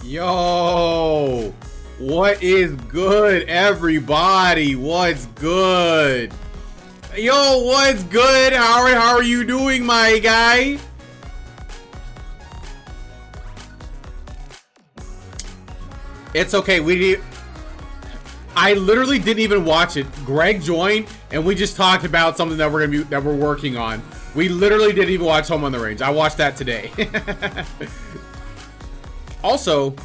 Yo, what is good, everybody? What's good? Yo, what's good? How are you doing, my guy? It's okay. I literally didn't even watch it. Greg joined, and we just talked about something that we're working on. We literally didn't even watch Home on the Range. I watched that today. Also,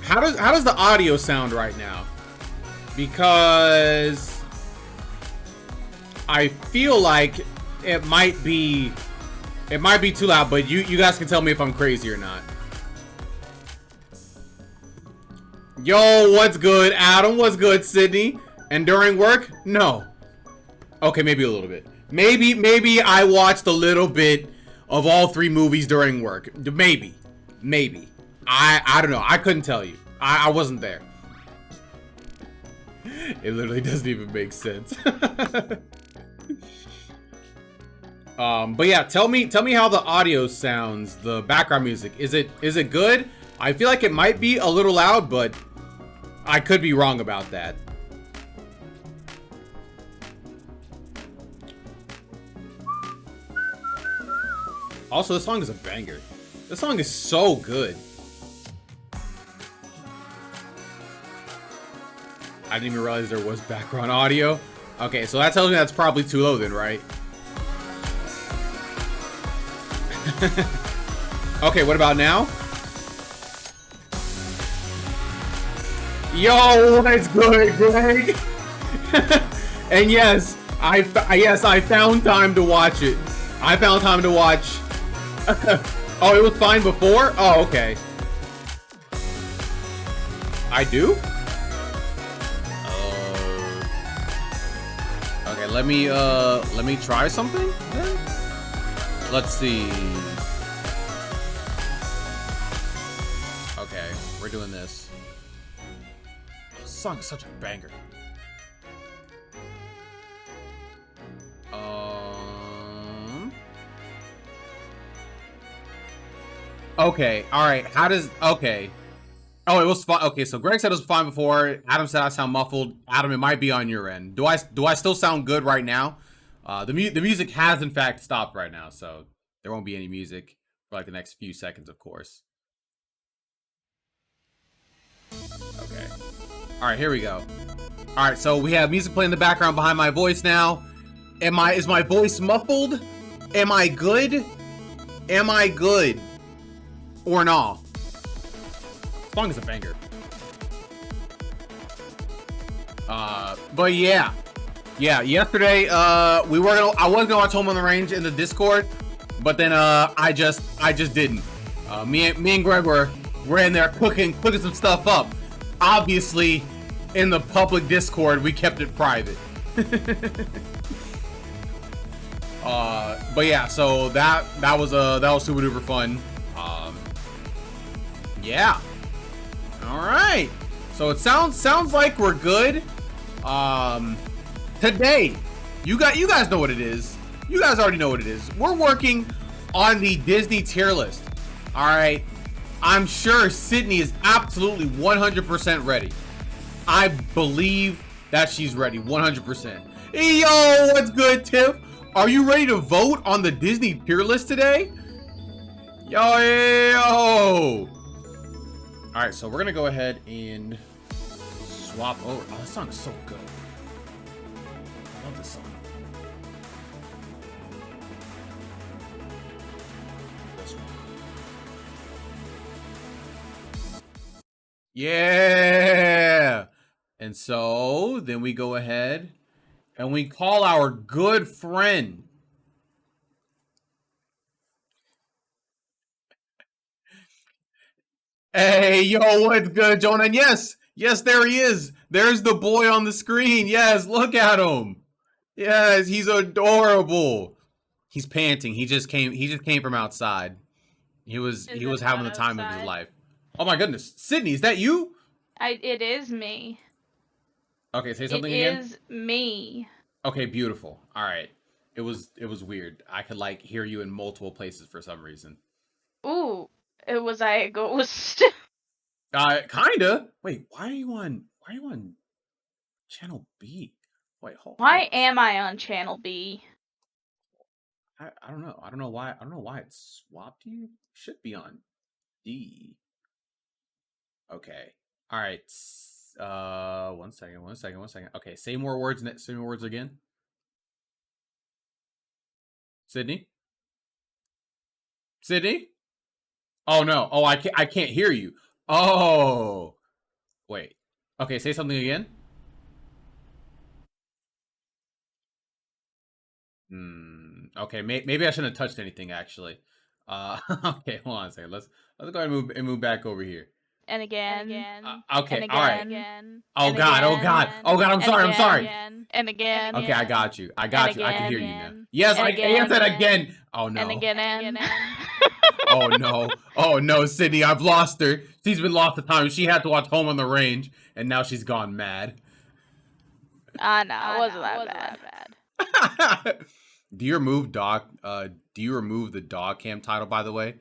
how does the audio sound right now? Because I feel like it might be too loud, but you guys can tell me if I'm crazy or not. Yo, what's good, Adam? What's good, Sydney? And during work? No. Okay, maybe a little bit. Maybe I watched a little bit of all 3 movies during work. Maybe. I don't know. I couldn't tell you. I wasn't there. It literally doesn't even make sense. But yeah, tell me how the audio sounds, the background music. Is it good? I feel like it might be a little loud, but I could be wrong about that. Also, this song is a banger. This song is so good. I didn't even realize there was background audio. Okay, so that tells me that's probably too low then, right? Okay, what about now? Yo, what's good, Greg? And yes, I found time to watch it. I found time to watch. Oh, it was fine before? Oh, okay. I do? Okay, let me try something then? Let's see. Okay, we're doing this. This song is such a banger. Okay, alright, okay. Oh, it was fine. Okay, so Greg said it was fine before. Adam said I sound muffled. Adam, it might be on your end. Do I still sound good right now? The music has in fact stopped right now, so there won't be any music for like the next few seconds, of course. Okay. All right, here we go. All right, so we have music playing in the background behind my voice now. Is my voice muffled? Am I good? Am I good? Or not? As long as a banger. But yeah. Yesterday, I was gonna watch Home on the Range in the Discord, but then I just didn't. Me and Greg were in there cooking some stuff up. Obviously, in the public Discord, we kept it private. But yeah, so that was super duper fun. Yeah. All right. So it sounds like we're good. Today, you guys know what it is. You guys already know what it is. We're working on the Disney tier list. All right. I'm sure Sydney is absolutely 100% ready. I believe that she's ready 100%. Hey, yo, what's good, Tiff? Are you ready to vote on the Disney tier list today? Yo. All right, so we're gonna go ahead and swap over. Oh, this song is so good. I love this song. This one. Yeah. And so then we go ahead and we call our good friend. Hey, yo, what's good, Jonah? And yes, there he is. There's the boy on the screen. Yes, look at him. Yes, he's adorable. He's panting. He just came from outside. He was having the time of his life. Oh my goodness. Sydney, is that you? It is me. Okay, say something again. It is me. Okay, beautiful. All right. It was weird. I could like hear you in multiple places for some reason. Ooh, was I a ghost? Kinda. Wait, why are you on channel B? Wait, hold Why on. am I on channel B? I don't know. I don't know why it swapped you. Should be on D. Okay. All right. 1 second. 1 second. 1 second. Okay. Say more words. Say more words again. Sydney. Sydney. Oh no. Oh, I can't hear you. Oh. Wait. Okay. Say something again. Okay. Maybe I shouldn't have touched anything actually. Okay. Hold on a second. Let's go ahead and move back over here. And again. Okay. And All right. again. Oh and God. Oh again, God. Oh God. I'm and sorry. I'm sorry. again, And again. Okay, I got you. I got you. I can hear you now. again, Yes, and I again, answered again. Oh no. And again. Oh no. Oh no, Sydney, I've lost her. She's been lost the time. She had to watch Home on the Range, and now she's gone mad. No, it wasn't that bad. Do you remove the dog cam title, by the way?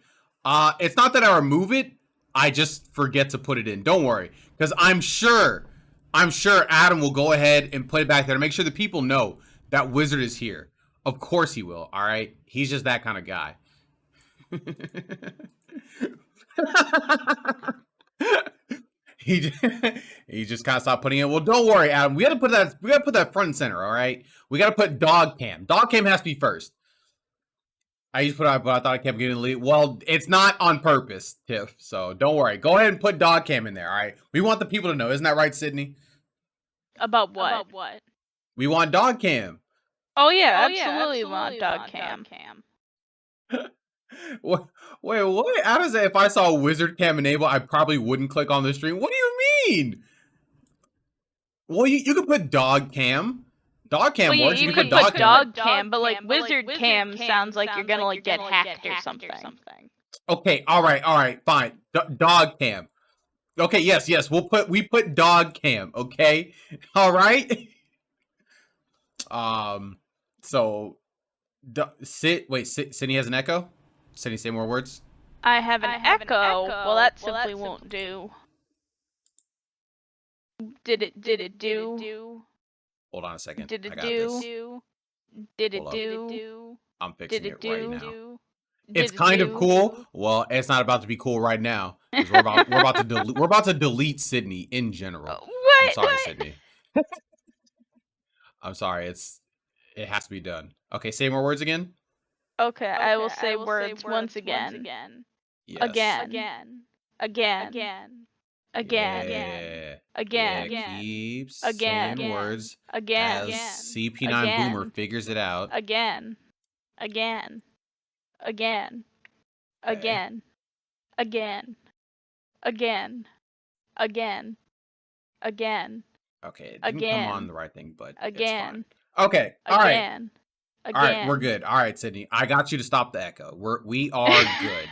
It's not that I remove it. I just forget to put it in. Don't worry, because I'm sure Adam will go ahead and put it back there to make sure the people know that Wizard is here. Of course he will. All right, he's just that kind of guy. he just kind of stopped putting it. Well, don't worry, Adam. We gotta put that front and center. All right, we gotta put dog cam. Dog cam has to be first. I used to put it, but I thought I kept getting delete. Well, it's not on purpose, Tiff. So don't worry. Go ahead and put dog cam in there. All right. We want the people to know. Isn't that right, Sydney? About what? We want dog cam. Oh yeah, absolutely want dog cam. Wait, what? How does that? If I saw wizard cam enable, I probably wouldn't click on the stream. What do you mean? Well, you could put dog cam. Dog cam Well, works. you could put dog cam, but like wizard cam sounds like you're gonna like get hacked or something. Okay, all right, fine. Dog cam. Okay, yes. We put dog cam. Okay, all right. So, Sydney has an echo. Sydney, say more words. I have an echo. Well, that simply won't do. Did it do? Hold on a second. Did it I got do? this. Did it Hold up. do? I'm fixing Did it it right now. do? It's kind of cool. Well, it's not about to be cool right now. 'Cause we're about to delete Sydney in general. What? I'm sorry, Sydney. I'm sorry. It has to be done. Okay, say more words again. Okay, I will say words once again. Yes. Again. Again. Yeah. Again. Yeah, keeps Again. saying words. Again. As CP9 Boomer figures it out. Again. Again. Again. Again. Again. Again. Again. Again. Okay, it didn't come on the right thing, but again. It's fine. Okay, all right. Again. All right, we're good. All right, Sydney, I got you to stop the echo. We are good.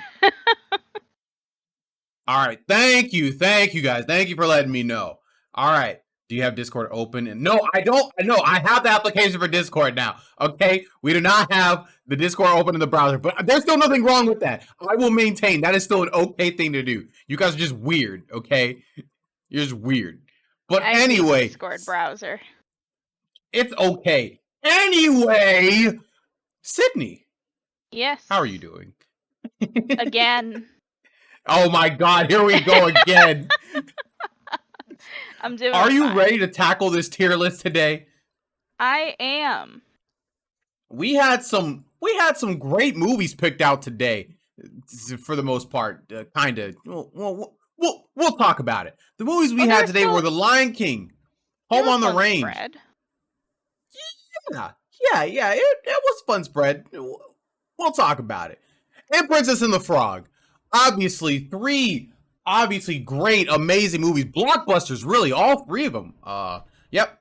All right, thank you guys. Thank you for letting me know. All right, do you have Discord open? And no, I don't. No, I have the application for Discord now. Okay, we do not have the Discord open in the browser, but there's still nothing wrong with that. I will maintain that is still an okay thing to do. You guys are just weird. Okay, you're just weird. But anyway, Discord browser. It's okay. Anyway, Sydney. Yes. How are you doing? Again. Oh my God! Here we go again. I'm doing. Are you ready to tackle this tier list today? I am. We had some great movies picked out today, for the most part. Kind of. We'll talk about it. The movies we had today were The Lion King, Home on the Range. Spread. Yeah. It was fun spread. We'll talk about it. And Princess and the Frog. Obviously, three great, amazing movies. Blockbusters, really, all three of them. Yep.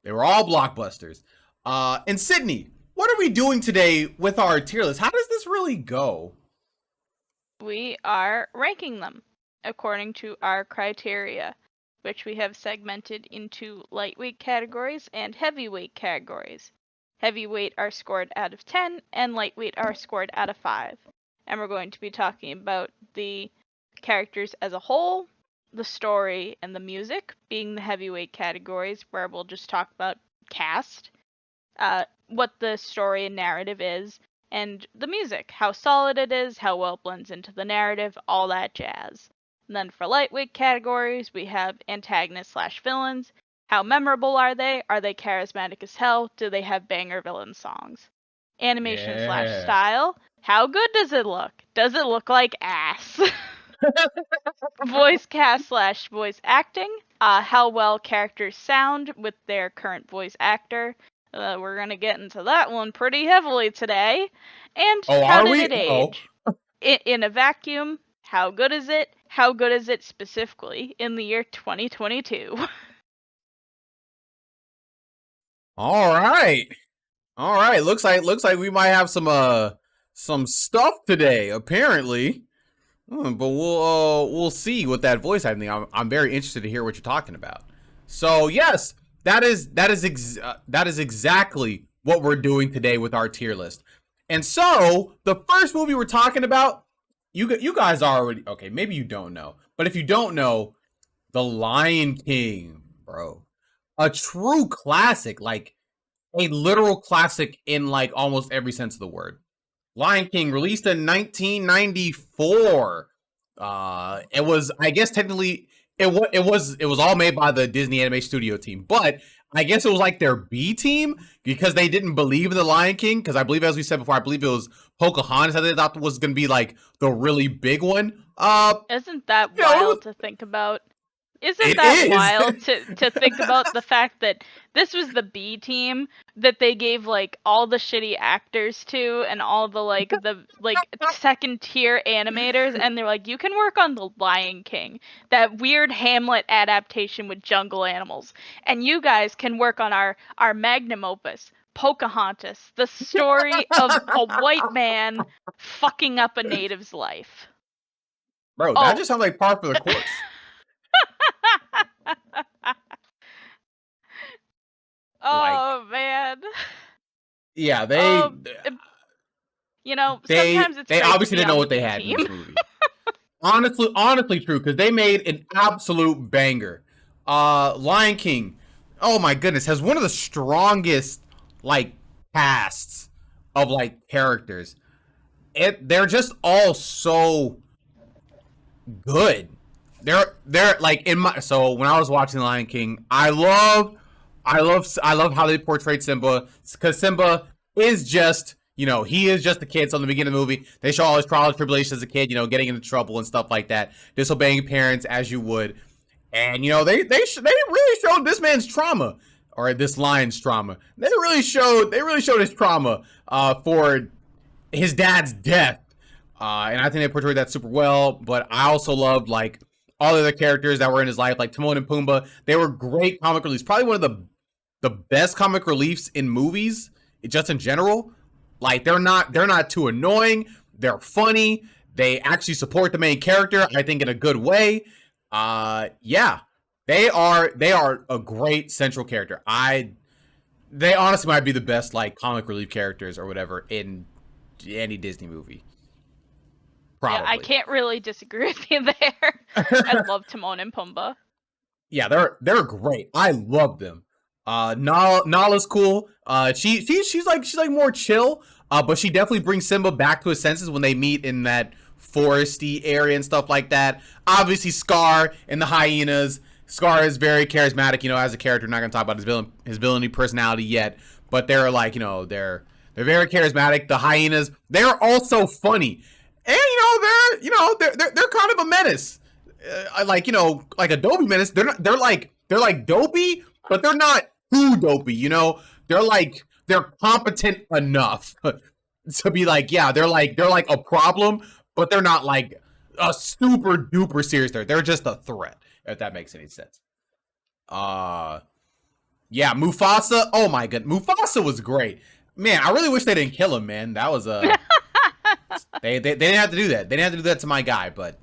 They were all blockbusters. And Sydney, what are we doing today with our tier list? How does this really go? We are ranking them according to our criteria, which we have segmented into lightweight categories and heavyweight categories. Heavyweight are scored out of 10, and lightweight are scored out of 5. And we're going to be talking about the characters as a whole, the story, and the music being the heavyweight categories, where we'll just talk about cast, what the story and narrative is, and the music, how solid it is, how well it blends into the narrative, all that jazz. And then for lightweight categories, we have antagonists slash villains. How memorable are they? Are they charismatic as hell? Do they have banger villain songs? Animation slash Yeah. style. How good does it look? Does it look like ass? Voice cast slash voice acting. How well characters sound with their current voice actor. We're gonna get into that one pretty heavily today. And Oh, how are did we? it age? In a vacuum, how good is it? How good is it specifically in the year 2022? All right. All right. Looks like we might have some stuff today, apparently. But we'll see with that voice acting. I'm very interested to hear what you're talking about. So yes, that is exactly what we're doing today with our tier list. And so the first movie we're talking about, you guys are already okay. Maybe you don't know, but if you don't know, The Lion King, bro, a true classic, like a literal classic in like almost every sense of the word. Lion King released in 1994. It was, I guess, technically it was all made by the Disney Animation Studio team, but I guess it was like their B team because they didn't believe in the Lion King. Because I believe, as we said before, I believe it was Pocahontas that they thought was going to be like the really big one. Isn't that You know, wild to think about? Isn't it that is. wild to think about the fact that this was the B team that they gave like all the shitty actors to and all the like second tier animators, and they're like, you can work on The Lion King, that weird Hamlet adaptation with jungle animals, and you guys can work on our magnum opus, Pocahontas, the story of a white man fucking up a native's life. Bro, that just sounds like par for the course. Oh man. Yeah, Sometimes it's they great obviously to be didn't know on what the they B had in team. this movie. Honestly true, because they made an absolute banger. Lion King, oh my goodness, has one of the strongest like casts of like characters. They're just all so good. They're like in my so when I was watching Lion King, I love how they portrayed Simba, because Simba is just, he is just a kid. So in the beginning of the movie, they show all his trials and tribulations as a kid, getting into trouble and stuff like that, disobeying parents as you would, and they really showed this man's trauma, or this lion's trauma. They really showed his trauma for his dad's death, and I think they portrayed that super well. But I also loved like all the other characters that were in his life, like Timon and Pumbaa. They were great comic reliefs. Probably one of the best comic reliefs in movies, just in general. Like they're not too annoying. They're funny. They actually support the main character, I think, in a good way. Yeah, they are a great central character. They honestly might be the best like comic relief characters or whatever in any Disney movie. Probably. Yeah, I can't really disagree with you there. I love Timon and Pumbaa. Yeah, they're great. I love them. Nala's cool. She's like more chill. But she definitely brings Simba back to his senses when they meet in that foresty area and stuff like that. Obviously, Scar and the hyenas. Scar is very charismatic, as a character. I'm not gonna talk about his villainy personality yet, but they're like, they're very charismatic. The hyenas, they're also funny, and they're kind of a menace. Like a dopey menace. They're like dopey, but they're not too dopey. They're competent enough to be like, yeah, they're like a problem, but they're not like a super duper serious threat. They're just a threat, if that makes any sense. Yeah, Mufasa. Oh my god, Mufasa was great. Man, I really wish they didn't kill him, man. That was they didn't have to do that. They didn't have to do that to my guy, but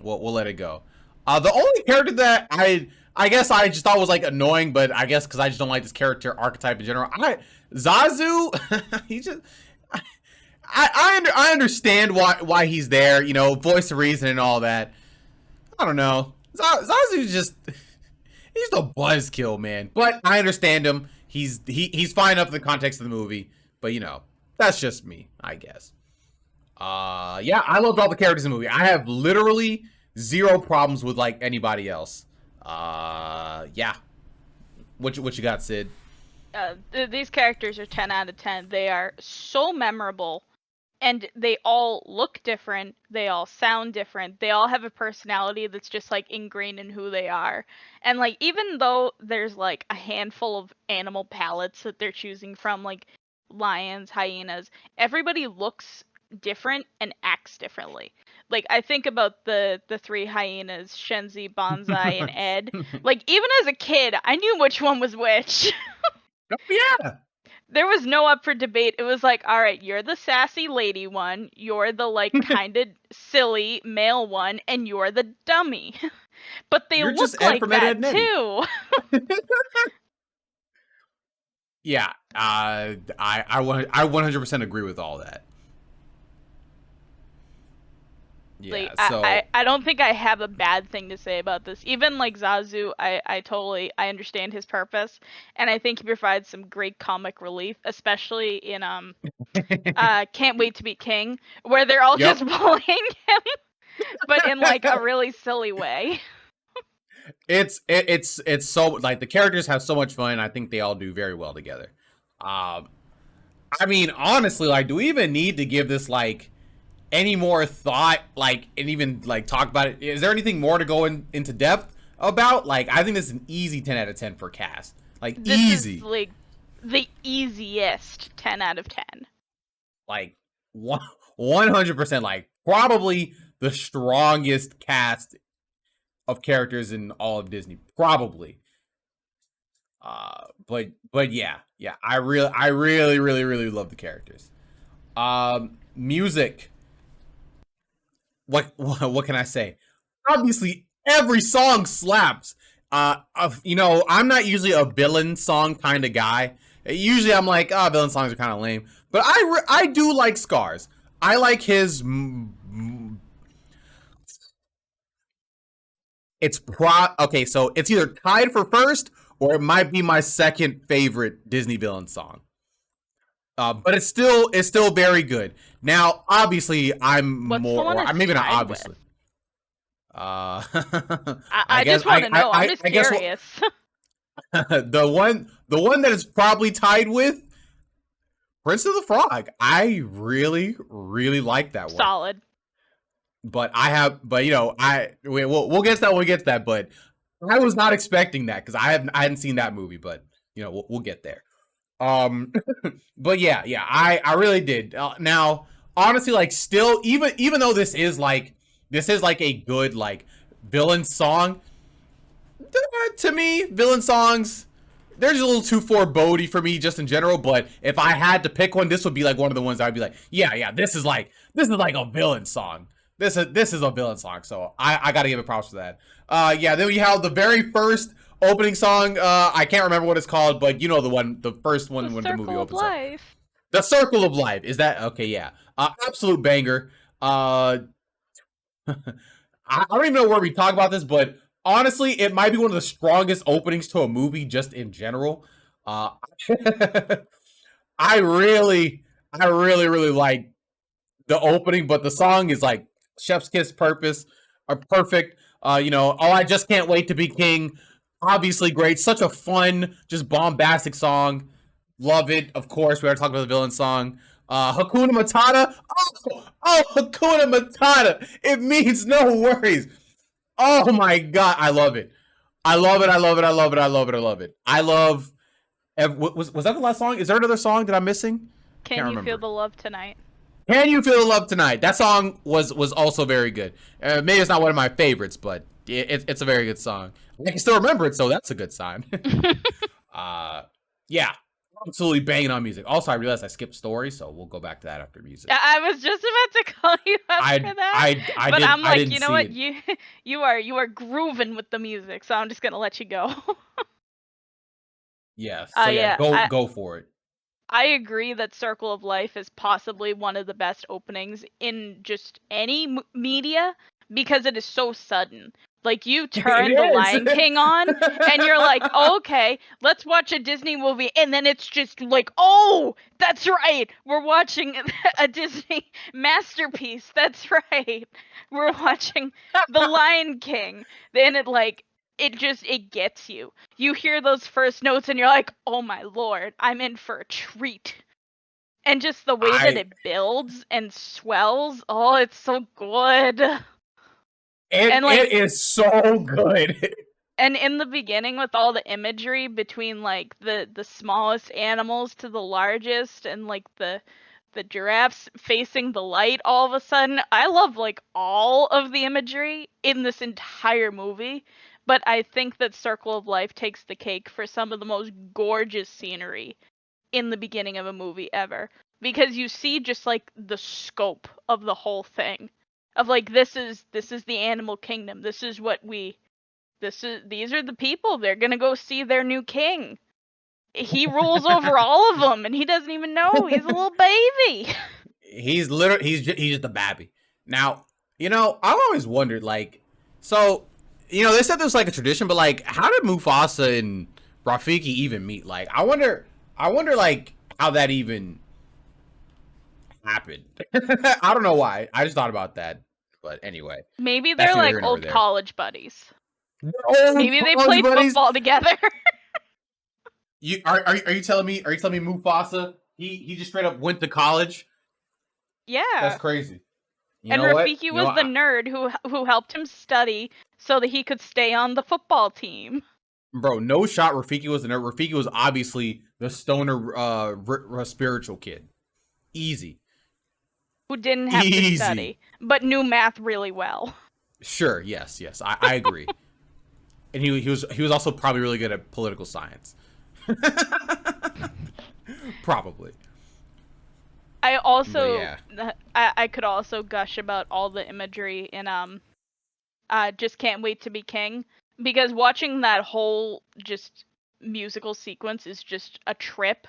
we'll let it go. The only character that I guess I just thought was like annoying, but I guess because I just don't like this character archetype in general. Zazu, he just I understand why he's there, voice of reason and all that. I don't know. Zazu's he's a buzzkill, man. But I understand him. He's fine up in the context of the movie. But that's just me, I guess. Yeah, I loved all the characters in the movie. I have literally zero problems with like anybody else. Yeah. What you got, Sid? These characters are 10 out of 10. They are so memorable, and they all look different. They all sound different. They all have a personality that's just like ingrained in who they are. And like even though there's like a handful of animal palettes that they're choosing from, like lions, hyenas, everybody looks different and acts differently. Like I think about the three hyenas, Shenzi, Bonsai, and Ed. Like even as a kid, I knew which one was which. Oh, yeah. There was no up for debate. It was like, all right, you're the sassy lady one, you're the like kind of silly male one, and you're the dummy. But they You're just look like Ed that too. Yeah, I 100% agree with all that. Yeah, Like, so I don't think I have a bad thing to say about this. Even like Zazu, I totally I understand his purpose, and I think he provides some great comic relief, especially in Can't Wait to Be King, where they're all Yep. just bullying him, but in like a really silly way. It's so like the characters have so much fun. I think they all do very well together. I mean, honestly, like, do we even need to give this like any more thought, like, and even like talk about it? Is there anything more to go into depth about? Like, I think this is an easy 10 out of 10 for cast. Like, This easy. is like the easiest 10 out of 10. Like 100%, like probably the strongest cast of characters in all of Disney, probably. But yeah, I really love the characters. Music. What can I say? Obviously, every song slaps. I'm not usually a villain song kind of guy. Usually, I'm like, villain songs are kind of lame. But I do like Scars. I like his. Okay, so it's either tied for first or it might be my second favorite Disney villain song. But it's still very good. Now, obviously, I'm What's more, the one or it's maybe not tied obviously. with? I guess just want to know. I'm just I guess curious. the one that is probably tied with Prince of the Frog. I really like that one. Solid. But we'll get to that when we get to that. But I was not expecting that because I hadn't seen that movie. But we'll get there. But yeah, I really did. Now, honestly, like, still, even though this is like a good like villain song, to me, villain songs, they're just a little too foreboding for me just in general. But if I had to pick one, this would be like one of the ones I'd be like, yeah, this is like a villain song. This is a villain song, so I gotta give it props for that. Yeah, then we have the very first opening song. I can't remember what it's called, but the first one when the movie opens up. The Circle of Life. Is that okay? Yeah, absolute banger. I don't even know where we talk about this, but honestly, it might be one of the strongest openings to a movie just in general. I really like the opening, but the song is like Chef's Kiss Purpose are perfect. Oh, I Just Can't Wait to Be King. Obviously great. Such a fun, just bombastic song. Love it. Of course, we are talking about the villain song. Hakuna Matata. Oh, Hakuna Matata. It means no worries. Oh my god, I love it. I love it. I love it. I love it. I love it. I love it. I love. Was that the last song? Is there another song that I'm missing? Can you feel the love tonight? Can You Feel the Love Tonight? That song was also very good. Maybe it's not one of my favorites, but it's a very good song. I can still remember it, so that's a good sign. Yeah, absolutely banging on music. Also, I realized I skipped story, so we'll go back to that after music. I was just about to call you after that. But I'm like, you know what? You are grooving with the music, so I'm just gonna let you go. Yeah. So yeah, go for it. I agree that Circle of Life is possibly one of the best openings in just any media because it is so sudden. Like, you turn The It is. Lion King on, and you're like, oh, okay, let's watch a Disney movie, and then it's just like, oh, that's right, we're watching a Disney masterpiece. That's right, we're watching The Lion King. Then it gets you. You hear those first notes, and you're like, oh my lord, I'm in for a treat. And just the way that it builds and swells, oh, it's so good. It is so good. And in the beginning, with all the imagery between like the smallest animals to the largest, and like the giraffes facing the light, all of a sudden, I love like all of the imagery in this entire movie. But I think that Circle of Life takes the cake for some of the most gorgeous scenery in the beginning of a movie ever, because you see just like the scope of the whole thing, of like, this is the animal kingdom. These are the people. They're gonna go see their new king. He rules over all of them, and he doesn't even know. He's a little baby. He's just a babby. Now, I've always wondered, like, so, they said there's like a tradition, but like, how did Mufasa and Rafiki even meet? Like, I wonder like how that even happened. I don't know why. I just thought about that. But anyway. Maybe they're like old college buddies. Maybe they played football together. Are you telling me Mufasa, he just straight up went to college? Yeah. That's crazy. And Rafiki was the nerd who helped him study so that he could stay on the football team. Bro, no shot Rafiki was the nerd. Rafiki was obviously the stoner spiritual kid. Easy. Who didn't have to study, but knew math really well. Sure, yes. I agree. And he was also probably really good at political science. Probably. I also I could also gush about all the imagery in Just Can't Wait to Be King, because watching that whole just musical sequence is just a trip.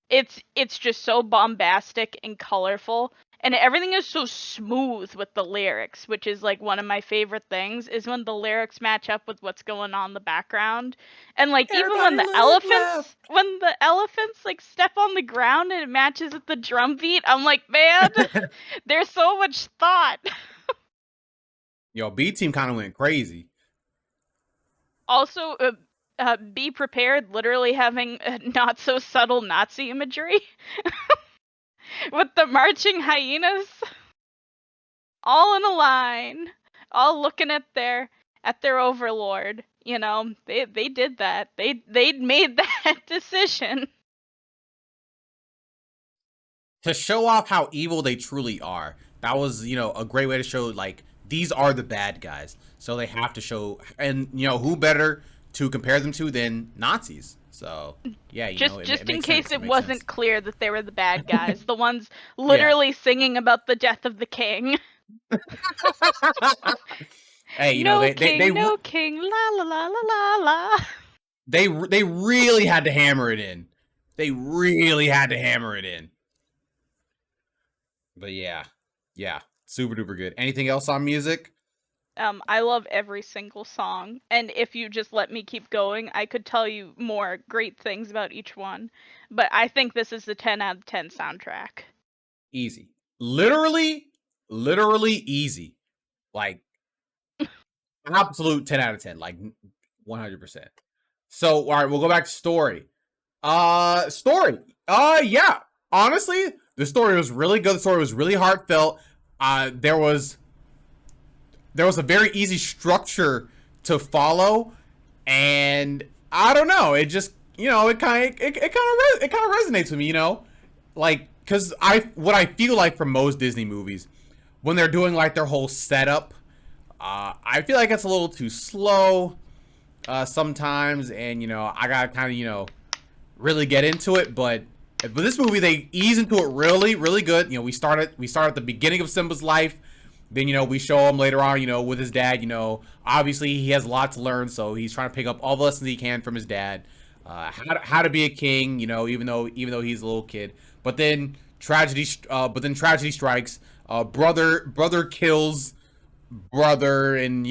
It's just so bombastic and colorful, and everything is so smooth with the lyrics, which is like one of my favorite things, is when the lyrics match up with what's going on in the background. And like, even when the elephants like step on the ground and it matches with the drum beat, I'm like, man, there's so much thought. Yo, B Team kind of went crazy. Also, Be Prepared literally having not so subtle Nazi imagery with the marching hyenas all in a line, all looking at their overlord. They did that. They'd made that decision to show off how evil they truly are. That was, a great way to show, like, these are the bad guys. So they have to show, and who better to compare them to than Nazis. So yeah, just in case it wasn't clear that they were the bad guys, the ones literally singing about the death of the king. Hey, no king, la la la la la la. They really had to hammer it in. But yeah, super duper good. Anything else on music? I love every single song, and if you just let me keep going, I could tell you more great things about each one, but I think this is the 10 out of 10 soundtrack. Easy. Literally easy. Like, absolute 10 out of 10, like 100%. So, all right, we'll go back to story. Yeah. Honestly, the story was really good. The story was really heartfelt. There was a very easy structure to follow, and I don't know, it just, it kind of resonates with me, like, because what I feel like from most Disney movies, when they're doing like their whole setup, I feel like it's a little too slow sometimes, and I gotta kind of really get into it, but this movie, they ease into it really, really good. We start at the beginning of Simba's life. Then, we show him later on, with his dad, obviously he has a lot to learn, so he's trying to pick up all the lessons he can from his dad. How to be a king, even though he's a little kid. But then tragedy strikes. Brother kills brother, and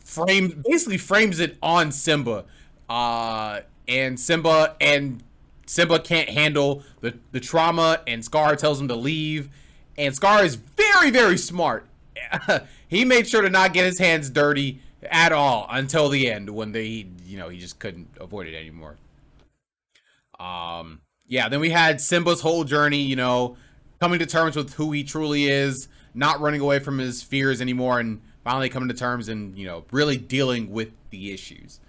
basically frames it on Simba, and Simba can't handle the trauma, and Scar tells him to leave, and Scar is very, very smart. He made sure to not get his hands dirty at all until the end when he just couldn't avoid it anymore. Yeah, then we had Simba's whole journey, coming to terms with who he truly is, not running away from his fears anymore, and finally coming to terms and really dealing with the issues.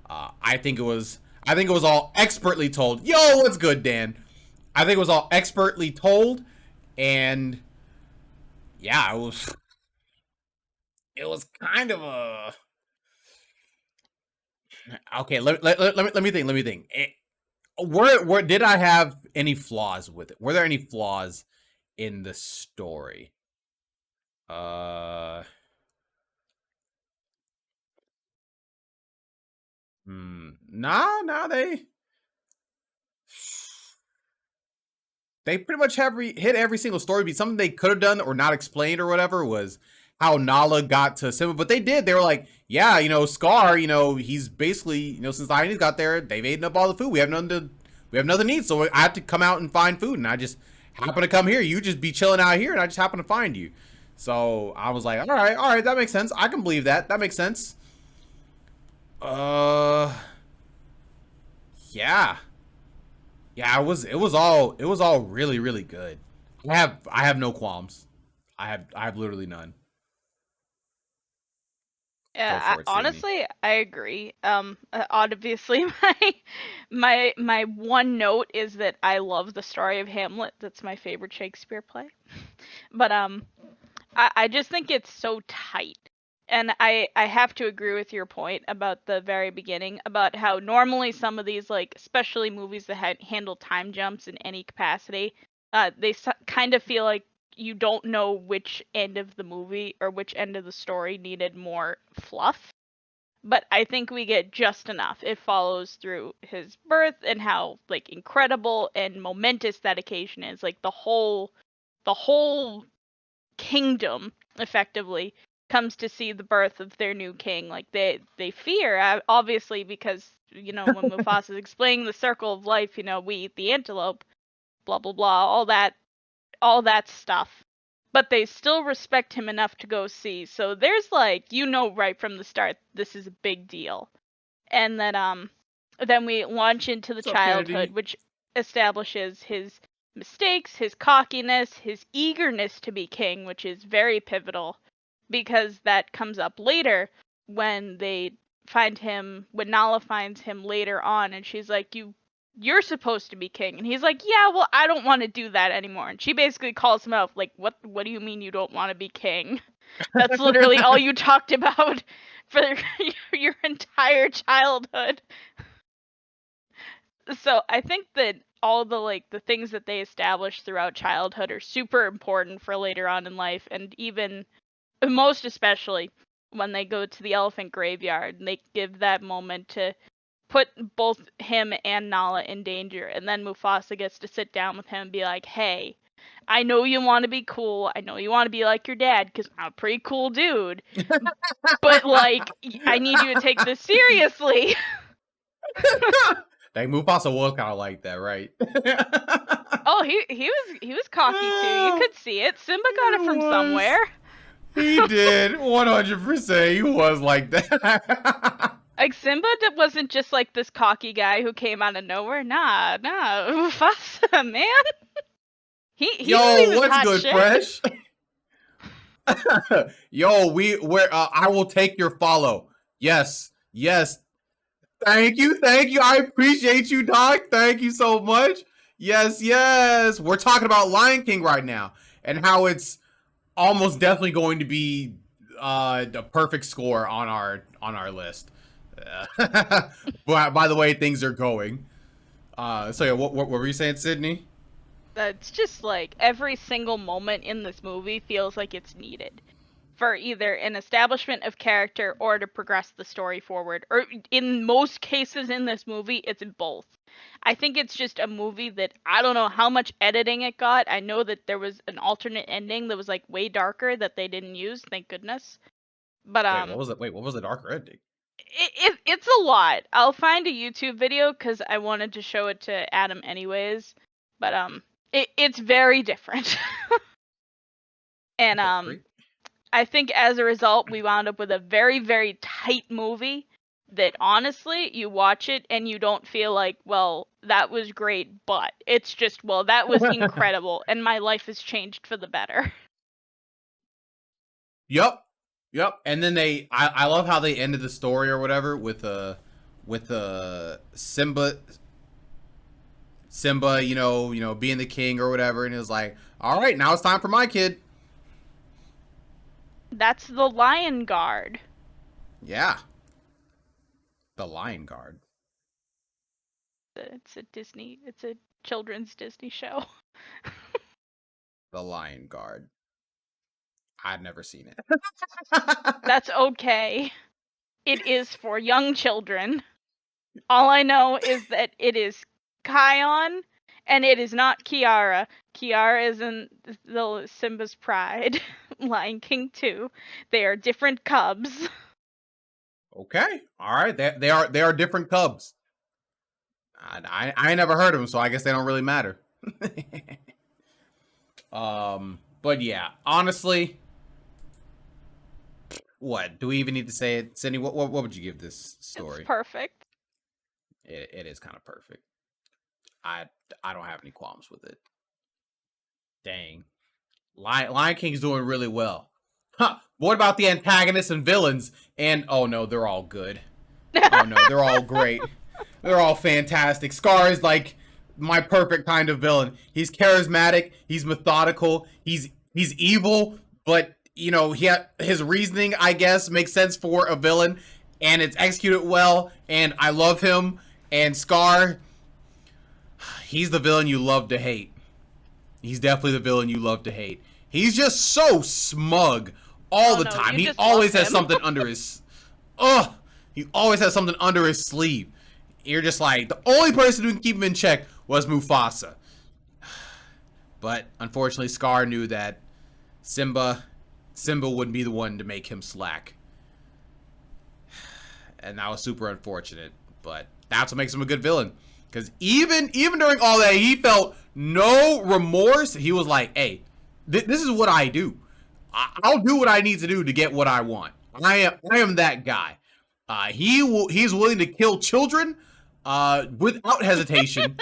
I think it was all expertly told. Yo, what's good, Dan? I think it was all expertly told, and yeah, it was kind of a okay. Let me think. Where did I have any flaws with it? Were there any flaws in the story? No, they pretty much have hit every single story beat. Something they could have done or not explained or whatever was how Nala got to Simba, but they did. They were like, yeah, Scar, he's basically, since the Hyenas got there, they've eaten up all the food. We have nothing to eat, so I have to come out and find food, and I just happen to come here. You just be chilling out here, and I just happen to find you. So I was like, all right, that makes sense. I can believe that. That makes sense. Yeah. Yeah, it was all really, really good. I have no qualms. I have literally none. Yeah, honestly, I agree. Obviously, my one note is that I love the story of Hamlet. That's my favorite Shakespeare play. But I just think it's so tight, and I have to agree with your point about the very beginning about how normally some of these, like especially movies that handle time jumps in any capacity, they kind of feel like you don't know which end of the movie or which end of the story needed more fluff. But I think we get just enough. It follows through his birth and how like incredible and momentous that occasion is. Like the whole kingdom effectively comes to see the birth of their new king. Like they fear, obviously, because when Mufasa is explaining the circle of life, we eat the antelope, blah blah blah, all that stuff. But they still respect him enough to go see. So there's like, right from the start, this is a big deal. And then we launch into the childhood, which establishes his mistakes, his cockiness, his eagerness to be king, which is very pivotal because that comes up later when when Nala finds him later on, and she's like, you're supposed to be king. And he's like, yeah, well, I don't want to do that anymore. And she basically calls him out, like, what do you mean you don't want to be king? That's literally all you talked about for your entire childhood. So I think that all the things that they establish throughout childhood are super important for later on in life, and even most especially when they go to the elephant graveyard and they give that moment to put both him and Nala in danger, and then Mufasa gets to sit down with him and be like, hey, I know you want to be cool, I know you want to be like your dad, because I'm a pretty cool dude, but like, I need you to take this seriously. Like Mufasa was kind of like that, right? Oh, he was cocky too. You could see it. Simba got it from somewhere. He did, 100%. He was like that. Like Simba wasn't just like this cocky guy who came out of nowhere. Nah, Mufasa, man. He Yo, what's good, Fresh? Yo, I will take your follow. Yes. Thank you. I appreciate you, Doc. Thank you so much. Yes. We're talking about Lion King right now and how it's almost definitely going to be the perfect score on our list. By the way things are going. So yeah, what were you saying, Sydney? It's just like every single moment in this movie feels like it's needed for either an establishment of character or to progress the story forward. Or in most cases in this movie, it's both. I think it's just a movie that I don't know how much editing it got. I know that there was an alternate ending that was like way darker that they didn't use, thank goodness. But Wait, what was the darker ending? It's a lot. I'll find a YouTube video because I wanted to show it to Adam anyways. But it's very different. And I think as a result, we wound up with a very, very tight movie that honestly, you watch it and you don't feel like, well, that was great, but it's just, well, that was incredible and my life has changed for the better. Yep. And then I love how they ended the story or whatever with Simba, you know, being the king or whatever, and it was like, all right, now it's time for my kid. That's the Lion Guard. Yeah. The Lion Guard. It's a children's Disney show. The Lion Guard. I've never seen it. That's okay. It is for young children. All I know is that it is Kion, and it is not Kiara. Kiara is in the Simba's Pride, Lion King 2. They are different cubs. Okay, all right. They are different cubs. I ain't never heard of them, so I guess they don't really matter. But yeah, honestly, what do we even need to say it, Cindy? What would you give this story? It's perfect. It is kind of perfect. I don't have any qualms with it. Dang, Lion King's doing really well. Huh? What about the antagonists and villains? And oh no, they're all good. Oh no, they're all great. They're all fantastic. Scar is like my perfect kind of villain. He's charismatic. He's methodical. He's evil, but you know his reasoning, I guess, makes sense for a villain, and it's executed well. And I love him. And Scar, he's the villain you love to hate. He's definitely the villain you love to hate. He's just so smug all the time. He always has something under his. He always has something under his sleeve. You're just like, the only person who can keep him in check was Mufasa. But unfortunately, Scar knew that Simba wouldn't be the one to make him slack. And that was super unfortunate. But that's what makes him a good villain. Because even during all that, he felt no remorse. He was like, hey, this is what I do. I'll do what I need to do to get what I want. I am that guy. He's willing to kill children without hesitation.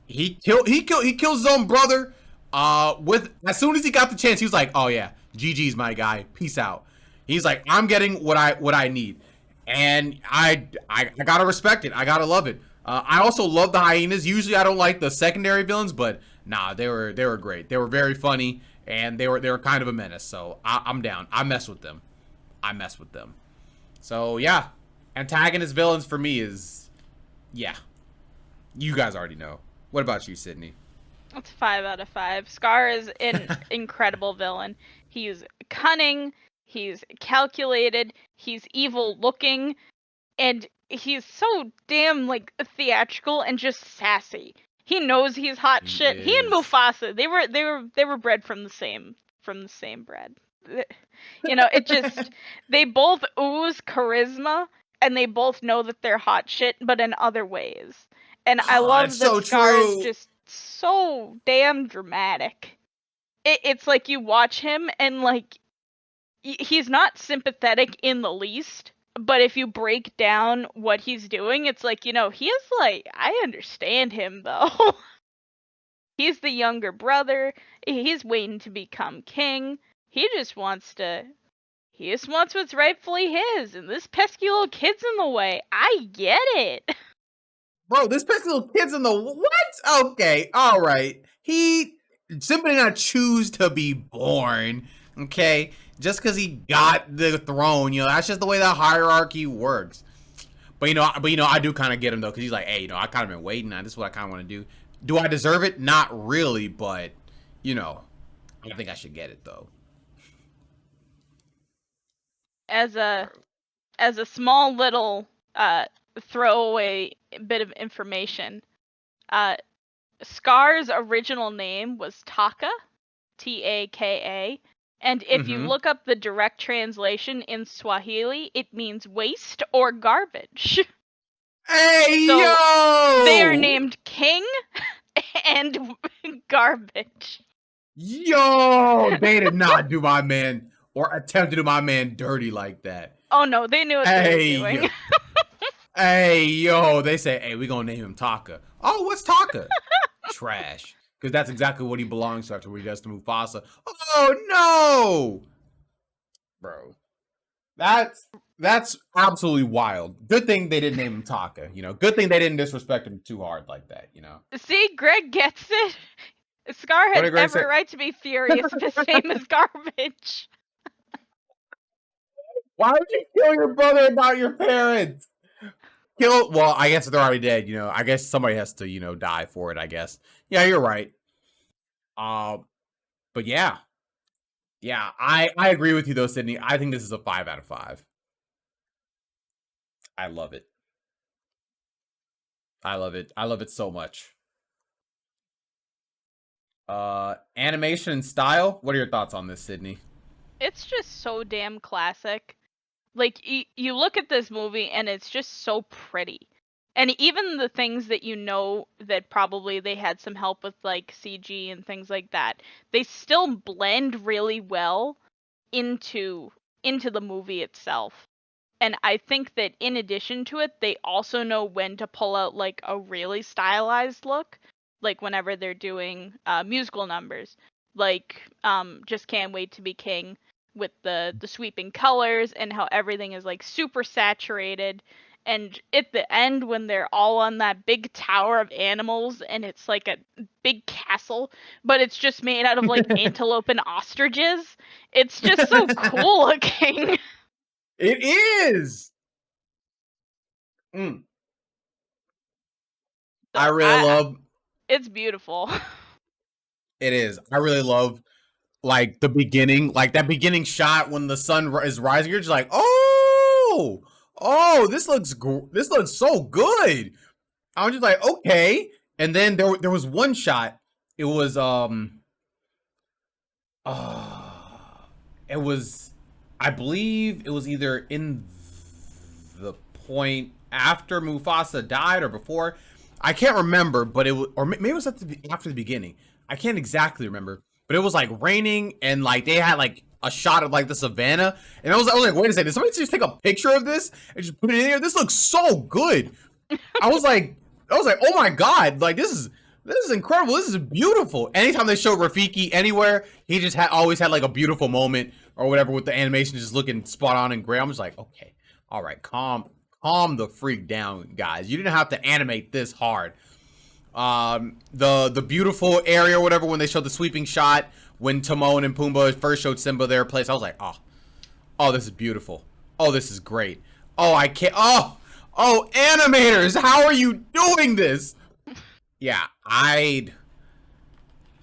He kills his own brother. As soon as he got the chance, he was like, "Oh yeah, GG's my guy. Peace out." He's like, "I'm getting what I need," and I gotta respect it. I gotta love it. I also love the hyenas. Usually, I don't like the secondary villains, but nah, they were great. They were very funny, and they were kind of a menace. So I'm down. I mess with them. So yeah, antagonist villains for me is, yeah. You guys already know. What about you, Sydney? It's 5 out of 5. Scar is an incredible villain. He's cunning, he's calculated, he's evil looking, and he's so damn like theatrical and just sassy. He knows he's hot shit. He and Mufasa, they were bred from the same bread. You know, it just they both ooze charisma and they both know that they're hot shit, but in other ways. And I love that so Scar is just so damn dramatic. It's like you watch him and like he's not sympathetic in the least, but if you break down what he's doing, it's like, you know, he is like, I understand him though. He's the younger brother. He's waiting to become king. He just wants what's rightfully his, and this pesky little kid's in the way. I get it. Bro, this pesky little kid's in the what? Okay, all right. Simba did not choose to be born, okay? Just because he got the throne, you know, that's just the way that hierarchy works. But you know, I do kind of get him though, because he's like, hey, you know, I kind of been waiting. This is what I kind of want to do. Do I deserve it? Not really, but you know, I think I should get it though. As a small little throwaway bit of information, Scar's original name was Taka, Taka, And if you look up the direct translation in Swahili, it means waste or garbage. Hey, So yo! they are named King and Garbage. Yo! They did not do my man or attempt to do my man dirty like that. Oh no, they knew what they were doing. Yo. Hey, yo! They say, hey, we gonna name him Taka. Oh, what's Taka? Trash. Because that's exactly what he belongs to after what he does to Mufasa. Oh, no! Bro. That's absolutely wild. Good thing they didn't name him Taka, you know. Good thing they didn't disrespect him too hard like that, you know. See, Greg gets it. Scar has every right to be furious if his name is Garbage. Why would you kill your brother and not your parents? Well, I guess they're already dead, you know. I guess somebody has to, you know, die for it, I guess. Yeah, you're right. But yeah. Yeah, I agree with you though, Sydney. I think this is a 5 out of 5. I love it. I love it. I love it so much. Animation and style. What are your thoughts on this, Sydney? It's just so damn classic. Like, you look at this movie and it's just so pretty. And even the things that you know that probably they had some help with, like, CG and things like that, they still blend really well into the movie itself. And I think that in addition to it, they also know when to pull out, like, a really stylized look. Like, whenever they're doing musical numbers. Like, Just Can't Wait to Be King, with the sweeping colors and how everything is, like, super saturated. And at the end, when they're all on that big tower of animals and it's like a big castle, but it's just made out of, like, antelope and ostriches, it's just so cool looking. It is! I really love... It's beautiful. It is. I really love, like, the beginning. Like, that beginning shot when the sun is rising. You're just like, oh! Oh, this looks so good. I was just like, okay. And then there was one shot. It was I believe it was either in the point after Mufasa died or before. I can't remember, but it was, or maybe it was after the beginning. I can't exactly remember, but it was like raining and like they had like a shot of like the savannah, and I was like, wait a second, did somebody just take a picture of this and just put it in here? This looks so good. I was like, oh my god, like this is incredible. This is beautiful. Anytime they show Rafiki anywhere, he just always had like a beautiful moment or whatever with the animation just looking spot on and great. I'm just like, okay, all right, calm the freak down, guys. You didn't have to animate this hard. The beautiful area or whatever when they showed the sweeping shot when Timon and Pumbaa first showed Simba their place, I was like, oh, this is beautiful. Oh, this is great. Oh, I can't. Oh, animators, how are you doing this? Yeah,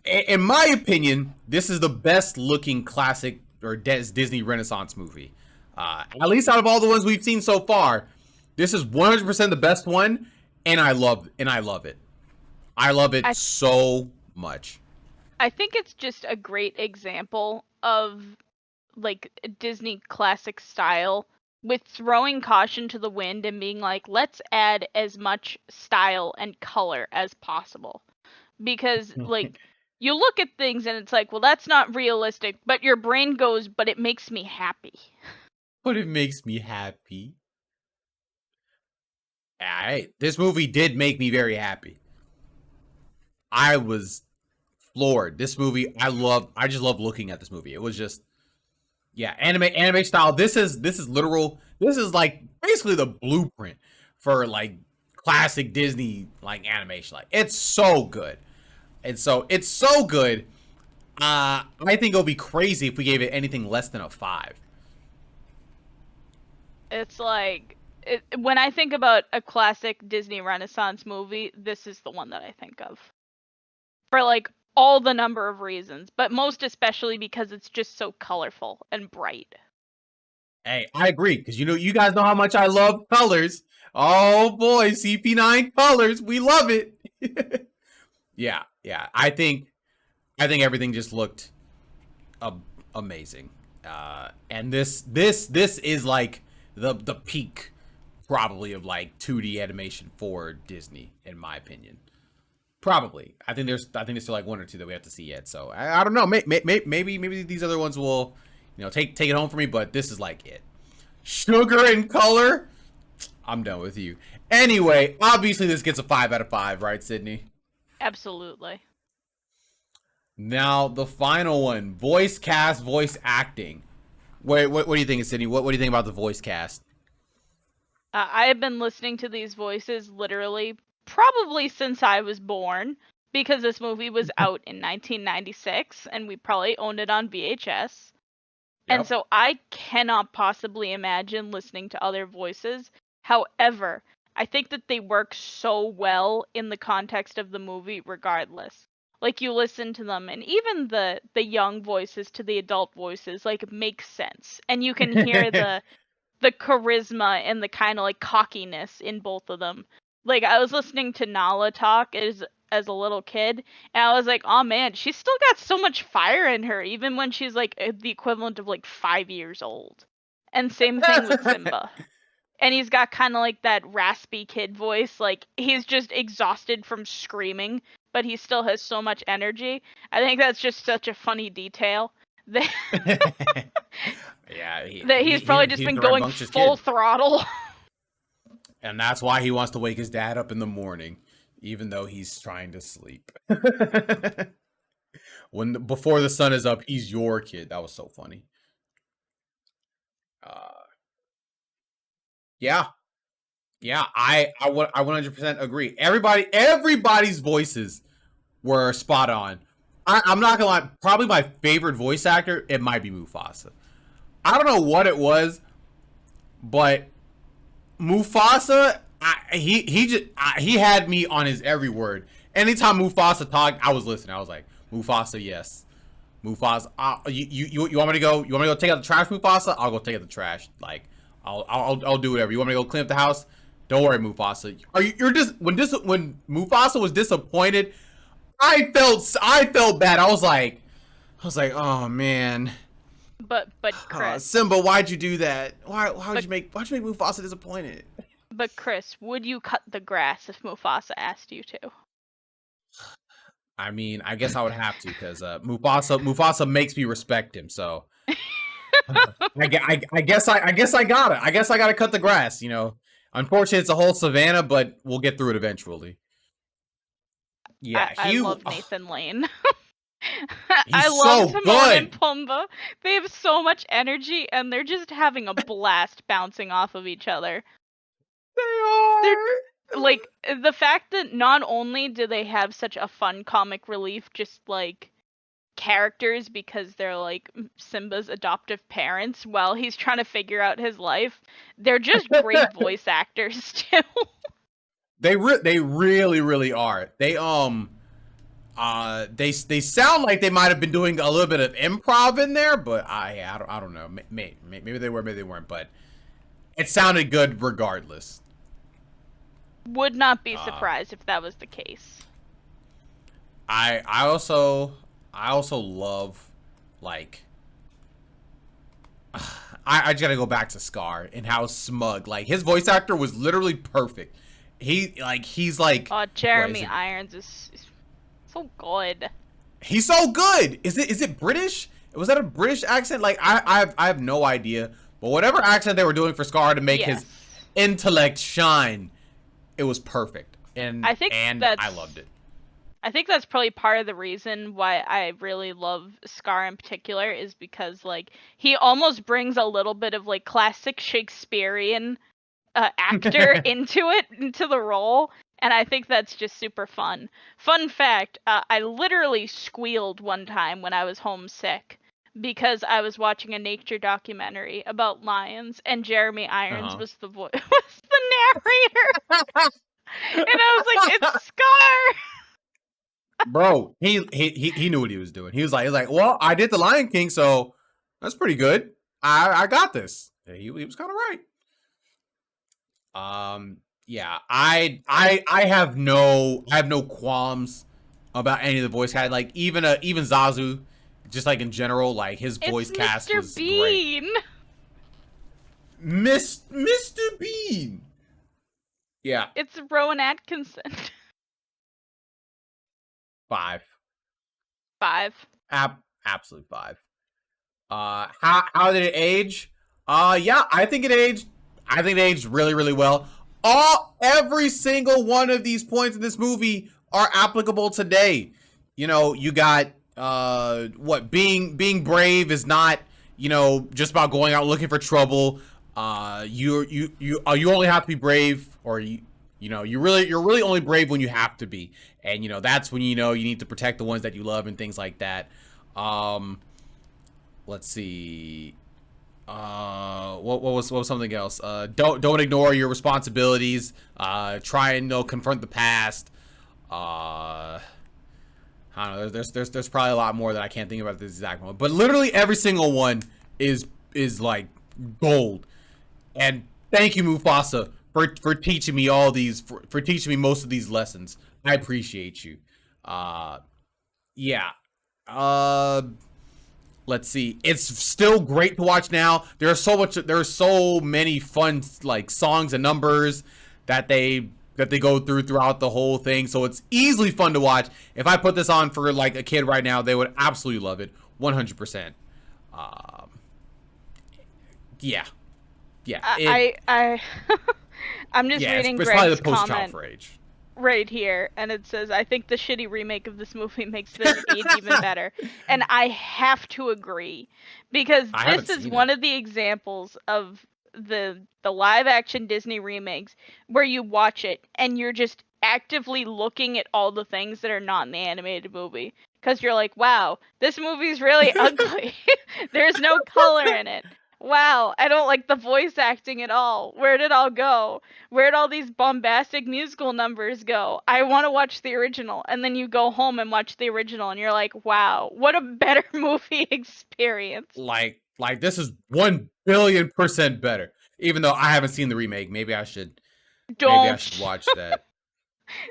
in my opinion, this is the best looking classic or Disney Renaissance movie. At least out of all the ones we've seen so far, this is 100% the best one, and I love it. I love it so much. I think it's just a great example of, like, Disney classic style with throwing caution to the wind and being like, let's add as much style and color as possible. Because, like, you look at things and it's like, well, that's not realistic, but your brain goes, but it makes me happy. But it makes me happy. Alright, this movie did make me very happy. I was floored. This movie, I just love looking at this movie. It was just, yeah, anime style. This is literal. This is like basically the blueprint for like classic Disney like animation. Like it's so good. And so it's so good. I think it'll be crazy if we gave it anything less than a 5. It's like, when I think about a classic Disney Renaissance movie, this is the one that I think of. For like all the number of reasons, but most especially because it's just so colorful and bright. Hey, I agree, because you guys know how much I love colors. Oh boy, CP9 colors, we love it. Yeah. I think everything just looked amazing. And this is like the peak probably of like 2D animation for Disney, in my opinion. Probably. I think there's still like one or two that we have to see yet. So I don't know. Maybe these other ones will, take it home for me. But this is like it. Sugar and color. I'm done with you. Anyway, obviously this gets a 5 out of 5, right, Sydney? Absolutely. Now the final one: voice cast, voice acting. What do you think, Sydney? What do you think about the voice cast? I have been listening to these voices literally probably since I was born, because this movie was out in 1996 and we probably owned it on VHS. Yep. And so I cannot possibly imagine listening to other voices. However, I think that they work so well in the context of the movie regardless. Like, you listen to them, and even the young voices to the adult voices, like, make sense. And you can hear the charisma and the kind of, like, cockiness in both of them. Like, I was listening to Nala talk as a little kid, and I was like, oh man, she's still got so much fire in her, even when she's, like, the equivalent of, like, 5 years old. And same thing with Simba. And he's got kind of like that raspy kid voice, like he's just exhausted from screaming, but he still has so much energy. I think that's just such a funny detail. That yeah, he's probably just been going full throttle. And that's why he wants to wake his dad up in the morning, even though he's trying to sleep. Before the sun is up, he's your kid. That was so funny. Yeah, I 100% agree. Everybody's voices were spot on. I'm not gonna lie, probably my favorite voice actor, it might be Mufasa. I don't know what it was, but Mufasa, he had me on his every word. Anytime Mufasa talked, I was listening. I was like, Mufasa, yes. Mufasa, you want me to go? You want me to go take out the trash, Mufasa? I'll go take out the trash. Like, I'll do whatever. You want me to go clean up the house? Don't worry, Mufasa. You're just when Mufasa was disappointed, I felt bad. I was like, oh man. But Chris, Simba, why'd you do that? Why'd you make Mufasa disappointed? But Chris, would you cut the grass if Mufasa asked you to? I mean, I guess I would have to, because Mufasa makes me respect him. So I guess I got it. I guess I got to cut the grass. Unfortunately, it's a whole savannah, but we'll get through it eventually. Yeah, I love Nathan Lane. I love so Timon and Pumbaa. They have so much energy, and they're just having a blast bouncing off of each other. They're like, the fact that not only do they have such a fun comic relief, just like characters, because they're like Simba's adoptive parents while he's trying to figure out his life, they're just great voice actors too. They really are. They sound like they might have been doing a little bit of improv in there, but I don't know. Maybe they were, maybe they weren't, but it sounded good regardless. Would not be surprised if that was the case. I also love, like, I just gotta go back to Scar and how smug, like, his voice actor was literally perfect. He's like, oh, Jeremy Irons is so good. He's so good. Is it British? Was that a British accent? Like, I have no idea, but whatever accent they were doing for Scar to make his intellect shine, it was perfect. And I loved it. I think that's probably part of the reason why I really love Scar in particular, is because, like, he almost brings a little bit of, like, classic Shakespearean actor into the role, and I think that's just super fun. Fun fact, I literally squealed one time when I was homesick because I was watching a nature documentary about lions, and Jeremy Irons was the narrator. And I was like, it's Scar! Bro, he knew what he was doing. He was like, well, I did the Lion King, so that's pretty good. I got this. Yeah, he was kind of right. Yeah, I have no qualms about any of the voice cast. Like, even Zazu just like in general, like his voice cast Mr. was Bean. great. Mr. Bean. Yeah. It's Rowan Atkinson. 5. 5. Absolute 5. How did it age? Yeah, I think it aged really, really well. Every single one of these points in this movie are applicable today. You know, you got being brave is not, you know, just about going out looking for trouble. You only have to be brave, or you're really only brave when you have to be, and you know that's when you know you need to protect the ones that you love and things like that. Let's see. What was something else? Don't ignore your responsibilities. Try and confront the past. I don't know. There's probably a lot more that I can't think about at this exact moment. But literally every single one is like gold. And thank you, Mufasa, for teaching me all these, for teaching me most of these lessons. I appreciate you. Yeah. Let's see. It's still great to watch now. There are so many fun like songs and numbers that they go throughout the whole thing. So it's easily fun to watch. If I put this on for like a kid right now, they would absolutely love it. 100%. Yeah. I'm just reading it's Greg's probably the post-child comment for age. right here, and it says, I think the shitty remake of this movie makes this age even better. And I have to agree, because this is one of the examples of the live action Disney remakes where you watch it and you're just actively looking at all the things that are not in the animated movie, because you're like, wow, this movie's really ugly. There's no color in it. Wow, I don't like the voice acting at all. Where'd it all go? Where'd all these bombastic musical numbers go? I want to watch the original. And then you go home and watch the original and you're like, wow, what a better movie experience. Like this is 1,000,000,000% better. Even though I haven't seen the remake, maybe I should watch that.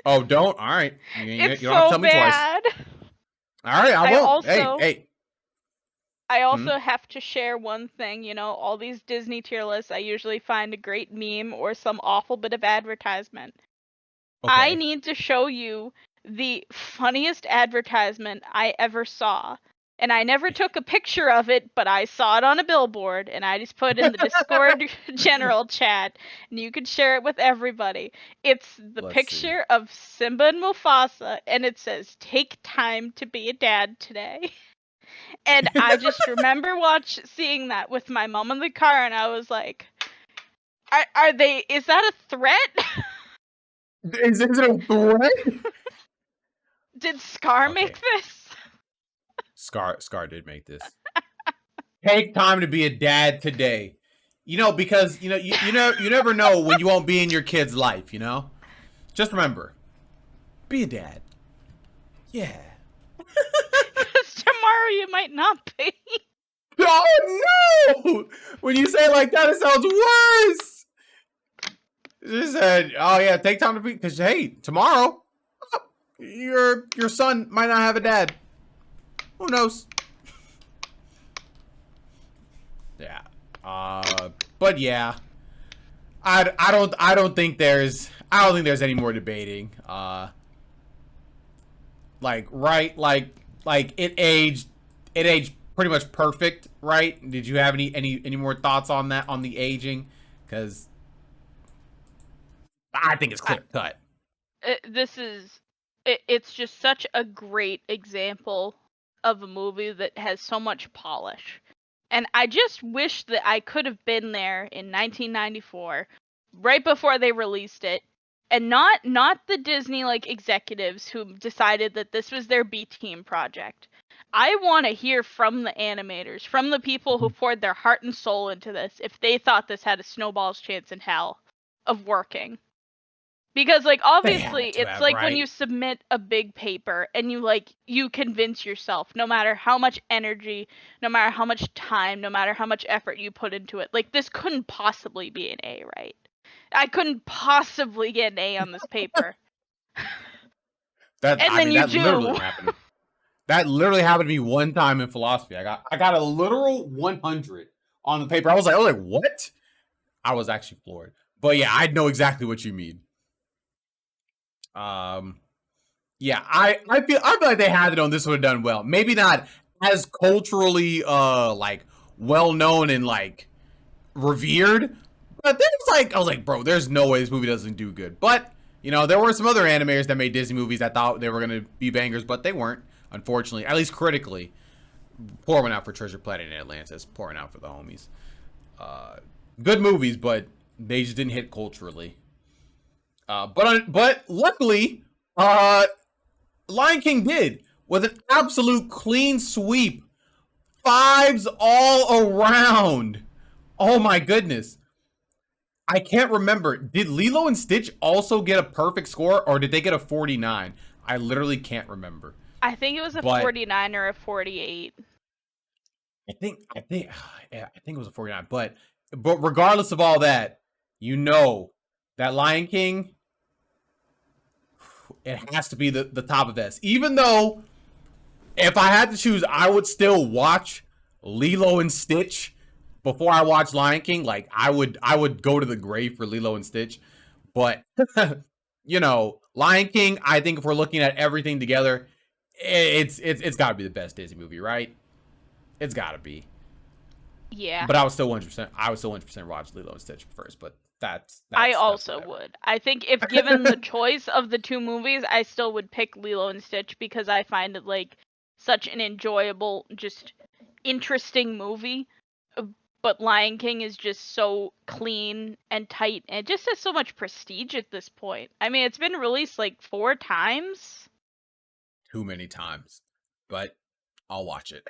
Oh, don't? All right. You don't have to tell me twice. All right, I won't. Hey. I also have to share one thing, you know, all these Disney tier lists, I usually find a great meme or some awful bit of advertisement. Okay. I need to show you the funniest advertisement I ever saw. And I never took a picture of it, but I saw it on a billboard, and I just put it in the Discord general chat, and you can share it with everybody. It's the picture of Simba and Mufasa, and it says, "Take time to be a dad today." And I just remember seeing that with my mom in the car, and I was like, is that a threat? Is it a threat? Did Scar make this? Scar did make this. Take time to be a dad today. You know, because you never know when you won't be in your kid's life, you know? Just remember. Be a dad. Yeah. Tomorrow you might not be. Oh no! When you say it like that, it sounds worse. She said, "Oh yeah, take time to be." Because hey, tomorrow, your son might not have a dad. Who knows? Yeah. But yeah, I don't think there's any more debating. Like it aged pretty much perfect, right? Did you have any more thoughts on that, on the aging? Because I think it's clear cut. It's just such a great example of a movie that has so much polish. And I just wish that I could have been there in 1994, right before they released it. And not the Disney like executives who decided that this was their B team project. I want to hear from the animators, from the people who poured their heart and soul into this, if they thought this had a snowball's chance in hell of working. Because like obviously it's like when you submit a big paper and you convince yourself, no matter how much energy, no matter how much time, no matter how much effort you put into it, like this couldn't possibly be an A, right? I couldn't possibly get an A on this paper. That literally happened. That literally happened to me one time in philosophy. I got a literal 100 on the paper. I was like, what? I was actually floored. But yeah, I know exactly what you mean. Yeah, I feel like they had it on this would have done well. Maybe not as culturally like well known and like revered, but there's like I was like, bro, there's no way this movie doesn't do good. But you know, there were some other animators that made Disney movies that thought they were gonna be bangers, but they weren't. Unfortunately, at least critically. Pour one out for Treasure Planet and Atlantis. Pouring out for the homies. Good movies, but they just didn't hit culturally. But luckily, Lion King did with an absolute clean sweep, fives all around. Oh my goodness. I can't remember. Did Lilo and Stitch also get a perfect score, or did they get a 49? I literally can't remember. I think it was a 49 or a 48. I think yeah, I think it was a 49. But regardless of all that, you know that Lion King, it has to be the top of this. Even though if I had to choose, I would still watch Lilo and Stitch before I watch Lion King. Like I would go to the grave for Lilo and Stitch. But you know, Lion King, I think if we're looking at everything together, it's got to be the best Disney movie, right? It's got to be. Yeah. But I would still 100% watch Lilo and Stitch first, but that's I also would. I think if given the choice of the two movies, I still would pick Lilo and Stitch because I find it like such an enjoyable, just interesting movie. But Lion King is just so clean and tight and it just has so much prestige at this point. I mean, it's been released like 4 times. Too many times. But I'll watch it.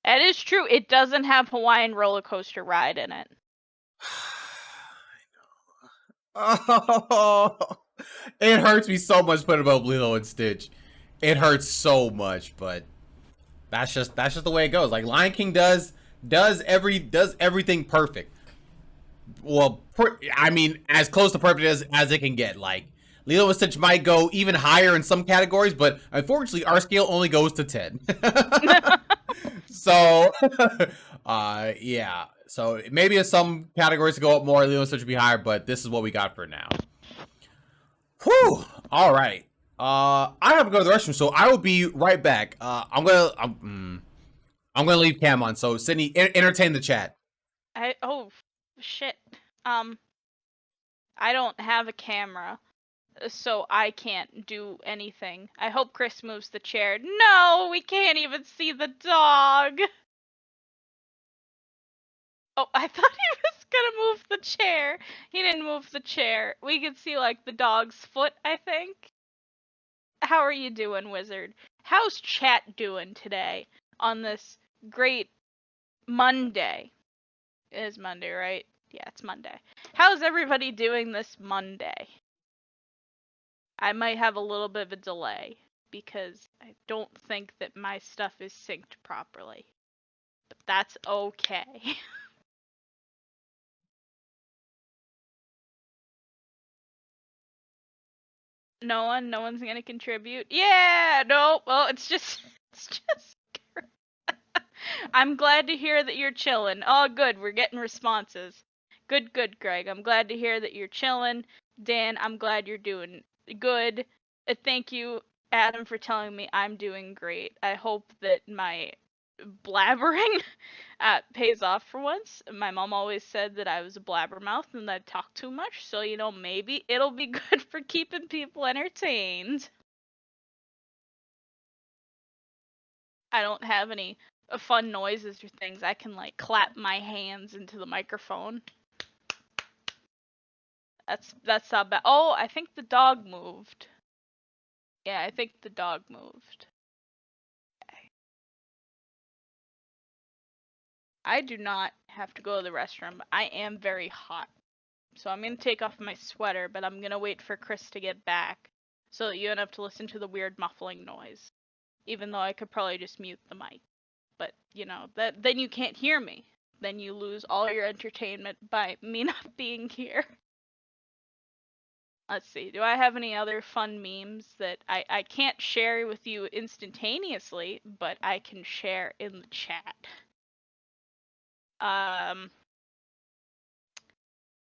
That is true. It doesn't have Hawaiian roller coaster ride in it. Oh, it hurts me so much putting up Lilo and Stitch. It hurts so much, but that's just the way it goes. Like Lion King does everything perfect. Well, I mean, as close to perfect as it can get. Like Lilo and Stitch might go even higher in some categories, but unfortunately, our scale only goes to 10. So, yeah. So maybe in some categories to go up more, Lilo and Stitch would be higher, but this is what we got for now. Whew. All right. I have to go to the restroom, so I will be right back. I'm gonna leave Cam on. So Sydney, entertain the chat. Oh shit. I don't have a camera, so I can't do anything. I hope Chris moves the chair. No, we can't even see the dog. Oh, I thought he was gonna move the chair. He didn't move the chair. We could see like the dog's foot, I think. How are you doing, Wizard? How's chat doing today on this great Monday? It is Monday, right? Yeah, it's Monday. How's everybody doing this Monday? I might have a little bit of a delay because I don't think that my stuff is synced properly. But that's okay. No one's gonna contribute. Yeah, no, well, it's just I'm glad to hear that you're chilling. Oh, good, we're getting responses. Good, Greg. I'm glad to hear that you're chilling. Dan, I'm glad you're doing good. Thank you, Adam, for telling me I'm doing great. I hope that my blabbering pays off for once. My mom always said that I was a blabbermouth and that I talk too much, so you know, maybe it'll be good for keeping people entertained. I don't have any fun noises or things. I can like clap my hands into the microphone. That's not bad. Oh, I think the dog moved. Yeah, I think the dog moved. Okay. I do not have to go to the restroom. I am very hot. So I'm going to take off my sweater, but I'm going to wait for Chris to get back so that you don't have to listen to the weird muffling noise. Even though I could probably just mute the mic. But, you know, then you can't hear me. Then you lose all your entertainment by me not being here. Let's see. Do I have any other fun memes that I can't share with you instantaneously, but I can share in the chat?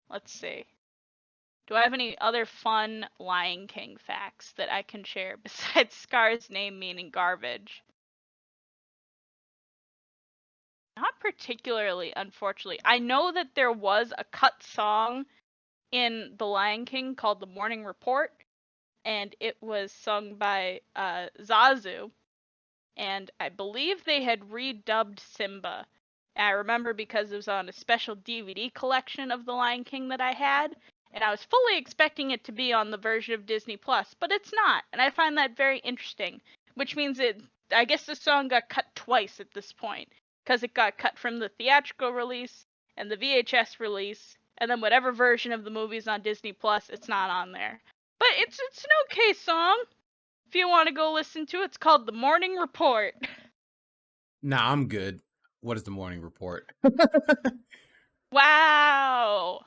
Let's see. Do I have any other fun Lion King facts that I can share besides Scar's name meaning garbage? Not particularly, unfortunately. I know that there was a cut song in The Lion King called The Morning Report, and it was sung by Zazu, and I believe they had redubbed Simba. I remember because it was on a special DVD collection of The Lion King that I had, and I was fully expecting it to be on the version of Disney Plus, but it's not, and I find that very interesting, which means I guess the song got cut twice at this point, because it got cut from the theatrical release and the VHS release, and then whatever version of the movie's on Disney Plus, it's not on there. But it's an okay song. If you want to go listen to it, it's called The Morning Report. Nah, I'm good. What is the morning report? Wow.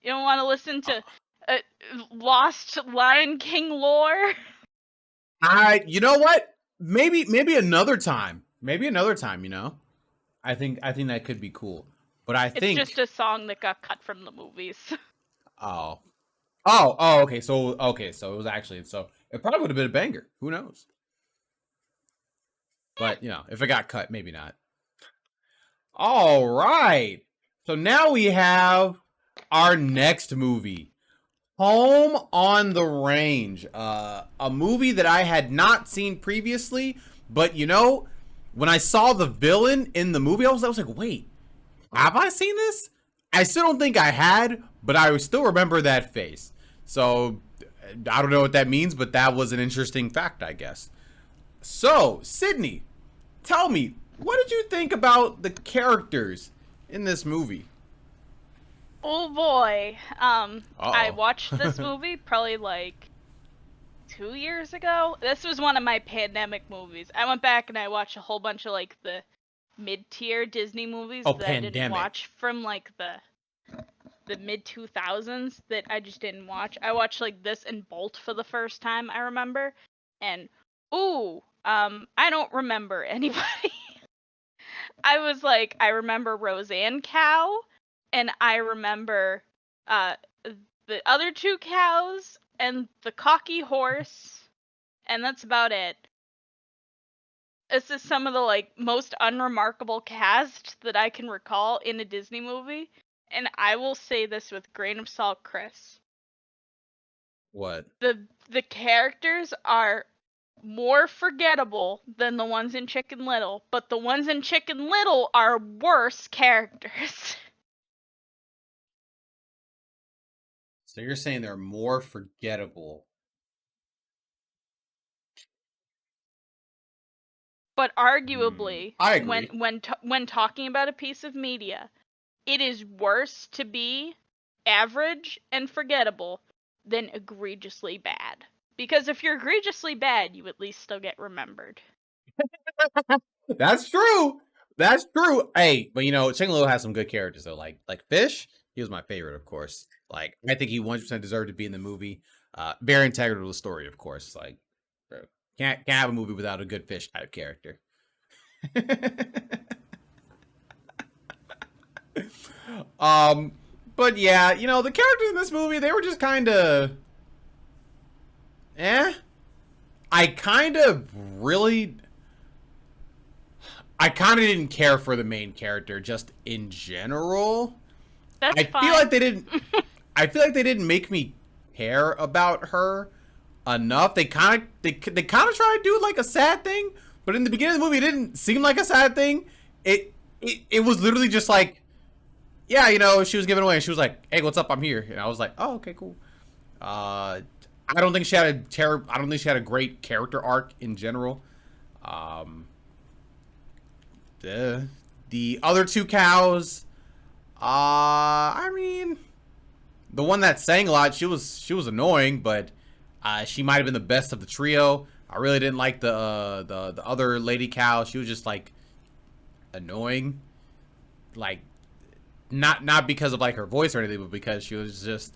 You don't want to listen to lost Lion King lore? You know what? Maybe another time. Maybe another time, you know? I think that could be cool. But I think It's just a song that got cut from the movies. Oh, okay. So it was actually it probably would have been a banger. Who knows? But you know, if it got cut, maybe not. All right. So now we have our next movie, Home on the Range, a movie that I had not seen previously. But you know, when I saw the villain in the movie, I was like, wait, have I seen this? I still don't think I had, but I still remember that face. So I don't know what that means, but that was an interesting fact, I guess. So, Sydney, tell me, what did you think about the characters in this movie? Oh boy. I Uh-oh. watched this movie probably like 2 years ago. This was one of my pandemic movies. I went back and I watched a whole bunch of like the mid-tier Disney movies that I didn't Pandemic. watch from like the mid 2000s that I just didn't watch. I watched like this and Bolt for the first time, I remember. And I don't remember anybody. I was like, I remember Roseanne Cow, and I remember the other two cows and the cocky horse, and that's about it. This is some of the like most unremarkable cast that I can recall in a Disney movie, and I will say this with grain of salt, Chris. What? The characters are more forgettable than the ones in Chicken Little, but the ones in Chicken Little are worse characters. So you're saying they're more forgettable. But arguably, I agree. when talking about a piece of media, it is worse to be average and forgettable than egregiously bad. Because if you're egregiously bad, you at least still get remembered. That's true. That's true. Hey, but you know, Chicken Little has some good characters though. Like Fish, he was my favorite, of course. Like I think he 100% deserved to be in the movie. Very integral to the story, of course. Like, bro, can't have a movie without a good Fish type character. But yeah, you know, the characters in this movie, they were just kind of I kind of didn't care for the main character just in general. That's fine. Feel like they didn't I feel like they didn't make me care about her enough. They kind of try to do like a sad thing, but in the beginning of the movie it didn't seem like a sad thing. It was literally just like, yeah, you know, she was giving away and she was like, "Hey, what's up? I'm here." And I was like, "Oh, okay, cool." I don't think she had a great character arc in general. The other two cows, I mean, the one that sang a lot, she was annoying, but she might have been the best of the trio. I really didn't like the other lady cow. She was just like annoying, like not because of like her voice or anything, but because she was just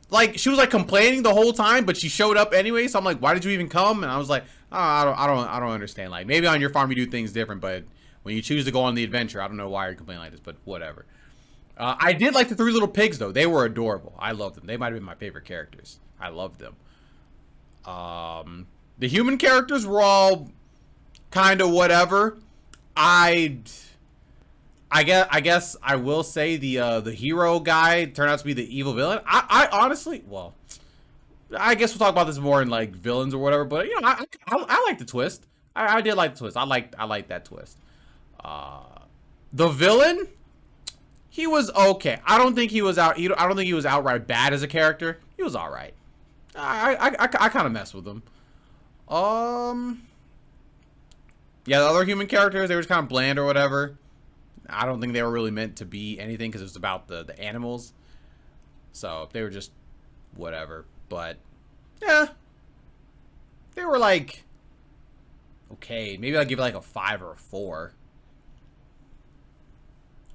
like she was like complaining the whole time, but she showed up anyway. So I'm like, why did you even come? And I was like, oh, I don't understand. Like maybe on your farm you do things different, but when you choose to go on the adventure, I don't know why you're complaining like this, but whatever. I did like the three little pigs though. They were adorable. I loved them. They might have been my favorite characters. I loved them. The human characters were all kind of whatever. I guess I will say the hero guy turned out to be the evil villain. I honestly, well, I guess we'll talk about this more in like villains or whatever. But you know, I like the twist. I did like the twist. I like that twist. The villain, he was okay. I don't think he was I don't think he was outright bad as a character. He was all right. I kind of messed with him. Yeah, the other human characters, they were just kind of bland or whatever. I don't think they were really meant to be anything because it was about the animals. So they were just whatever. But yeah, they were like okay. Maybe I'll give it like a 5 or a 4.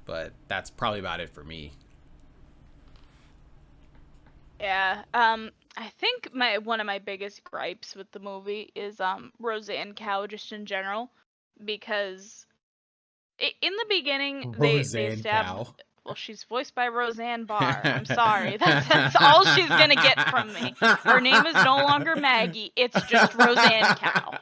But that's probably about it for me. Yeah. I think one of my biggest gripes with the movie is Roseanne Cow just in general, because in the beginning they established. Well, she's voiced by Roseanne Barr. I'm sorry. That's all she's gonna get from me. Her name is no longer Maggie. It's just Roseanne Cow.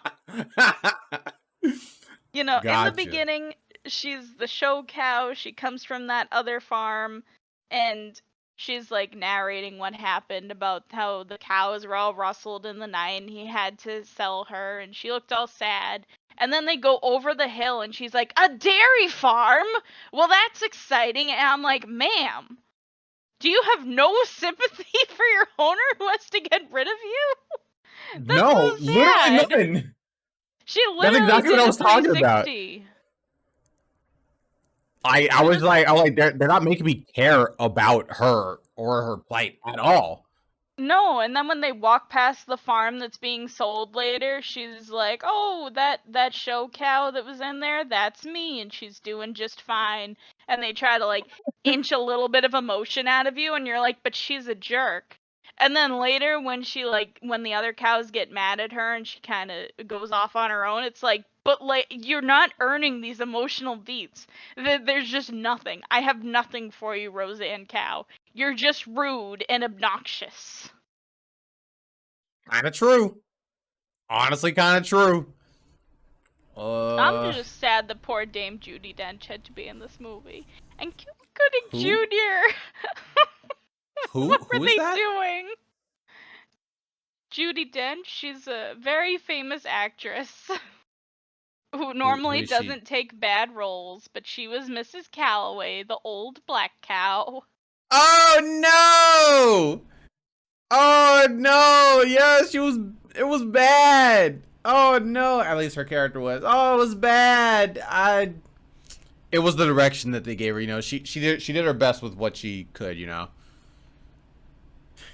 You know, in the beginning, she's the show cow. She comes from that other farm, and she's like narrating what happened about how the cows were all rustled in the night and he had to sell her, and she looked all sad. And then they go over the hill and she's like, a dairy farm? Well, that's exciting. And I'm like, ma'am, do you have no sympathy for your owner who has to get rid of you? That's no, so sad. literally nothing. She literally That's exactly what I was talking about. I was like, they're not making me care about her or her plight at all. No, and then when they walk past the farm that's being sold later, she's like, oh, that show cow that was in there, that's me, and she's doing just fine. And they try to, like, inch a little bit of emotion out of you, and you're like, but she's a jerk. And then later, when the other cows get mad at her and she kind of goes off on her own, it's like, but, like, you're not earning these emotional beats. There's just nothing. I have nothing for you, Roseanne Cow. You're just rude and obnoxious. Kind of true. Honestly, kind of true. I'm just sad the poor Dame Judi Dench had to be in this movie. And Cuba Gooding Jr. What were they doing? Judi Dench, she's a very famous actress who normally doesn't take bad roles, but she was Mrs. Calloway, the old black cow. Oh no! Oh no! Yes, it was bad. Oh no! At least her character was. Oh, it was bad. It was the direction that they gave her. You know, she did her best with what she could. You know.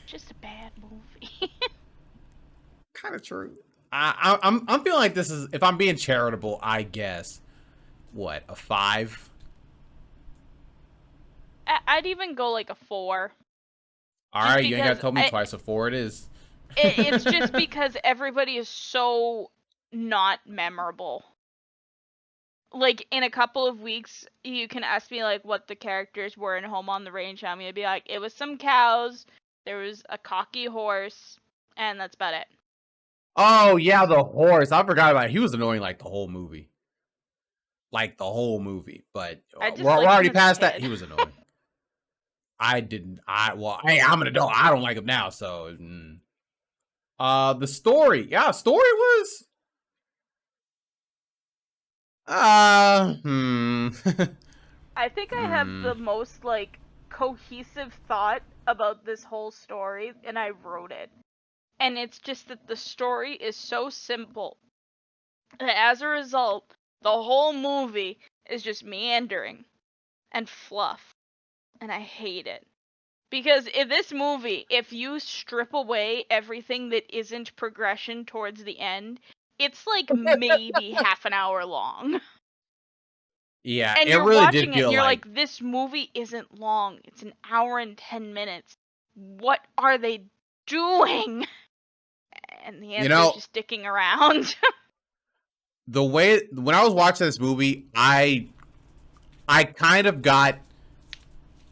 Just a bad movie. Kind of true. I'm feeling like this is, if I'm being charitable, I guess, what, a 5? I'd even go like a 4. All right, you ain't gotta tell me twice. A 4 it is. It's just because everybody is so not memorable. Like, in a couple of weeks, you can ask me, like, what the characters were in Home on the Range. I'm gonna be like, it was some cows, there was a cocky horse, and that's about it. Oh, yeah, the horse. I forgot about it. He was annoying, like, the whole movie. Like, the whole movie. But we're already past that. He was annoying. Hey, I'm an adult. I don't like him now, so... the story. Yeah, story was... I think I have the most, like, cohesive thought about this whole story, and I wrote it. And it's just that the story is so simple that as a result, the whole movie is just meandering and fluff. And I hate it. Because in this movie, if you strip away everything that isn't progression towards the end, it's like maybe half an hour long. Yeah, and it you're really watching did feel and you're like, this movie isn't long. It's an hour and 10 minutes. what are they doing? And the answer know- is just sticking around. The way when I was watching this movie, I kind of got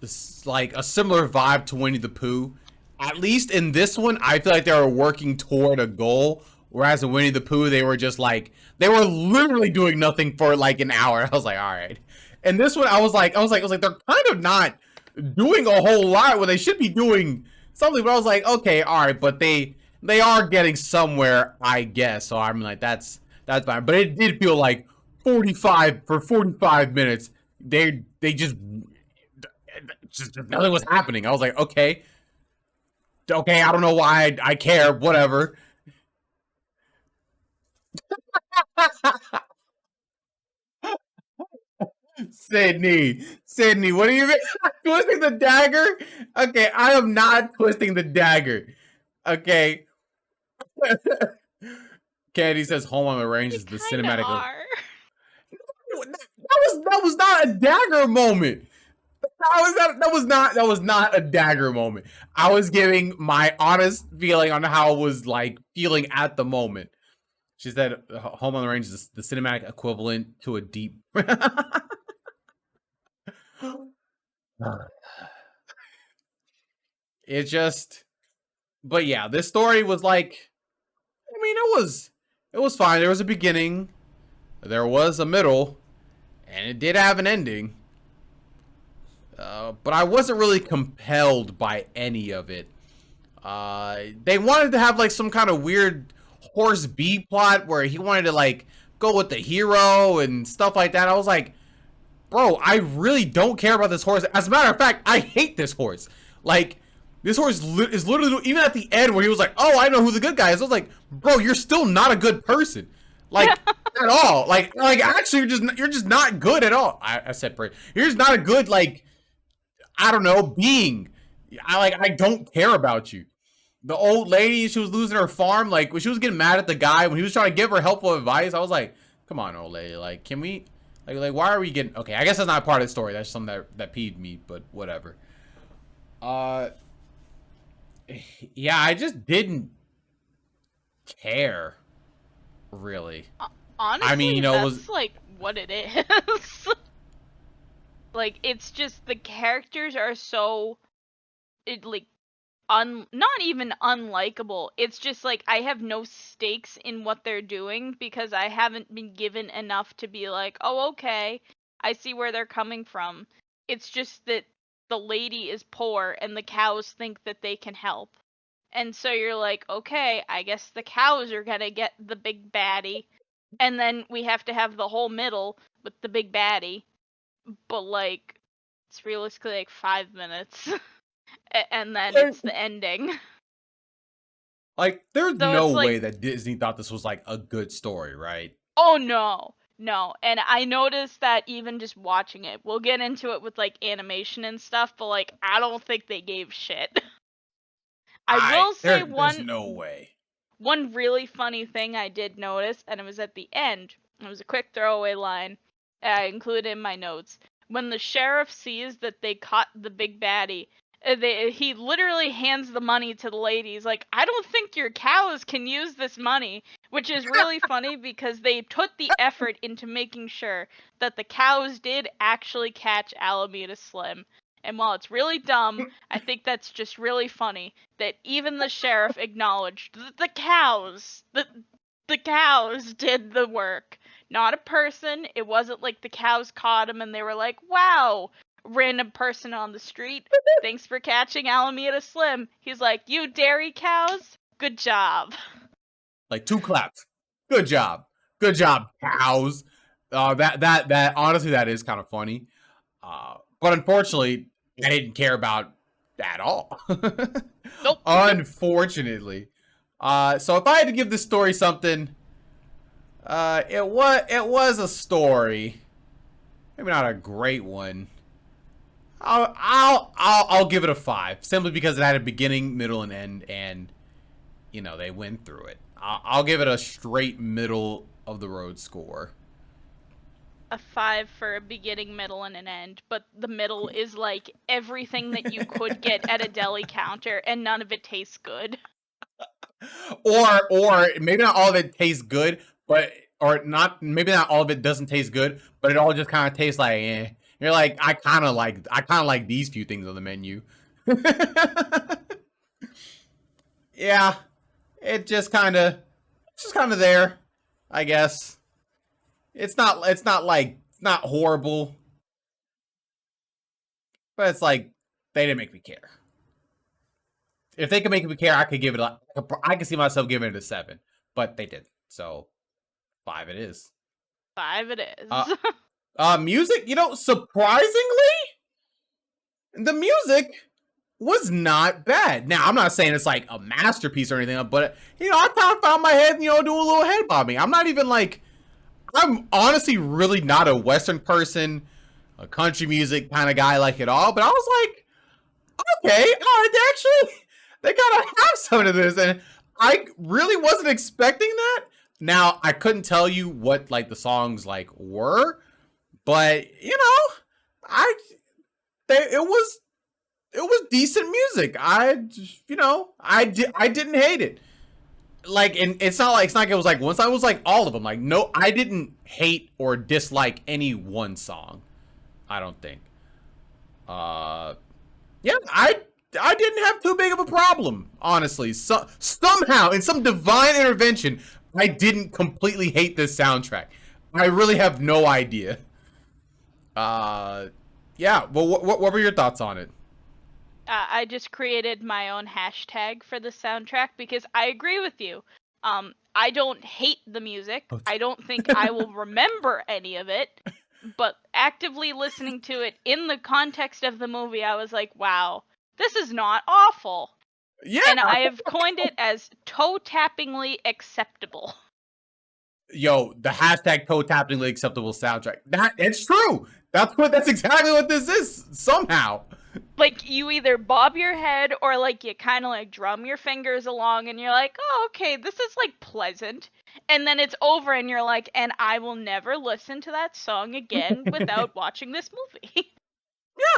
this, like a similar vibe to Winnie the Pooh. At least in this one, I feel like they were working toward a goal, whereas in Winnie the Pooh, they were just like they were literally doing nothing for like an hour. I was like, all right. And this one, I was like, they're kind of not doing a whole lot when they should be doing something. But I was like, okay, all right, but they are getting somewhere, I guess. So I'm like, that's fine. But it did feel like 45 minutes. They just nothing was happening. I was like, okay, I don't know why I care. Whatever. Sydney, what do you mean? Twisting the dagger? Okay, I am not twisting the dagger. Okay. Candy says Home on the Range is the cinematic. Are. That was not a dagger moment. That was not a dagger moment. I was giving my honest feeling on how I was like feeling at the moment. She said Home on the Range is the cinematic equivalent to a deep. It just, but yeah, this story was like, I mean, it was fine. There was a beginning, there was a middle, and it did have an ending. But I wasn't really compelled by any of it. They wanted to have like some kind of weird horse B plot where he wanted to like go with the hero and stuff like that. I was like, bro, I really don't care about this horse. As a matter of fact, I hate this horse. Like, this horse is literally, even at the end where he was like, oh, I know who the good guy is. I was like, bro, you're still not a good person. Like, at all. Like actually, you're just not good at all. I said, you're just not a good, like, I don't know, being. I don't care about you. The old lady, she was losing her farm. Like, when she was getting mad at the guy, when he was trying to give her helpful advice, I was like, come on, old lady. Like, can we... Like, why are we getting... Okay, I guess that's not part of the story. That's something that peeved me, but whatever. Yeah, I just didn't care, really. Honestly, I mean, that's, like, what it is. Like, it's just the characters are so... not even unlikable. It's just like I have no stakes in what they're doing because I haven't been given enough to be like, oh, okay, I see where they're coming from. It's just that the lady is poor and the cows think that they can help. And so you're like, okay, I guess the cows are gonna get the big baddie. And then we have to have the whole middle with the big baddie. But like, it's realistically like 5 minutes. And then it's the ending. Like, there's So no it's like- way that Disney thought this was, like, a good story, right? Oh, no. And I noticed that even just watching it. We'll get into it with, like, animation and stuff, but, like, I don't think they gave shit. I will say there's no way. one really funny thing I did notice, and it was at the end. It was a quick throwaway line I included in my notes. When the sheriff sees that they caught the big baddie, he literally hands the money to the lady. He's like, I don't think your cows can use this money, which is really funny because they put the effort into making sure that the cows did actually catch Alameda Slim. And while it's really dumb, I think that's just really funny that even the sheriff acknowledged that the cows did the work. Not a person. It wasn't like the cows caught him and they were like, wow, random person on the street, thanks for catching Alameda Slim. He's like, you dairy cows, good job. Like, 2 claps. Good job, cows. That honestly, that is kind of funny. But unfortunately, I didn't care about that at all. Nope. Unfortunately. So if I had to give this story something, it was a story. Maybe not a great one. I'll give it a 5 simply because it had a beginning, middle, and end, and you know they went through it. I'll give it a straight middle of the road score. a 5 for a beginning, middle, and an end, but the middle is like everything that you could get at a deli counter, and none of it tastes good. Or maybe not all of it tastes good, but or not maybe not all of it doesn't taste good, but it all just kind of tastes like eh. You're like I kind of like these few things on the menu. Yeah, it just kind of there, I guess. It's not horrible, but it's like they didn't make me care. If they could make me care, I could give it I could see myself giving it a 7, but they didn't. So 5 it is. 5 it is. Music, surprisingly, the music was not bad. Now, I'm not saying it's like a masterpiece or anything, but I kind of found my head, doing a little head bobbing. I'm not even like, I'm honestly really not a Western person, a country music kind of guy like it all, but I was like, okay, all right, they gotta have some of this, and I really wasn't expecting that. Now, I couldn't tell you what like the songs like were, but it was decent music. I didn't hate it. Like, and it's not like it was like once I was like all of them. Like, no, I didn't hate or dislike any one song. I don't think. Yeah, I didn't have too big of a problem, honestly. So somehow, in some divine intervention, I didn't completely hate this soundtrack. I really have no idea. Yeah. Well, what were your thoughts on it? I just created my own hashtag for the soundtrack because I agree with you. I don't hate the music. I don't think I will remember any of it. But actively listening to it in the context of the movie, I was like, wow, this is not awful. Yeah. And I have coined it as toe-tappingly acceptable. Yo, the hashtag toe-tappingly acceptable soundtrack. It's true. That's exactly what this is, somehow. Like, you either bob your head or, like, you kind of, like, drum your fingers along and you're like, oh, okay, this is, like, pleasant. And then it's over and you're like, and I will never listen to that song again without watching this movie.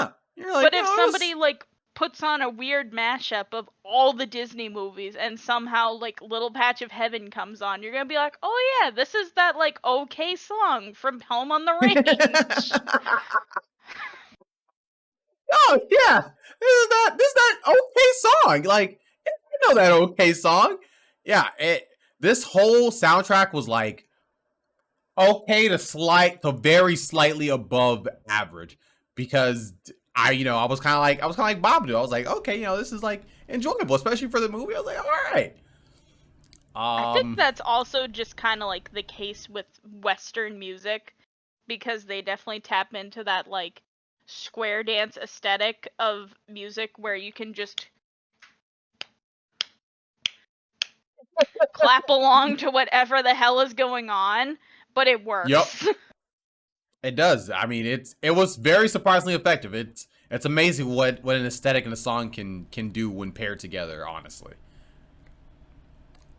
Yeah. You're like, but if somebody, like, puts on a weird mashup of all the Disney movies and somehow, like, Little Patch of Heaven comes on, you're gonna be like, oh, yeah, this is that, like, okay song from Home on the Range. Oh yeah, this is that okay song. Like, you know that okay song. Yeah, this whole soundtrack was like okay to very slightly above average, because I was kind of like Bob do. I was like, okay, this is like enjoyable, especially for the movie. I was like, all right. I think that's also just kind of like the case with Western music, because they definitely tap into that like square dance aesthetic of music where you can just clap along to whatever the hell is going on, but it works. Yep. It does. I mean, it was very surprisingly effective. It's amazing what an aesthetic and a song can do when paired together, honestly.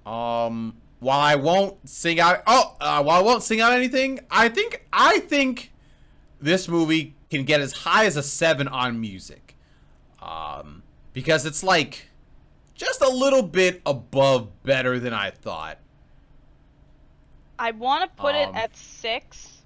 While I won't sing out anything, I think this movie can get as high as a 7 on music. Because it's like just a little bit above better than I thought. I want to put it at 6,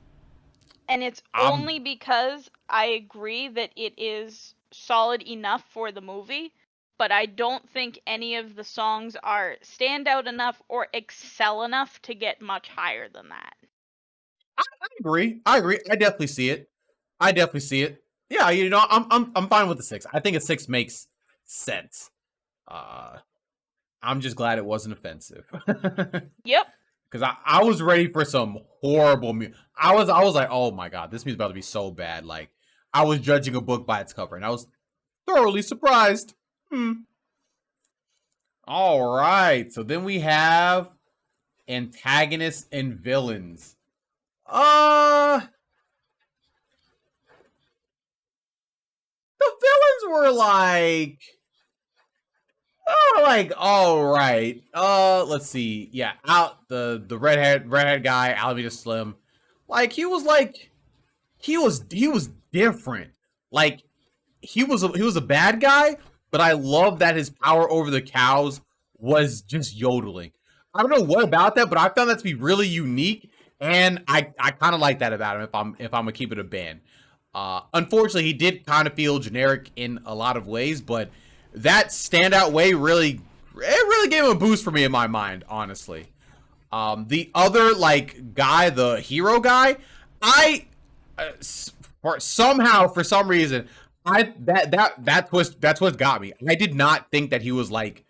and it's only because I agree that it is solid enough for the movie, but I don't think any of the songs are standout enough or excel enough to get much higher than that. I agree. I definitely see it. Yeah, I'm fine with the 6. I think a 6 makes sense. I'm just glad it wasn't offensive. Yep. Because I was ready for some horrible music. I was like, oh my god, this music's about to be so bad. Like, I was judging a book by its cover, and I was thoroughly surprised. All right, so then we have antagonists and villains. The villains were like all right. Let's see. Yeah, out the redhead guy, Alameda Slim. Like, he was like he was different. Like he was a bad guy, but I love that his power over the cows was just yodeling. I don't know what about that, but I found that to be really unique, and I kind of like that about him. If I'm gonna keep it a band. Unfortunately, he did kind of feel generic in a lot of ways, but that standout way really gave him a boost for me in my mind, honestly. The other like guy, the hero guy, for some reason, that's what got me. I did not think that he was like,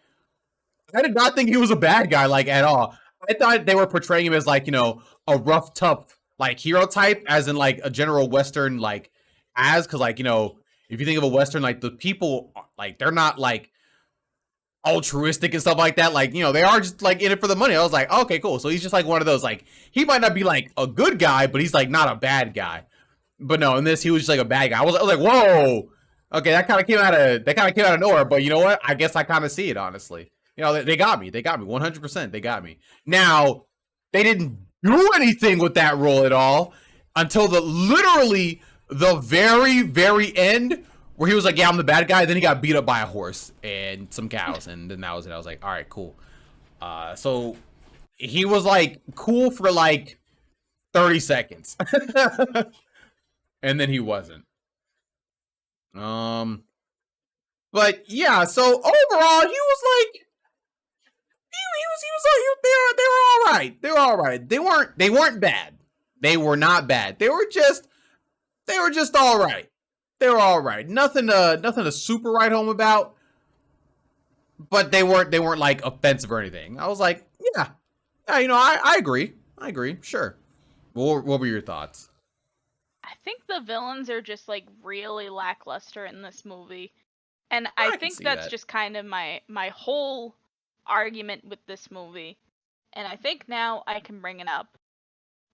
I did not think he was a bad guy like at all. I thought they were portraying him as like, you know, a rough, tough like hero type, as in like a general Western like because like, you know, if you think of a Western, like the people like they're not like altruistic and stuff like that. Like, you know, they are just like in it for the money. I was like, okay, cool. So he's just like one of those, like, he might not be like a good guy, but he's like not a bad guy. But no, in this, he was just like a bad guy. I was like, whoa, okay, that kind of came out of nowhere. But you know what? I guess I kind of see it, honestly. You know, they got me. They got me 100%. They got me. Now, they didn't do anything with that role at all until literally the very, very end, where he was like, yeah, I'm the bad guy. Then he got beat up by a horse and some cows. And then that was it. I was like, all right, cool. So he was like cool for like 30 seconds. And then he wasn't. But yeah, so overall, he was like, they were all right. They were all right. They weren't bad. They were not bad. They were just all right. They were all right. Nothing to super write home about. But they weren't like offensive or anything. I was like, yeah, you know, I agree. Sure. What were your thoughts? I think the villains are just like really lackluster in this movie. And I think that's just kind of my whole argument with this movie. And I think now I can bring it up.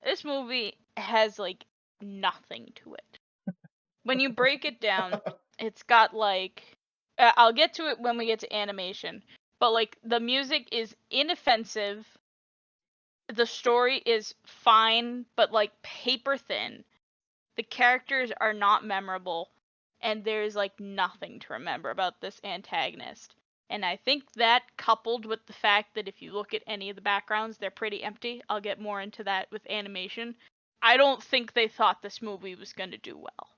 This movie has like nothing to it. When you break it down, it's got like I'll get to it when we get to animation, but like the music is inoffensive. The story is fine, but like paper thin. The characters are not memorable, and there's like nothing to remember about this antagonist. And I think that, coupled with the fact that if you look at any of the backgrounds, they're pretty empty. I'll get more into that with animation. I don't think they thought this movie was going to do well.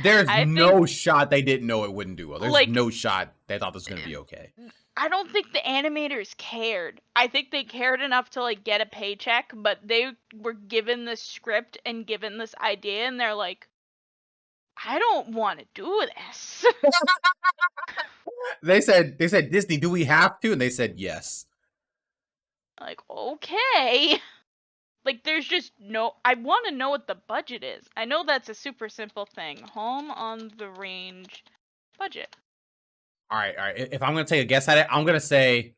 There's no shot they didn't know it wouldn't do well. There's like, no shot they thought this was going to be okay. I don't think the animators cared. I think they cared enough to like get a paycheck, but they were given this script and given this idea, and they're like, I don't want to do this. They said, Disney, do we have to? And they said yes. Like, okay. Like, there's just no... I want to know what the budget is. I know that's a super simple thing. Home on the Range budget. All right. If I'm going to take a guess at it, I'm going to say...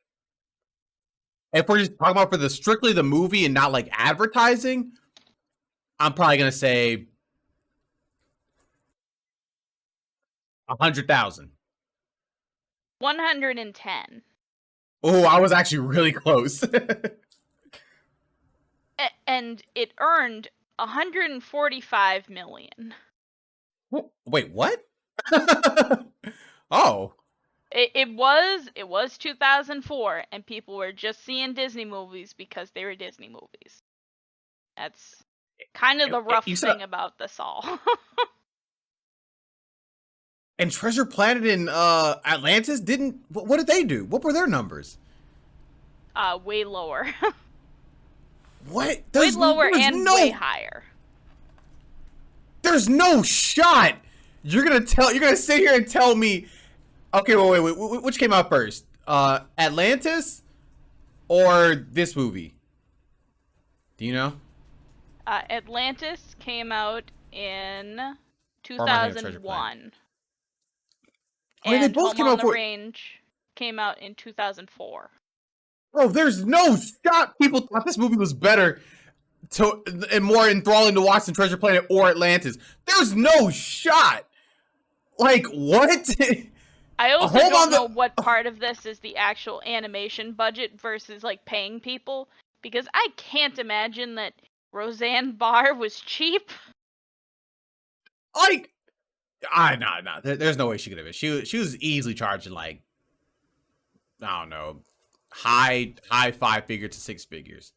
If we're just talking about for strictly the movie and not, like, advertising, I'm probably going to say... 100,000. 110. Oh, I was actually really close. And it earned 145 million. Wait, what? Oh. It was 2004, and people were just seeing Disney movies because they were Disney movies. That's kind of the rough thing about this all. And Treasure Planet and Atlantis didn't... What did they do? What were their numbers? Way lower. What? Way lower and way higher. There's no shot. You're gonna sit here and tell me... Okay, wait. Which came out first? Atlantis or this movie? Do you know? Atlantis came out in 2001. And they both came out for... Range came out in 2004. Bro, there's no shot people thought this movie was better and more enthralling to watch than Treasure Planet or Atlantis. There's no shot. Like, what? I also don't know what part of this is the actual animation budget versus, like, paying people. Because I can't imagine that Roseanne Barr was cheap. Like, no. There's no way she could have been. She was easily charging like, I don't know, high 5 figure to 6 figures.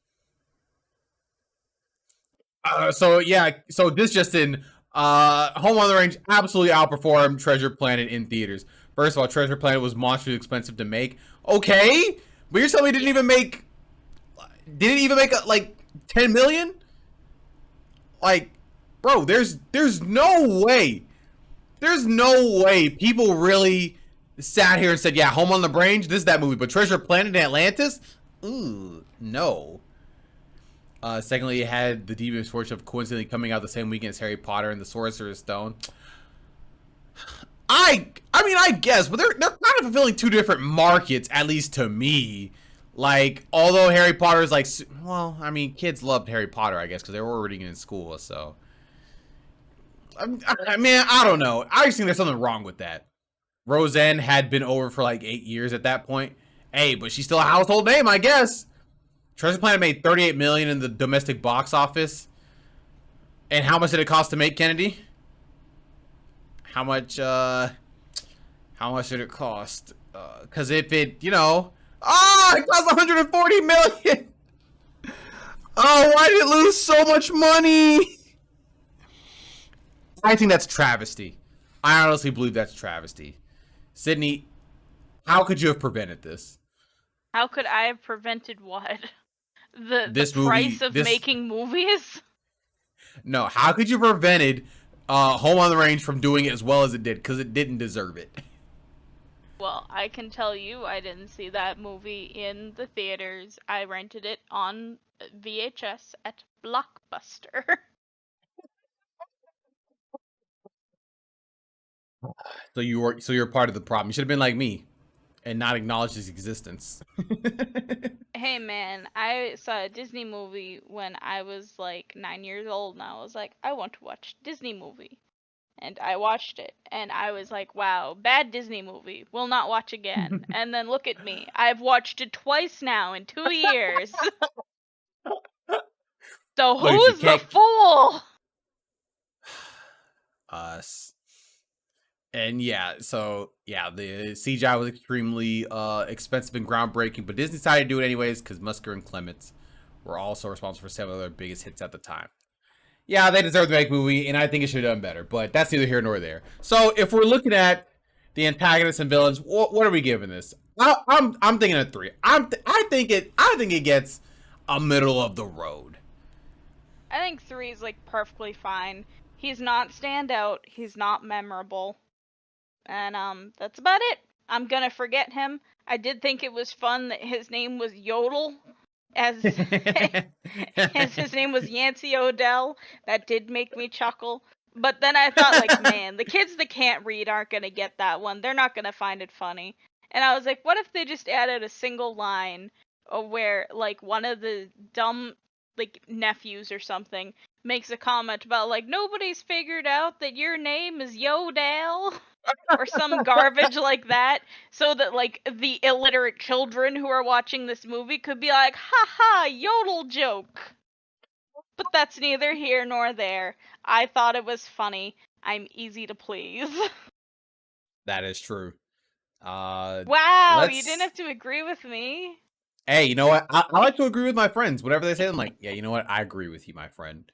So this just in, Home on the Range absolutely outperformed Treasure Planet in theaters. First of all, Treasure Planet was monstrously expensive to make. Okay, but you're telling me didn't even make like 10 million? Like, bro, there's no way. There's no way people really sat here and said, yeah, Home on the Range, this is that movie, but Treasure Planet and Atlantis? Ooh, no. Secondly, it had the devious fortune of coincidentally coming out the same weekend as Harry Potter and the Sorcerer's Stone. I mean, I guess, but they're kind of fulfilling two different markets, at least to me. Like, although Harry Potter is like, well, I mean, kids loved Harry Potter, I guess, because they were reading it in school, so. I mean, I don't know. I just think there's something wrong with that. Roseanne had been over for like 8 years at that point. Hey, but she's still a household name, I guess. Treasure Planet made $38 million in the domestic box office. And how much did it cost to make, Kennedy? How much did it cost? Because if it, it cost $140 million. Oh, why did it lose so much money? I think that's travesty. I honestly believe that's travesty. Sydney, how could you have prevented this? How could I have prevented what? The price of making movies? No, how could you have prevented Home on the Range from doing it as well as it did? Because it didn't deserve it. Well, I can tell you I didn't see that movie in the theaters. I rented it on VHS at Blockbuster. So you're part of the problem. You should have been like me and not acknowledged his existence. Hey man, I saw a Disney movie when I was like 9 years old, and I was like, I want to watch Disney movie. And I watched it, and I was like, wow, bad Disney movie. Will not watch again. And then look at me. I've watched it twice now in 2 years. So who's the fool? Us. And the CGI was extremely expensive and groundbreaking, but Disney decided to do it anyways because Musker and Clements were also responsible for some of their biggest hits at the time. Yeah, they deserve to make a movie, and I think it should have done better, but that's neither here nor there. So if we're looking at the antagonists and villains, what are we giving this? I'm thinking a 3. I think it gets a middle of the road. I think 3 is like perfectly fine. He's not standout. He's not memorable. And that's about it. I'm gonna forget him. I did think it was fun that his name was Yodel, as his name was Yancey Odell. That did make me chuckle. But then I thought, like, man, the kids that can't read aren't gonna get that one. They're not gonna find it funny. And I was like, what if they just added a single line where, like, one of the dumb, like, nephews or something makes a comment about, like, nobody's figured out that your name is Yodel? Or some garbage like that, so that, like, the illiterate children who are watching this movie could be like, ha, yodel joke. But that's neither here nor there. I thought it was funny. I'm easy to please. That is true. Wow, you didn't have to agree with me. Hey, you know what? I like to agree with my friends. Whatever they say, I'm like, yeah, you know what? I agree with you, my friend.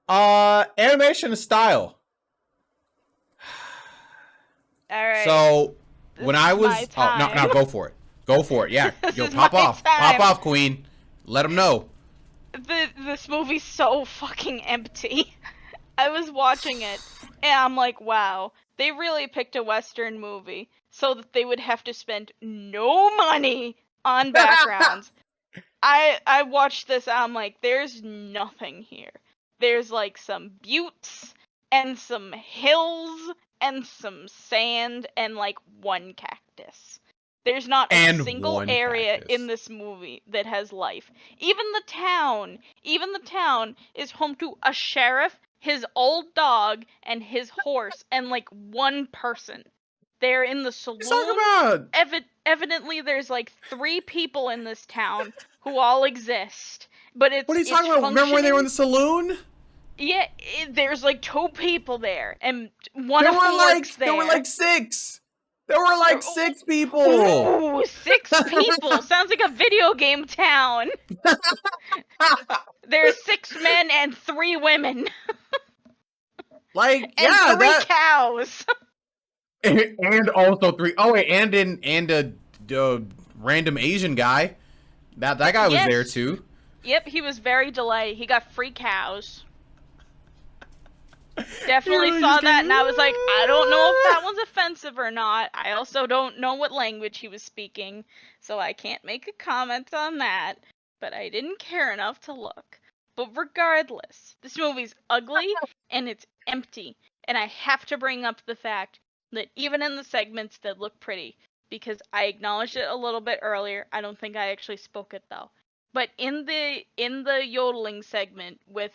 Animation and style. All right. So when I was, no, go for it. Yeah, yo, pop off, Queen. Let them know. This movie's so fucking empty. I was watching it, and I'm like, wow, they really picked a Western movie so that they would have to spend no money on backgrounds. I watched this, and I'm like, there's nothing here. There's like some buttes and some hills and some sand and like one cactus. There's not a single area in this movie that has life. Even the town is home to a sheriff, his old dog, and his horse, and like one person. They're in the saloon. Evidently there's like 3 people in this town who all exist. but it's What are you it's talking about? Remember when they were in the functioning- saloon? Yeah, there's like 2 people there, and one There of were them like works there. there were like 6. There were like 6 people. Ooh, 6 people. Sounds like a video game town. There's 6 men and 3 women. Like, And yeah, 3 that cows. and also 3. Oh wait, and a random Asian guy. That guy was there Yes. too. Yep, he was very delighted. He got free cows. Definitely really saw just that, go, and I was like, I don't know if that one's offensive or not. I also don't know what language he was speaking, so I can't make a comment on that. But I didn't care enough to look. But regardless, this movie's ugly and it's empty. And I have to bring up the fact that even in the segments that look pretty, because I acknowledged it a little bit earlier, I don't think I actually spoke it though. But in the yodeling segment with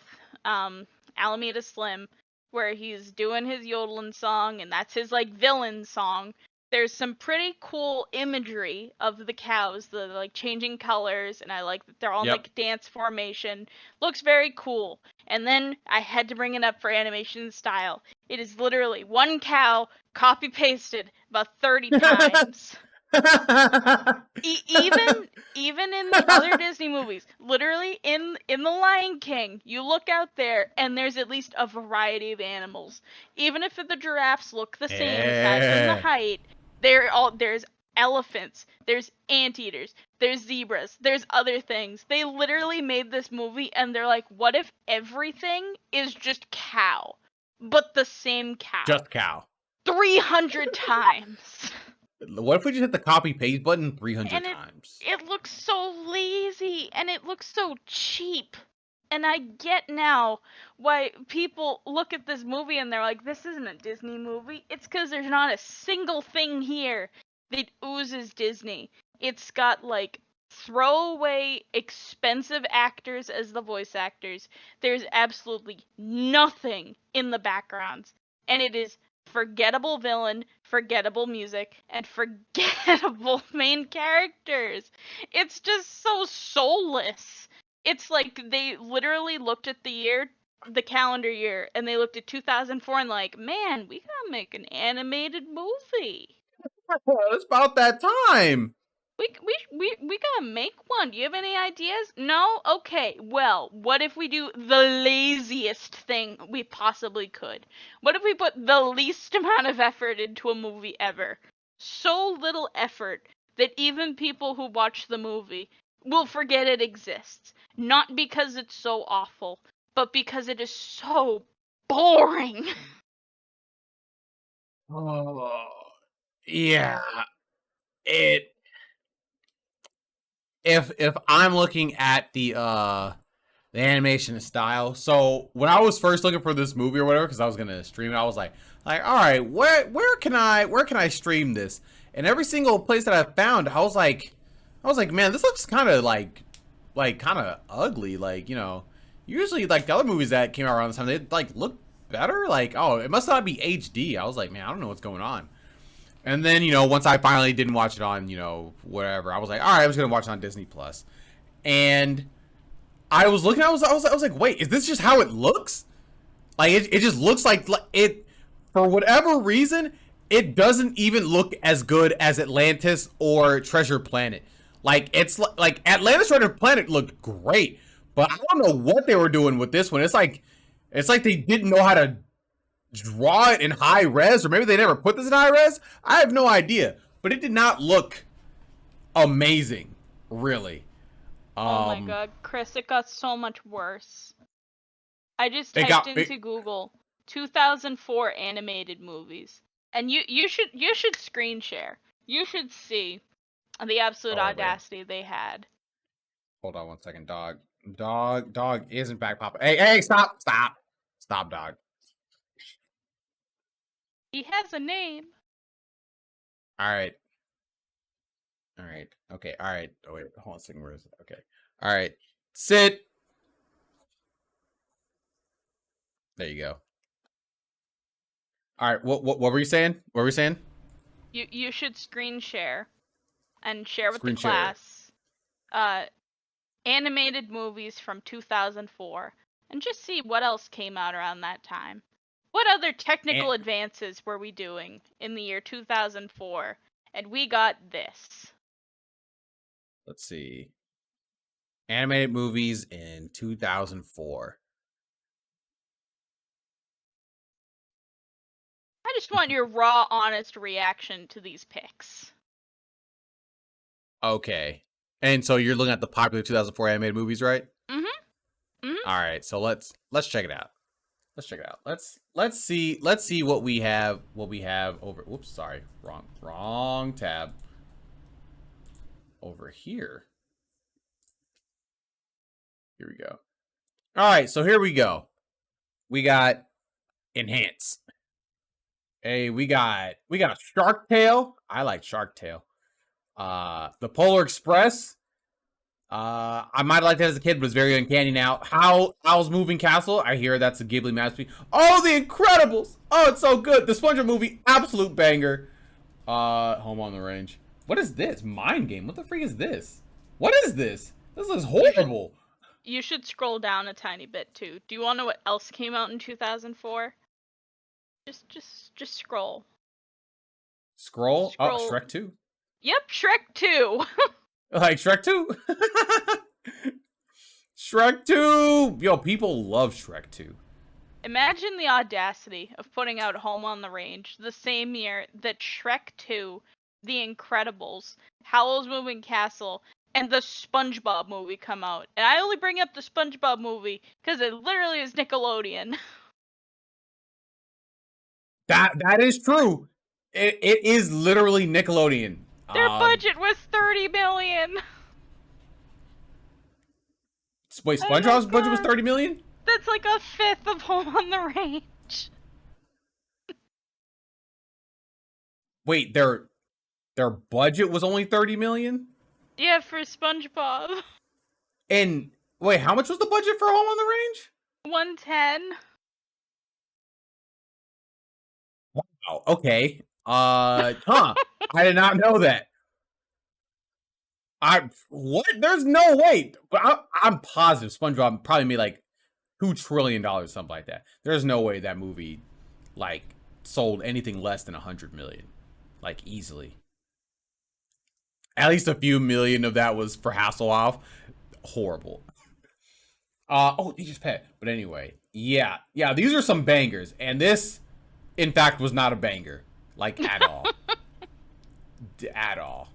Alameda Slim, where he's doing his yodeling song and that's his like villain song, there's some pretty cool imagery of the cows, the like changing colors, and I like that they're all in Yep. like dance formation. Looks very cool. And then I had to bring it up for animation style. It is literally one cow copy pasted about 30 times. Even in the other Disney movies, literally in The Lion King, you look out there and there's at least a variety of animals. Even if the giraffes look the same aside from Yeah. the height, there's elephants, there's anteaters, there's zebras, there's other things. They literally made this movie and they're like, what if everything is just cow, but the same cow Just cow. 300 times? What if we just hit the copy paste button 300 And times? it looks so lazy and it looks so cheap. And I get now why people look at this movie and they're like, this isn't a Disney movie. It's because there's not a single thing here that oozes Disney. It's got like throwaway expensive actors as the voice actors. There's absolutely nothing in the backgrounds. And it is forgettable villain, forgettable music, and forgettable main characters. It's just so soulless. It's like they literally looked at the calendar year, and they looked at 2004 and like, man, we gotta make an animated movie. It's about that time. We gotta make one. Do you have any ideas? No? Okay, well, what if we do the laziest thing we possibly could? What if we put the least amount of effort into a movie ever? So little effort that even people who watch the movie will forget it exists. Not because it's so awful, but because it is so boring. Oh, yeah. It. If I'm looking at the animation style, so when I was first looking for this movie or whatever, because I was gonna stream it, I was like, all right, where can I stream this? And every single place that I found, I was like, man, this looks kind of like kind of ugly. Like, you know, usually like the other movies that came out around this time, they like look better. Like, oh, it must not be HD. I was like, man, I don't know what's going on. And then, you know, once I finally didn't watch it on, you know, whatever, I was like, all right, I'm just gonna watch it on Disney Plus. And I was looking, I was like, wait, is this just how it looks? Like, it just looks like it, for whatever reason, it doesn't even look as good as Atlantis or Treasure Planet. Like, it's like Atlantis Treasure Planet looked great, but I don't know what they were doing with this one. It's like they didn't know how to draw it in high res, or maybe they never put this in high res. I have no idea, but it did not look amazing, really. Oh my god, Chris, it got so much worse. I just It typed got- into Google 2004 animated movies, and you should screen share. You should see the absolute Oh, wait. audacity they had. Hold on one second, dog. Dog isn't back popping. Hey, stop, dog. He has a name. All right. Okay. All right. Oh wait, hold on a second. Where is it? Okay. All right. Sit. There you go. All right. What were you saying? What were you saying? You should screen share and share with Screen the share. class animated movies from 2004 and just see what else came out around that time. What other technical advances were we doing in the year 2004? And we got this. Let's see. Animated movies in 2004. I just want your raw, honest reaction to these picks. Okay. And so you're looking at the popular 2004 animated movies, right? Mm-hmm. All right. So let's check it out. Let's check it out. Let's see what we have over. Whoops, sorry. Wrong tab. Over here. Here we go. All right, so here we go. We got Enhance. Hey, we got Shark Tale. I like Shark Tale. The Polar Express. I might have liked that as a kid, but it's very uncanny now. Howl's Moving Castle. I hear that's a Ghibli masterpiece. Oh, The Incredibles. Oh, it's so good. The SpongeBob movie, absolute banger. Home on the Range. What is this? Mind Game. What the freak is this? What is this? This is horrible. You should scroll down a tiny bit too. Do you want to know what else came out in 2004? Just scroll. Scroll. Oh, Shrek 2. Yep, Shrek 2. Like Shrek 2? Shrek 2! Yo, people love Shrek 2. Imagine the audacity of putting out Home on the Range the same year that Shrek 2, The Incredibles, Howl's Moving Castle, and the SpongeBob movie come out. And I only bring up the SpongeBob movie because it literally is Nickelodeon. That is true. It is literally Nickelodeon. Their budget was $30 million. Wait, SpongeBob's budget was $30 million? That's like a fifth of Home on the Range. Wait, their budget was only $30 million? Yeah, for SpongeBob. And wait, how much was the budget for Home on the Range? 110. Wow. Okay. Huh. I did not know that. What? There's no way. But I'm positive SpongeBob probably made like $2 trillion, something like that. There's no way that movie like sold anything less than 100 million, like easily. At least a few million of that was for Hasselhoff. Horrible. Oh, Teacher's Pet. But anyway, yeah, these are some bangers, and this, in fact, was not a banger, like at all, at all.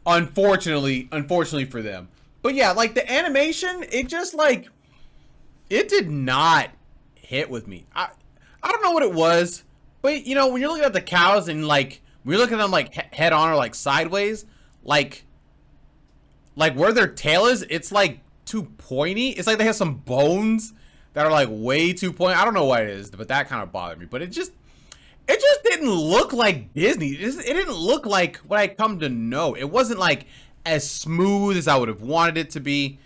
Unfortunately for them. But yeah, like the animation, it just like, it did not hit with me. I don't know what it was, but you know, when you're looking at the cows and like, when you're looking at them like head on or like sideways, like where their tail is, it's like too pointy. It's like they have some bones that are like way too pointy. I don't know what it is, but that kind of bothered me. But it just didn't look like Disney. It didn't look like what I come to know. It wasn't like as smooth as I would have wanted it to be.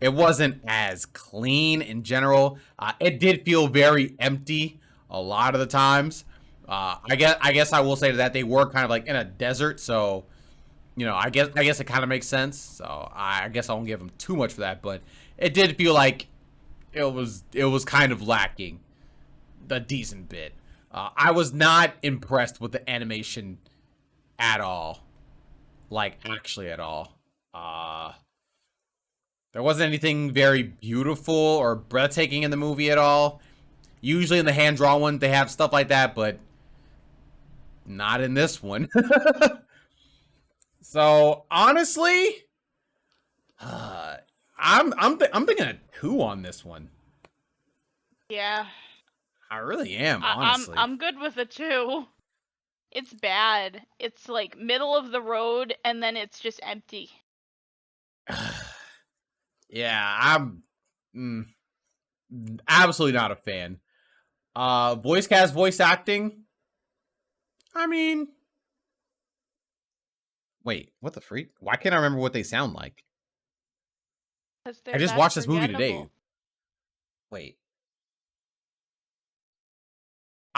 It wasn't as clean in general. It did feel very empty a lot of the times. I guess I will say that they were kind of like in a desert, so you know, I guess it kind of makes sense. So I guess I won't give them too much for that, but it did feel like it was kind of lacking a decent bit. I was not impressed with the animation at all, like actually at all. There wasn't anything very beautiful or breathtaking in the movie at all. Usually in the hand-drawn one, they have stuff like that, but not in this one. So honestly, I'm thinking a 2 on this one. Yeah. I really am, honestly. I'm good with a 2. It's bad. It's like middle of the road, and then it's just empty. Yeah, I'm absolutely not a fan. Voice cast, voice acting. I mean, wait, what the freak? Why can't I remember what they sound like? I just watched this movie today. Wait.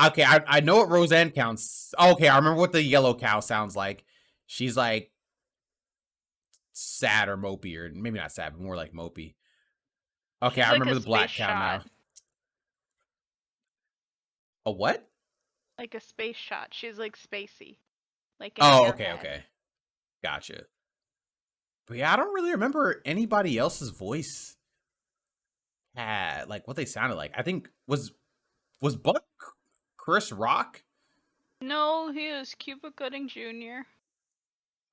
Okay, I know what Roseanne counts. Okay, I remember what the yellow cow sounds like. She's like sad or mopey, or maybe not sad, but more like mopey. Okay, She's I like remember a the black space cow shot. now. A what? Like a space shot. She's like spacey. Like an Oh, okay, airhead. okay. Gotcha. But yeah, I don't really remember anybody else's voice had like what they sounded like. I think was Buck Chris Rock? No, he was Cuba Gooding Jr.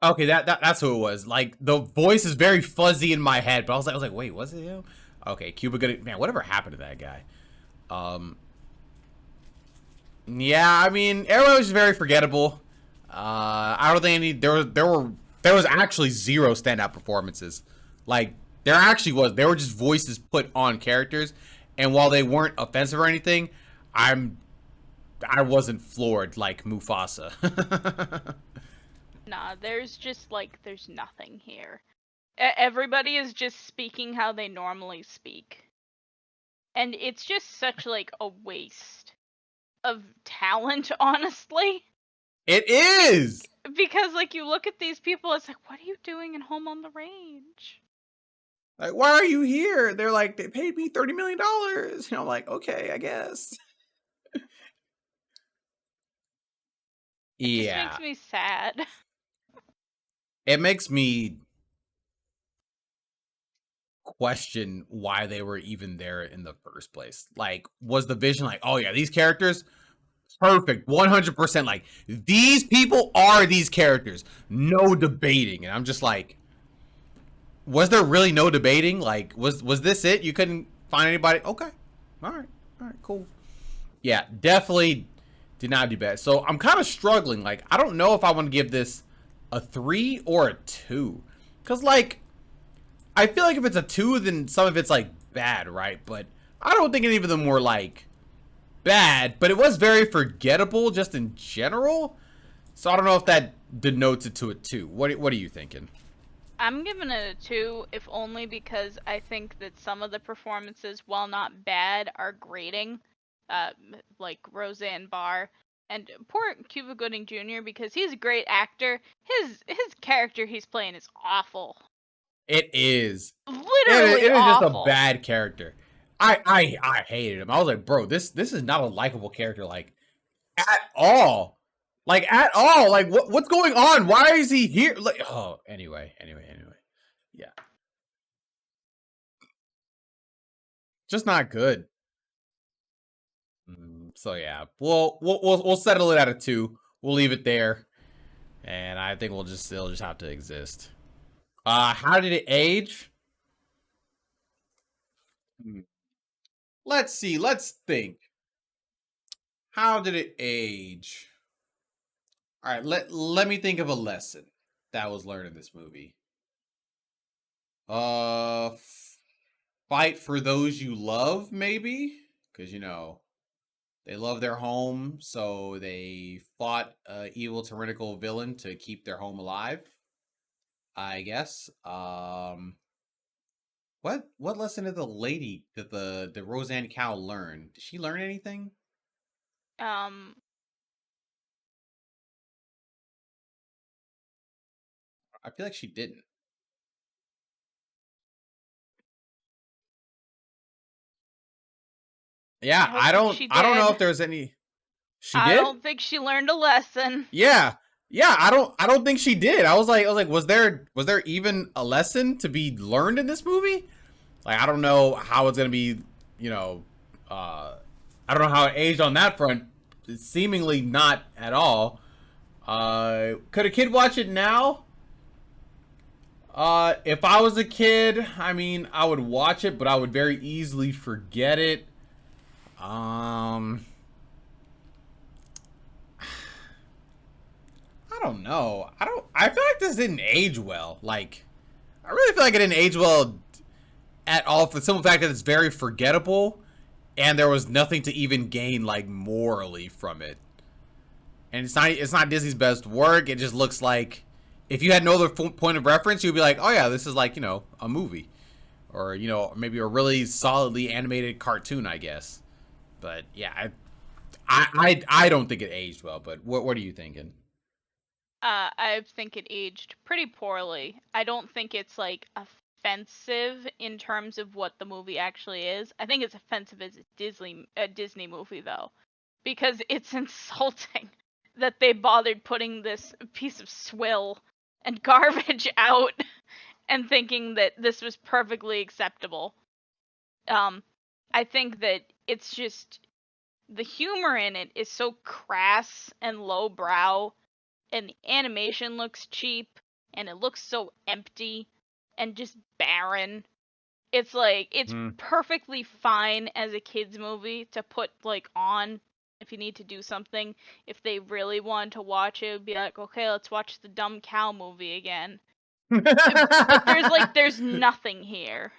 Okay, that's who it was. Like the voice is very fuzzy in my head, but I was like, wait, was it him? Okay, Cuba Gooding. Man, whatever happened to that guy? Yeah, I mean, everyone was very forgettable. I don't think any there was actually zero standout performances. Like there actually was. There were just voices put on characters, and while they weren't offensive or anything, I wasn't floored like Mufasa. Nah, there's just like, there's nothing here. Everybody is just speaking how they normally speak. And it's just such like a waste of talent, honestly. It is. Because like you look at these people, it's like, what are you doing in Home on the Range? Like, why are you here? They're like, they paid me $30 million. You know, I'm like, okay, I guess. It just Yeah. makes me sad. It makes me question why they were even there in the first place. Like, was the vision like, oh yeah, these characters, perfect, 100%. Like, these people are these characters. No debating. And I'm just like, was there really no debating? Like, was this it? You couldn't find anybody? Okay. All right, cool. Yeah, definitely did not do bad. So I'm kind of struggling. Like, I don't know if I want to give this a 3 or a 2. Because, like, I feel like if it's a 2, then some of it's, like, bad, right? But I don't think any of them were, like, bad. But it was very forgettable just in general. So I don't know if that denotes it to a 2. What are you thinking? I'm giving it a 2, if only because I think that some of the performances, while not bad, are grating. Like Roseanne Barr. And poor Cuba Gooding Jr., because he's a great actor, his character he's playing is awful. It is. Literally it is awful. just a bad character. I hated him. I was like, bro, this is not a likable character, like, at all. Like, at all. Like, what's going on? Why is he here? Like, oh, anyway. Yeah. Just not good. So yeah, we'll settle it at a 2. We'll leave it there, and I think it'll just have to exist. How did it age? Let's see. Let's think. How did it age? All right, let me think of a lesson that was learned in this movie. Fight for those you love, maybe, because you know. They love their home, so they fought an evil tyrannical villain to keep their home alive, I guess. What lesson did the Roseanne cow learn? Did she learn anything? I feel like she didn't. Yeah, I don't know if there's any. She did? I don't think she learned a lesson. Yeah. I don't think she did. I was like, was there even a lesson to be learned in this movie? Like, I don't know how it's gonna be, you know, I don't know how it aged on that front. It's seemingly not at all. Could a kid watch it now? If I was a kid, I mean, I would watch it, but I would very easily forget it. I don't know. I feel like this didn't age well. Like, I really feel like it didn't age well at all for the simple fact that it's very forgettable and there was nothing to even gain, like, morally from it. And it's not Disney's best work. It just looks like if you had no other point of reference, you'd be like, oh yeah, this is like, you know, a movie. Or, you know, maybe a really solidly animated cartoon, I guess. But yeah, I don't think it aged well. But what are you thinking? I think it aged pretty poorly. I don't think it's like offensive in terms of what the movie actually is. I think it's offensive as a Disney movie though, because it's insulting that they bothered putting this piece of swill and garbage out and thinking that this was perfectly acceptable. I think that it's just the humor in it is so crass and lowbrow, and the animation looks cheap, and it looks so empty and just barren. It's like it's perfectly fine as a kids movie to put like on if you need to do something. If they really wanted to watch it, it would be like, okay, let's watch the dumb cow movie again. But there's nothing here.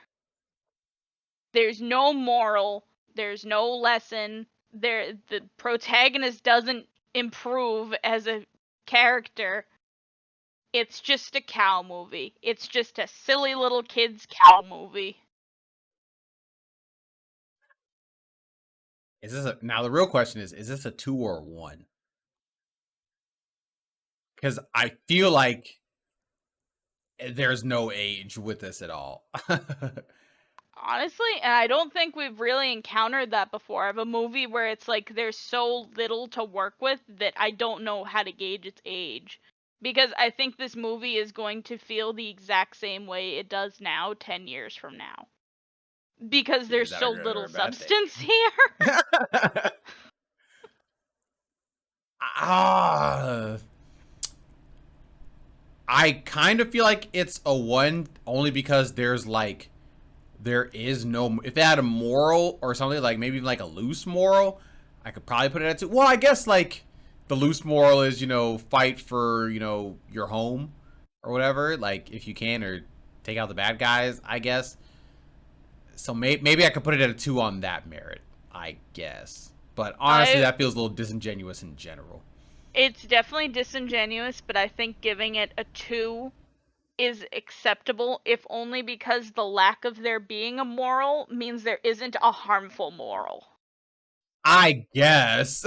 There's no moral. There's no lesson. The protagonist doesn't improve as a character. It's just a cow movie. It's just a silly little kid's cow movie. Now the real question is this a 2 or a 1? Because I feel like there's no age with this at all. Honestly, and I don't think we've really encountered that before, of a movie where it's like there's so little to work with that I don't know how to gauge its age. Because I think this movie is going to feel the exact same way it does now 10 years from now. Because there's so little substance here. I kind of feel like it's a 1 only because there is no, if they had a moral or something, like maybe like a loose moral, I could probably put it at 2. Well, I guess like the loose moral is, fight for, your home or whatever, like if you can, or take out the bad guys, I guess. So maybe I could put it at a 2 on that merit, I guess. But honestly, that feels a little disingenuous in general. It's definitely disingenuous, but I think giving it a 2 is acceptable, if only because the lack of there being a moral means there isn't a harmful moral. I guess.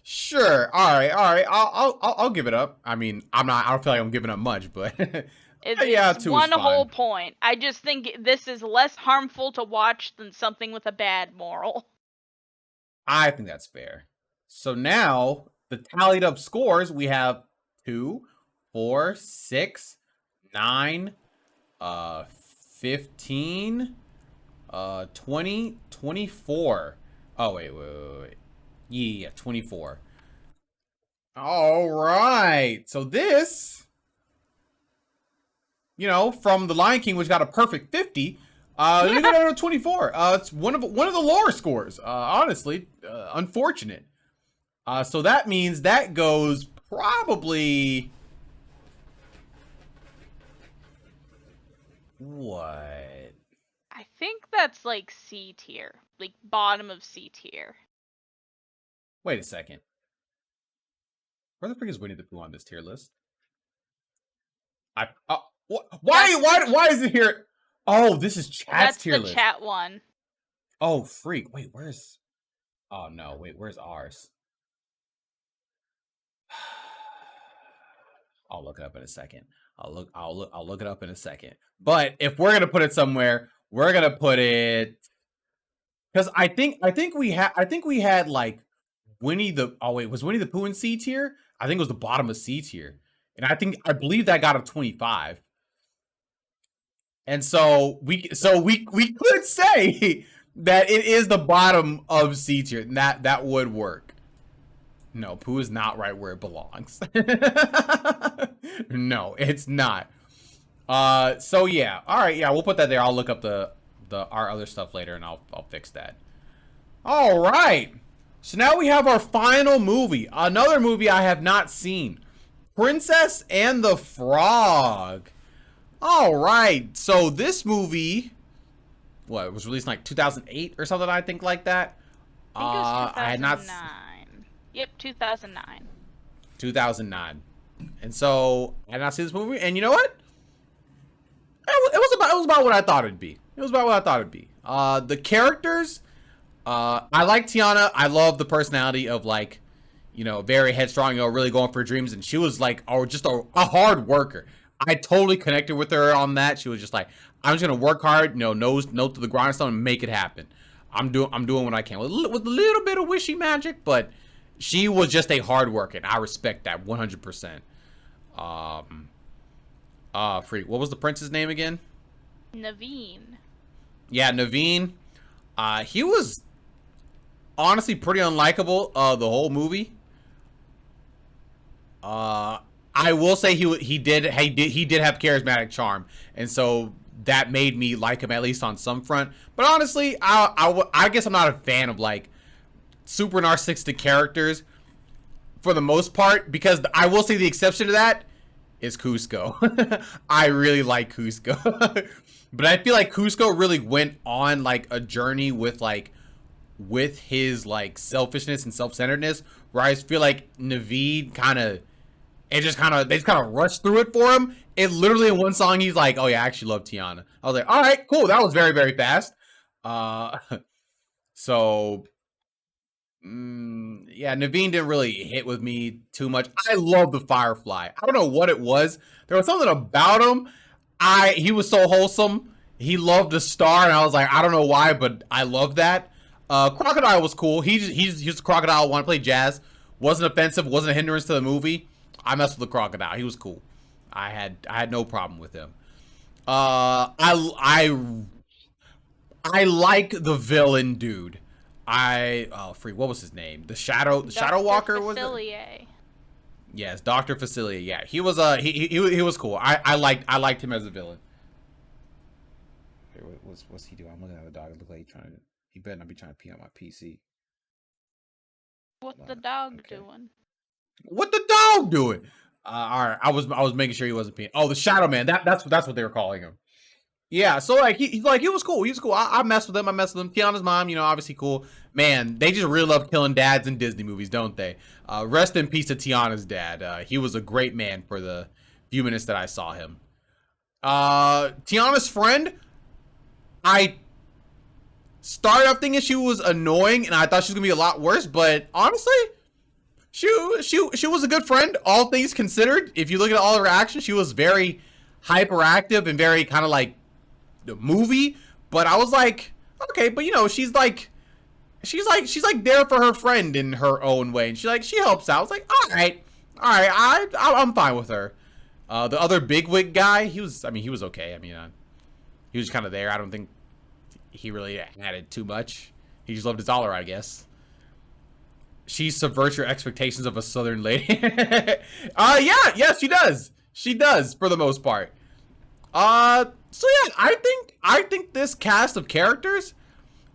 Sure. All right. I'll give it up. I mean, I don't feel like I'm giving up much, but it's one whole point. I just think this is less harmful to watch than something with a bad moral. I think that's fair. So now the tallied up scores, we have 2, 4, 6, 9, 15, 20, 24. Oh, wait. Yeah, 24. All right. So this, from The Lion King, which got a perfect 50, let me go down to 24. It's one of the lower scores, honestly. Unfortunate. So that means that goes probably... What? I think that's like C tier. Like bottom of C tier. Wait a second. Where the frick is Winnie the Pooh on this tier list? Why is it here? Oh, this is chat's tier list. That's the chat one. Oh, freak. Wait, where's... Oh, no. Wait, where's ours? I'll look it up in a second. I'll look it up in a second. But if we're gonna put it somewhere, we're gonna put it, because I think we had like Winnie the... Oh wait, was Winnie the Pooh in C tier? I think it was the bottom of C tier, and I believe that got a 25. And so we could say that it is the bottom of C tier, and that would work. No, Pooh is not right where it belongs. No, it's not. So yeah. All right, yeah, we'll put that there. I'll look up our other stuff later, and I'll fix that. All right. So now we have our final movie. Another movie I have not seen. Princess and the Frog. All right. So this movie, it was released in like 2008 or something, I think, like that. I think it was 2009. Yep, 2009. 2009. And so I did not see this movie, and you know what? It was about what I thought it'd be. The characters, I like Tiana. I love the personality of, like, very headstrong, really going for her dreams. And she was like, just a hard worker. I totally connected with her on that. She was just like, I'm just gonna work hard, nose to the grindstone and make it happen. I'm doing what I can with a little bit of wishy magic, but she was just a hard worker, and I respect that 100%. Freak. What was the prince's name again? Naveen. Yeah, Naveen. He was honestly pretty unlikable the whole movie. I will say he did have charismatic charm, and so that made me like him at least on some front. But honestly, I guess I'm not a fan of like super narcissistic characters for the most part, because I will say the exception to that is Kuzco. I really like Kuzco. But I feel like Kuzco really went on like a journey with his like selfishness and self-centeredness, where I feel like Naveed they just kind of rushed through it for him. It literally in one song he's like, "Oh yeah, I actually love Tiana." I was like, "All right, cool. That was very, very fast." So yeah, Naveen didn't really hit with me too much. I love the Firefly. I don't know what it was. There was something about him. He was so wholesome. He loved the star, and I was like, I don't know why, but I love that. Crocodile was cool. He's a crocodile. Want to play jazz? Wasn't offensive. Wasn't a hindrance to the movie. I messed with the crocodile. He was cool. I had no problem with him. I like the villain dude. What was his name? The Shadow Walker was it? Yes, Dr. Facilier. Yeah, he was he was cool. I liked him as a villain. What's he doing? I'm looking at the dog. It looks like he better not be trying to pee on my PC. What's the dog doing? What the dog doing? All right, I was making sure he wasn't peeing. Oh, the Shadow Man. That's what they were calling him. Yeah, so like he was cool. He was cool. I messed with him. Tiana's mom, obviously cool. Man, they just really love killing dads in Disney movies, don't they? Rest in peace to Tiana's dad. He was a great man for the few minutes that I saw him. Tiana's friend, I started off thinking she was annoying, and I thought she was gonna be a lot worse. But honestly, she was a good friend, all things considered. If you look at all her actions, she was very hyperactive and very kind of like the movie. But I was like, okay, but she's like there for her friend in her own way, and she helps out. I was like, all right, I'm fine with her. The other bigwig guy, he was okay. He was kind of there. I don't think he really added too much. He just loved his dollar, I guess. She subverts your expectations of a southern lady. Yes, she does. She does for the most part. So yeah, I think this cast of characters,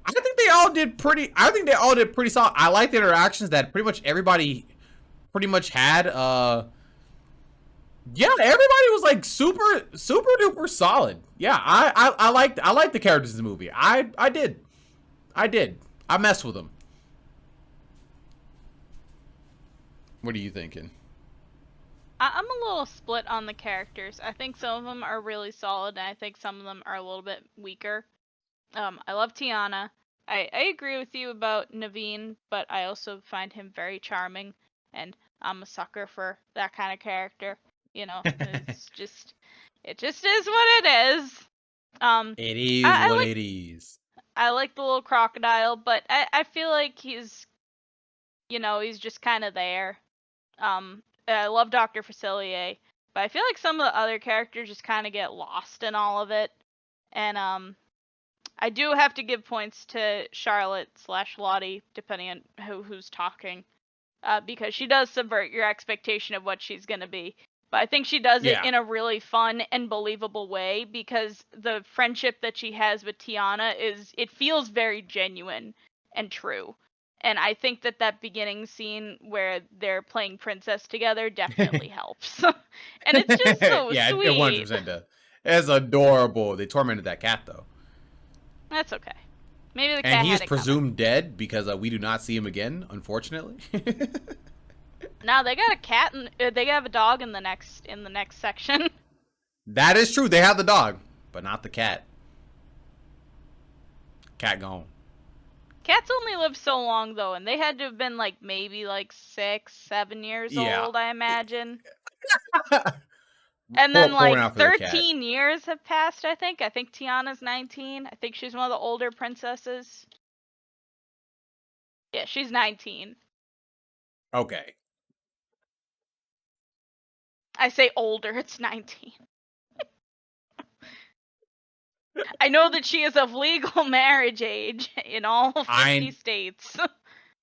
I think they all did pretty solid. I like the interactions that pretty much everybody pretty much had. Yeah, everybody was like super duper solid. Yeah, I liked the characters in the movie. I did. I messed with them. What are you thinking? I'm a little split on the characters. I think some of them are really solid, and I think some of them are a little bit weaker. I love Tiana. I agree with you about Naveen, but I also find him very charming, and I'm a sucker for that kind of character. It just is what it is. It is what it is. I like the little crocodile, but I feel like he's just kind of there. I love Dr. Facilier, but I feel like some of the other characters just kind of get lost in all of it. And I do have to give points to Charlotte/Lottie, depending on who's talking, because she does subvert your expectation of what she's gonna be. But I think she does it in a really fun and believable way, because the friendship that she has with Tiana it feels very genuine and true. And I think that beginning scene where they're playing princess together definitely helps. And it's just so yeah, sweet. Yeah, 100% does. It's adorable. They tormented that cat, though. That's okay. Maybe the cat and he is had it presumed dead because we do not see him again, unfortunately. Now they got a cat and they have a dog in the next section. That is true. They have the dog, but not the cat. Cat gone. Cats only live so long though, and they had to have been like maybe like 6, 7 years Yeah. old, I imagine. And then Pouring like out for the cat. 13 years have passed, I think. I think Tiana's 19. I think she's one of the older princesses. Yeah, she's 19. Okay. I say older, it's 19. I know that she is of legal marriage age in all 50 states.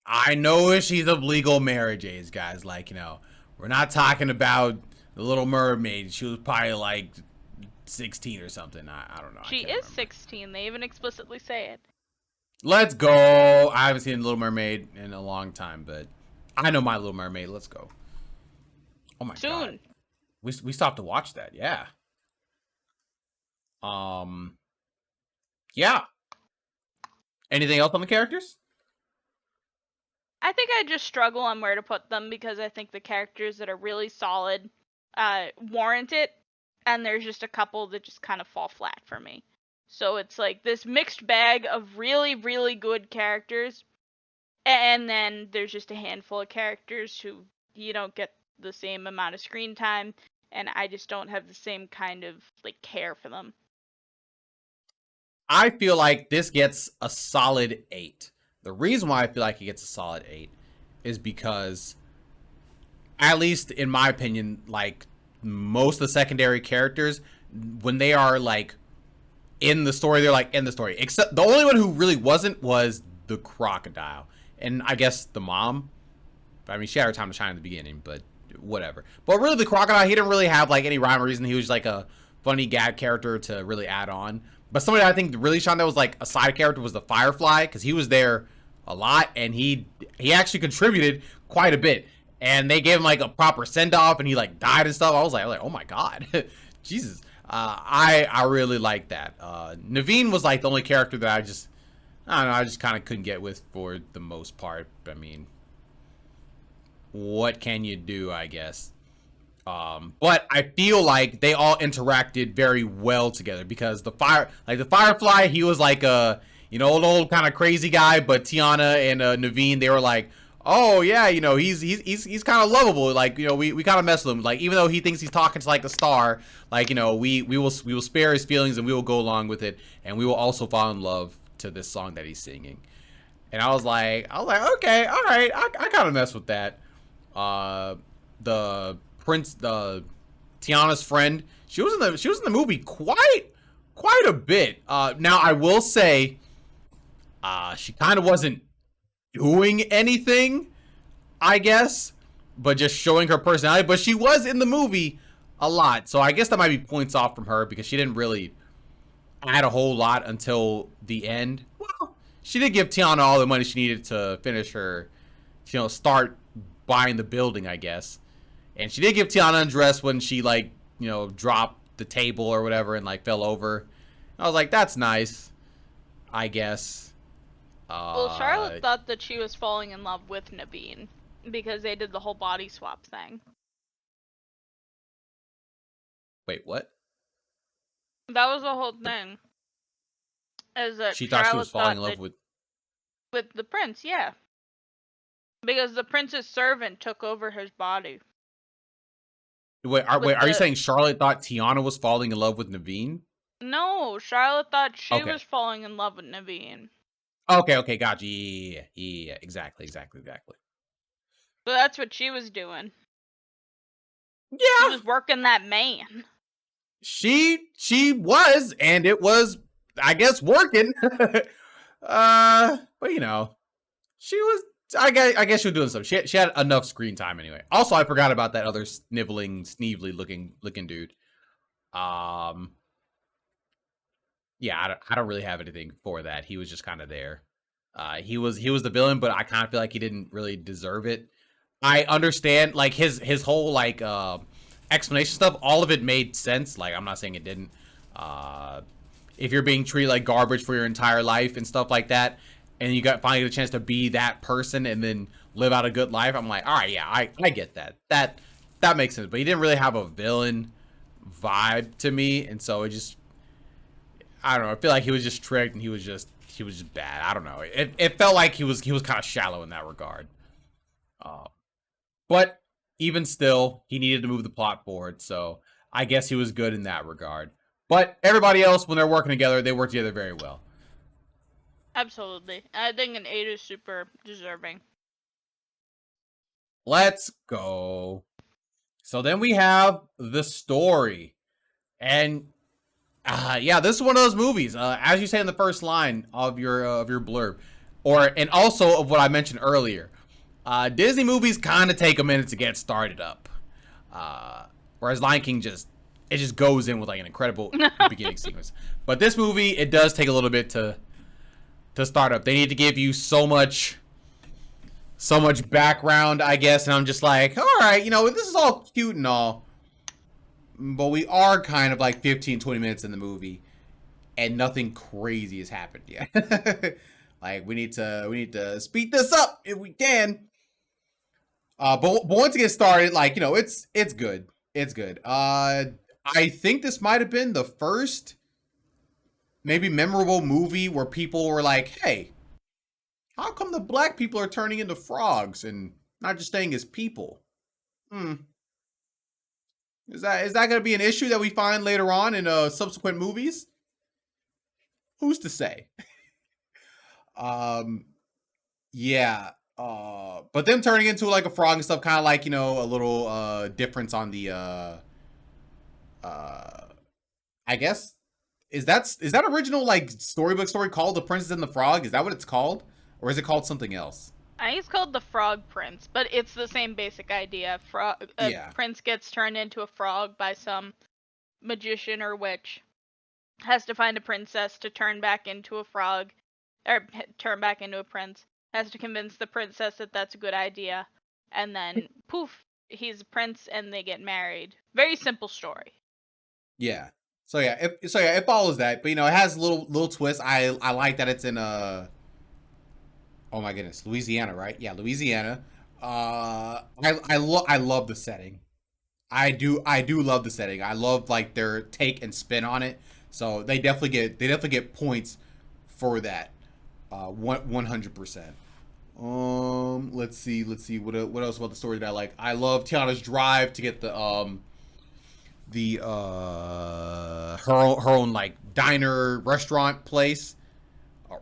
I know she's of legal marriage age, guys. Like, you know, we're not talking about the Little Mermaid. She was probably like 16 or something. I don't know. She is 16. They even explicitly say it. Let's go. I haven't seen Little Mermaid in a long time, but I know My Little Mermaid. Let's go. Oh my god. Soon. We stopped to watch that. Yeah. Yeah. Anything else on the characters? I think I just struggle on where to put them because I think the characters that are really solid warrant it, and there's just a couple that just kind of fall flat for me. So it's like this mixed bag of really, really good characters, and then there's just a handful of characters who you don't get the same amount of screen time, and I just don't have the same kind of like care for them. I feel like this gets a solid 8. The reason why I feel like it gets a solid 8 is because, at least in my opinion, like most of the secondary characters, when they are like in the story, they're like in the story. Except the only one who really wasn't was the crocodile, and I guess the mom. I mean, she had her time to shine in the beginning, but whatever. But really, the crocodile, he didn't really have like any rhyme or reason. He was like a funny gag character to really add on. But somebody I think really shone that was like a side character was the Firefly, because he was there a lot and he actually contributed quite a bit. And they gave him like a proper send off, and he like died and stuff. I was like, oh my god, Jesus. I really like that. Naveen was like the only character that I don't know, I just kind of couldn't get with for the most part. I mean, what can you do, I guess. But I feel like they all interacted very well together, because the Firefly, he was like a, you know, an old kind of crazy guy, but Tiana and Naveen, they were like, oh yeah, you know, he's kind of lovable. Like, you know, we kind of mess with him. Like, even though he thinks he's talking to like a star, like, you know, we will spare his feelings and we will go along with it, and we will also fall in love to this song that he's singing. And I was like, okay, all right, I kind of mess with that. The Tiana's friend, she was in the movie quite a bit. Now I will say, she kind of wasn't doing anything, I guess, but just showing her personality. But she was in the movie a lot, so I guess that might be points off from her, because she didn't really add a whole lot until the end. Well, she did give Tiana all the money she needed to finish her, you know, start buying the building, I guess. And she did give Tiana undress when she, like, you know, dropped the table or whatever and, like, fell over. I was like, that's nice, I guess. Well, Charlotte thought that she was falling in love with Naveen because they did the whole body swap thing. Wait, what? That was the whole thing. Is that she thought Charlotte she was falling in love with the prince, yeah. Because the prince's servant took over his body. Wait, are you saying Charlotte thought Tiana was falling in love with Naveen? No, Charlotte thought she was falling in love with Naveen. Okay, gotcha. Yeah, exactly. So that's what she was doing. Yeah. She was working that man. She was, and it was, I guess, working. But you know, she was, I guess she was doing something. She had enough screen time anyway. Also, I forgot about that other sniveling, sneevely looking dude. Yeah, I don't really have anything for that. He was just kind of there. He was the villain, but I kind of feel like he didn't really deserve it. I understand, like, his whole like explanation stuff. All of it made sense. Like, I'm not saying it didn't. If you're being treated like garbage for your entire life and stuff like that, and you finally get a chance to be that person and then live out a good life, I'm like, all right, yeah, I get that. That makes sense. But he didn't really have a villain vibe to me, and so it just, I don't know. I feel like he was just tricked, and he just bad. I don't know. It felt like he was kind of shallow in that regard. But even still, he needed to move the plot forward, so I guess he was good in that regard. But everybody else, when they're working together, they work together very well. Absolutely. I think an 8 is super deserving. Let's go. So then we have the story. And yeah, this is one of those movies, as you say in the first line of your blurb, and also of what I mentioned earlier. Disney movies kind of take a minute to get started up, whereas Lion King just goes in with like an incredible beginning sequence. But this movie, it does take a little bit to start up. They need to give you so much background, I guess, and I'm just like, all right, this is all cute and all, but we are kind of like 15-20 minutes in the movie, and nothing crazy has happened yet. Like we need to speed this up if we can. But once it gets started, like it's good. It's good. I think this might have been the first maybe memorable movie where people were like, hey, how come the black people are turning into frogs and not just staying as people? Is that going to be an issue that we find later on in subsequent movies? Who's to say? Yeah. But them turning into like a frog and stuff, kind of like, a little difference on the I guess is that original like storybook story called The Princess and the Frog? Is that what it's called? Or is it called something else? I think it's called The Frog Prince, but it's the same basic idea. Prince gets turned into a frog by some magician or witch. Has to find a princess to turn back into a frog, or turn back into a prince. Has to convince the princess that that's a good idea, and then poof, he's a prince, and they get married. Very simple story. Yeah. So yeah, it follows that, but it has little twists. I like that it's in oh my goodness, Louisiana, right? Yeah, Louisiana. I love the setting. I do love the setting. I love like their take and spin on it. So they definitely get points for that. 100%. Let's see what else about the story that I like. I love Tiana's drive to get her own like diner restaurant place.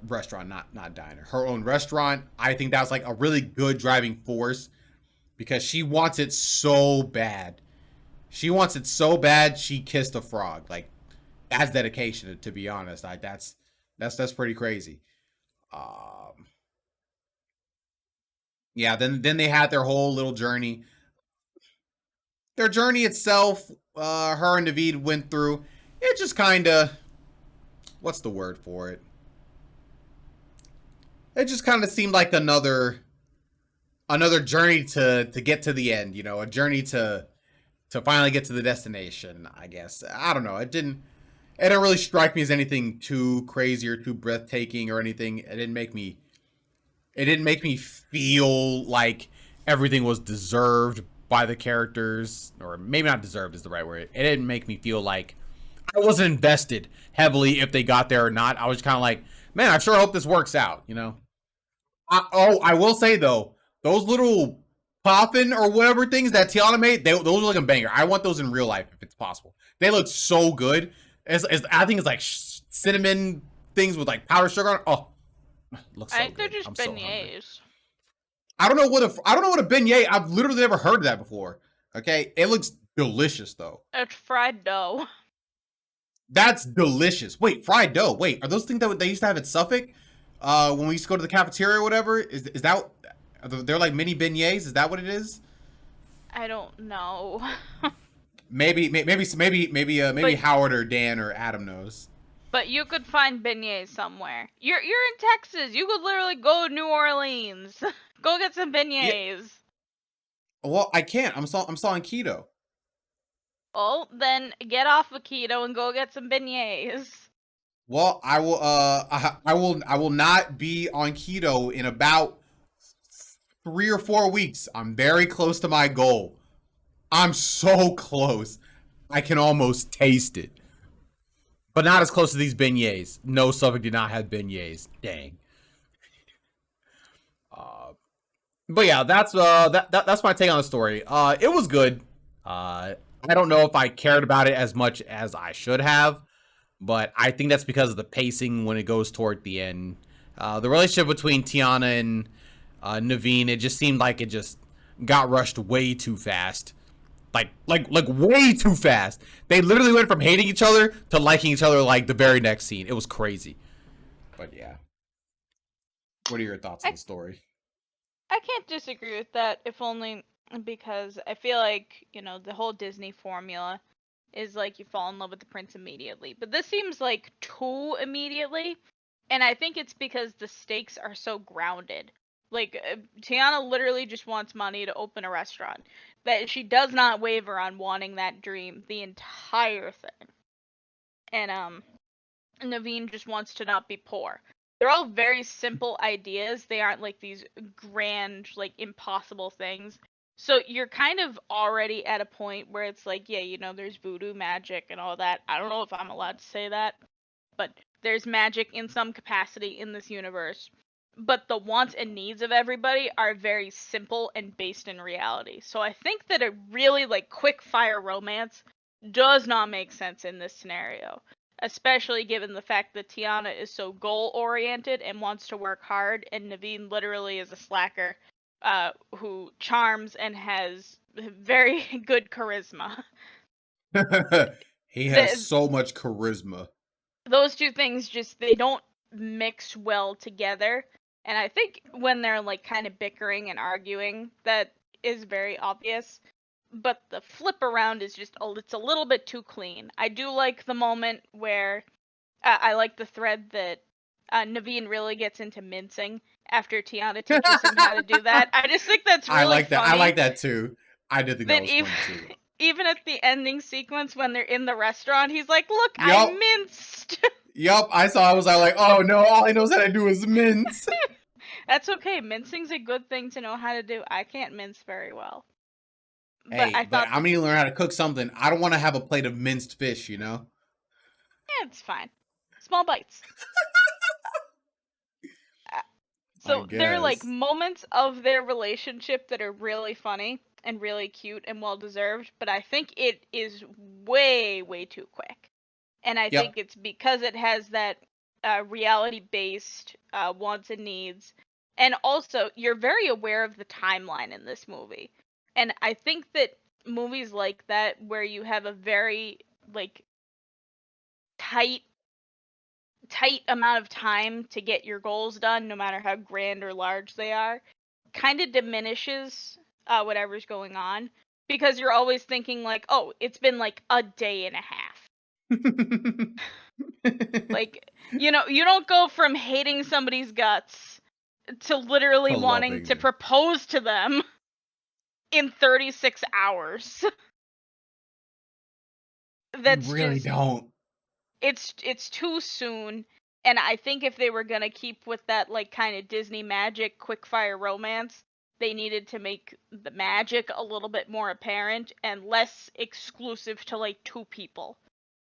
Restaurant, not diner. Her own restaurant. I think that's like a really good driving force because she wants it so bad. She kissed a frog. Like that's dedication, to be honest. Like that's pretty crazy. Yeah, then they had their whole little journey. Their journey itself, her and Naveed went through. It just kind of, what's the word for it? It just kind of seemed like another journey to get to the end, a journey to finally get to the destination, I guess. I don't know. It didn't really strike me as anything too crazy or too breathtaking or anything. It didn't make me feel like everything was deserved by the characters, or maybe not deserved is the right word. It didn't make me feel like I wasn't invested heavily if they got there or not. I was kind of like, man, I sure hope this works out, I will say though, those little poppin' or whatever things that Tiana made, those are like a banger. I want those in real life if it's possible. They look so good. I think it's like cinnamon things with like powdered sugar on it. Oh, looks so I think good. they're just beignets. I don't know what a beignet. I've literally never heard of that before. Okay, it looks delicious though. It's fried dough. That's delicious. Wait, fried dough. Wait, are those things that they used to have at Suffolk? When we used to go to the cafeteria or whatever? Is that they're like mini beignets? Is that what it is? I don't know. maybe Howard or Dan or Adam knows. But you could find beignets somewhere. You're in Texas. You could literally go to New Orleans. Go get some beignets. Yeah. Well, I can't. I'm still on keto. Well, then get off of keto and go get some beignets. Well, I will not be on keto in about 3 or 4 weeks. I'm very close to my goal. I'm so close. I can almost taste it. But not as close to these beignets. No, Suffolk did not have beignets. Dang. But yeah, that's my take on the story. It was good. I don't know if I cared about it as much as I should have, but I think that's because of the pacing when it goes toward the end. The relationship between Tiana and Naveen, it just seemed like it just got rushed way too fast. Like way too fast. They literally went from hating each other to liking each other like the very next scene. It was crazy. But yeah. What are your thoughts on the story? I can't disagree with that, if only because I feel like, the whole Disney formula is like you fall in love with the prince immediately. But this seems like too immediately, and I think it's because the stakes are so grounded. Like, Tiana literally just wants money to open a restaurant. That she does not waver on wanting that dream the entire thing. And Naveen just wants to not be poor. They're all very simple ideas. They aren't like these grand, like impossible things. So you're kind of already at a point where it's like, yeah, there's voodoo magic and all that. I don't know if I'm allowed to say that, but there's magic in some capacity in this universe. But the wants and needs of everybody are very simple and based in reality. So I think that a really like quick fire romance does not make sense in this scenario, especially given the fact that Tiana is so goal oriented and wants to work hard, and Naveen literally is a slacker who charms and has very good charisma. He has so much charisma. Those two things they don't mix well together. And I think when they're like kind of bickering and arguing, that is very obvious. But the flip around is just it's a little bit too clean. I do like the moment where I like the thread that Naveen really gets into mincing after Tiana teaches him how to do that. I just think that's really I like that. funny. I like that too. I did think that was funny too. Even at the ending sequence when they're in the restaurant, he's like, "Look, I minced." Yup, I saw. I was like, "Oh no! All he knows how to do is mince." That's okay. Mincing's a good thing to know how to do. I can't mince very well. But I'm gonna learn how to cook something. I don't want to have a plate of minced fish, you know? Yeah, it's fine. Small bites. So there are like moments of their relationship that are really funny and really cute and well deserved, but I think it is way, way too quick. And I think it's because it has that reality based wants and needs. And also, you're very aware of the timeline in this movie. And I think that movies like that, where you have a very like tight amount of time to get your goals done, no matter how grand or large they are, kind of diminishes whatever's going on, because you're always thinking like, oh, it's been like a day and a half. Like, you don't go from hating somebody's guts to literally wanting to propose to them in 36 hours. That's you really don't. It's too soon, and I think if they were gonna keep with that like kind of Disney magic quickfire romance, they needed to make the magic a little bit more apparent and less exclusive to like two people,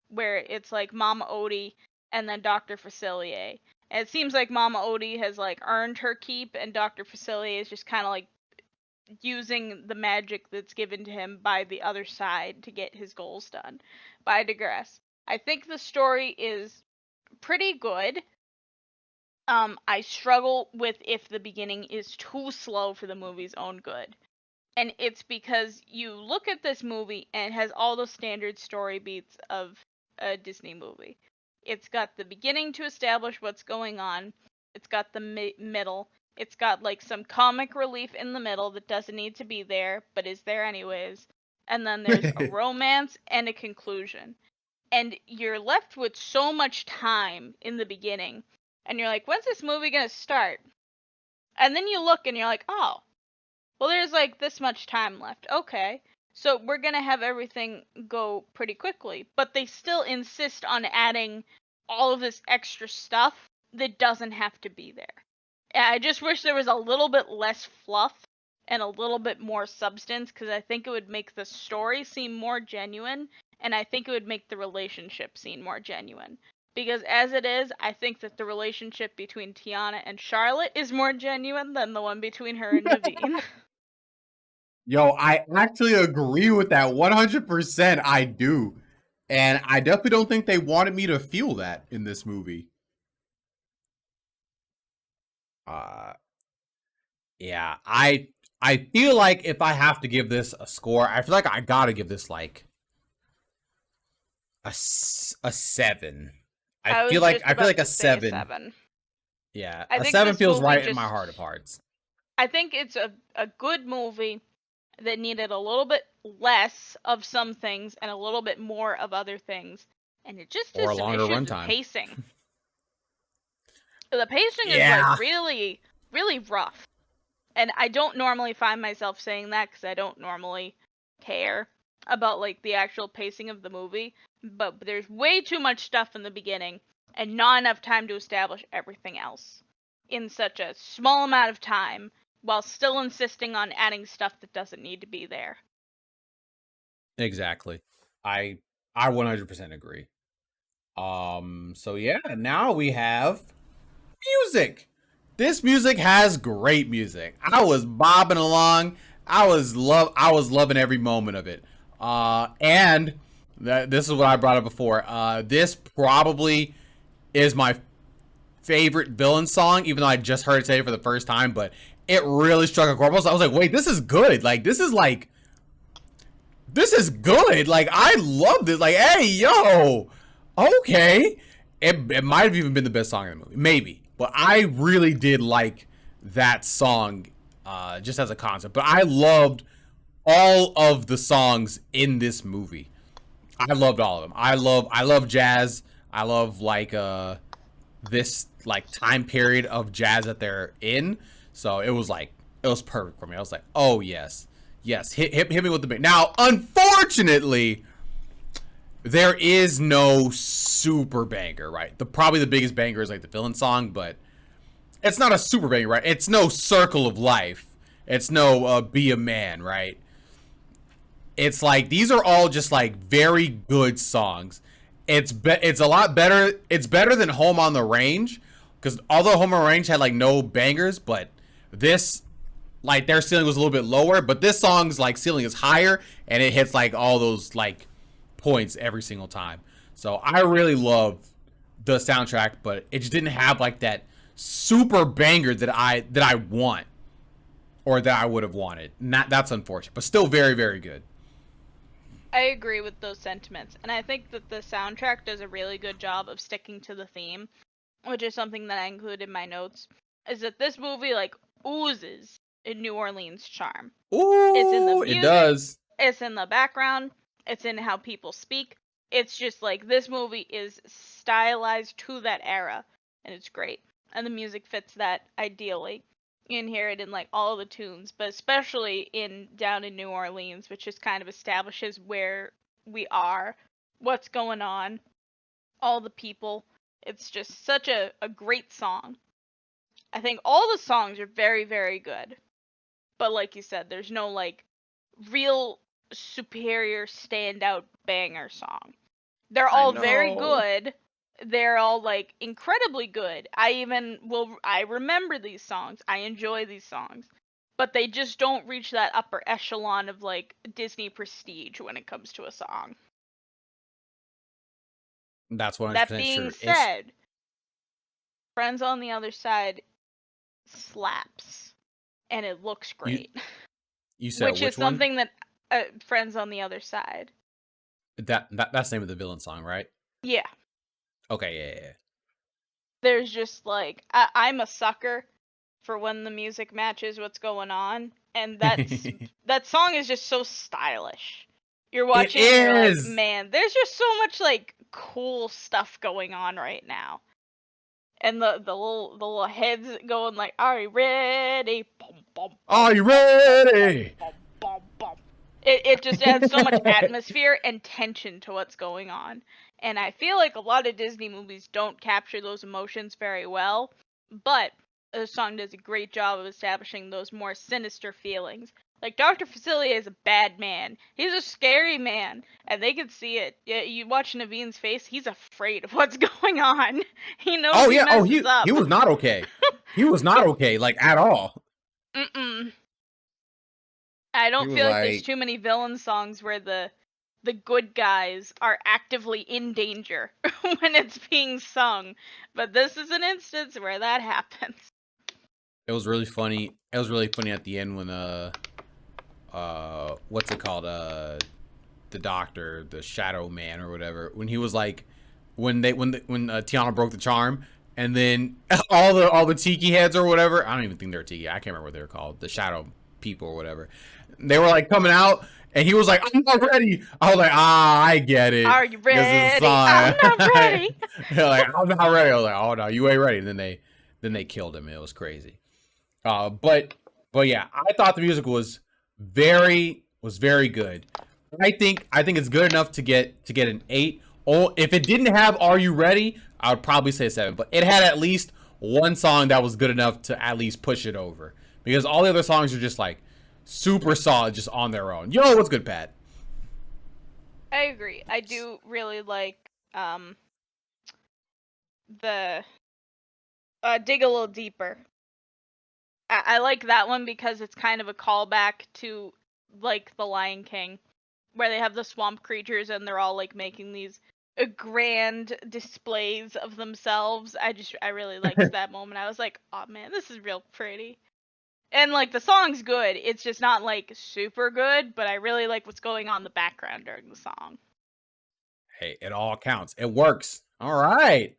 where it's like Mama Odie and then Dr. Facilier. And it seems like Mama Odie has like earned her keep, and Dr. Facilier is just kind of like using the magic that's given to him by the other side to get his goals done. But I digress. I think the story is pretty good. I struggle with if the beginning is too slow for the movie's own good. And it's because you look at this movie and it has all the standard story beats of a Disney movie. It's got the beginning to establish what's going on. It's got the middle. It's got like some comic relief in the middle that doesn't need to be there, but is there anyways. And then there's a romance and a conclusion. And you're left with so much time in the beginning, and you're like, when's this movie gonna start? And then you look and you're like, oh, well, there's like this much time left. Okay, so we're gonna have everything go pretty quickly. But they still insist on adding all of this extra stuff that doesn't have to be there. And I just wish there was a little bit less fluff and a little bit more substance, because I think it would make the story seem more genuine and I think it would make the relationship scene more genuine. Because as it is, I think that the relationship between Tiana and Charlotte is more genuine than the one between her and Naveen. Yo, I actually agree with that 100%. I do. And I definitely don't think they wanted me to feel that in this movie. Uh yeah, I feel like if I have to give this a score, I feel like I got to give this like a 7. I I feel was like just I feel about like to a say 7. 7. Yeah, I a think 7 this feels movie right in just, my heart of hearts. I think it's a good movie that needed a little bit less of some things and a little bit more of other things. And it just Or has a some longer issues with runtime. pacing. The pacing is like Yeah. really, really rough. And I don't normally find myself saying that because I don't normally care about like the actual pacing of the movie. But there's way too much stuff in the beginning and not enough time to establish everything else in such a small amount of time while still insisting on adding stuff that doesn't need to be there. Exactly. I 100% agree. So yeah, now we have music. This music has great music. I was bobbing along. I was loving every moment of it. And this is what I brought up before. This probably is my favorite villain song, even though I just heard it today for the first time, but it really struck a chord. I was like, wait, this is good. Like this is good. Like I loved it. Like, hey, yo, okay. It might have even been the best song in the movie, maybe. But I really did like that song, just as a concept. But I loved all of the songs in this movie. I loved all of them. I love jazz. I love like this like time period of jazz that they're in. So it was perfect for me. I was like, oh yes, yes, hit me with the big. Now, unfortunately, there is no super banger, right? Probably the biggest banger is like the villain song, but it's not a super banger, right? It's no Circle of Life. It's no Be a Man, right? It's like these are all just like very good songs. It's a lot better. It's better than Home on the Range, because although Home on the Range had like no bangers, but this like their ceiling was a little bit lower, but this song's like ceiling is higher and it hits like all those like points every single time. So I really love the soundtrack, but it just didn't have like that super banger that I want or that I would have wanted. That's unfortunate, but still very very good. I agree with those sentiments, and I think that the soundtrack does a really good job of sticking to the theme, which is something that I include in my notes. Is that this movie like oozes in New Orleans charm? It's in the Ooh, it music, does. it's in the background, it's in how people speak. It's just like this movie is stylized to that era, and it's great. And the music fits that ideally. You can hear it in like all the tunes, but especially in down in New Orleans, which just kind of establishes where we are, what's going on, all the people. It's just such a great song. I think all the songs are very, very good. But like you said, there's no like real superior standout banger song. They're I all very know. good. They're all like incredibly good. I remember these songs. I enjoy these songs. But they just don't reach that upper echelon of like Disney prestige when it comes to a song. That's That 100% being true. It's said, Friends on the Other Side slaps and it looks you great. you said Which is which one? something that Friends on the Other Side. That's the name of the villain song, right? Yeah. Okay, yeah. There's just like I'm a sucker for when the music matches what's going on, and Yeah. that song is just so stylish. You're It watching and you're like, is. man, there's just so much like cool stuff going on right now. And the little heads going like, "Are you ready?" Bum, bum, Are bum, you bum, bum, bum, ready? bum, bum, bum. It just adds so much atmosphere and tension to what's going on. And I feel like a lot of Disney movies don't capture those emotions very well, but the song does a great job of establishing those more sinister feelings Like, Dr. Facilier is a bad man. He's a scary man, and they can see it. You watch Naveen's face, he's afraid of what's going on. He knows Oh he yeah. Oh, messes up. he was not okay. He was not okay, like at all. Mm-mm. I He don't was feel like there's like, too many villain songs where the good guys are actively in danger when it's being sung. But this is an instance where that happens. it was really funny. It was really funny at the end when what's it called? The doctor, the Shadow Man or whatever, when he was like, when Tiana broke the charm, and then all the tiki heads or whatever, I don't even think they're tiki, I can't remember what they're called, the shadow people or whatever, they were like coming out, and he was like, I'm not ready. I was like, I get it. Are you ready? I'm not ready. Like, I'm not ready. I was like, oh no, you ain't ready. And then they killed him. It was crazy. But yeah, I thought the music was very good. I think it's good enough to get an 8. Oh, if it didn't have Are You Ready, I would probably say 7. But it had at least one song that was good enough to at least push it over. Because all the other songs are just like super solid just on their own. Yo, what's good, Pat? I agree. I do really like the Dig a Little Deeper. I like that one because it's kind of a callback to like The Lion King, where they have the swamp creatures and they're all like making these grand displays of themselves. I really liked that moment. I was like, oh man, this is real pretty. And like the song's good. It's just not like super good, but I really like what's going on in the background during the song. Hey, it all counts. It works. All right.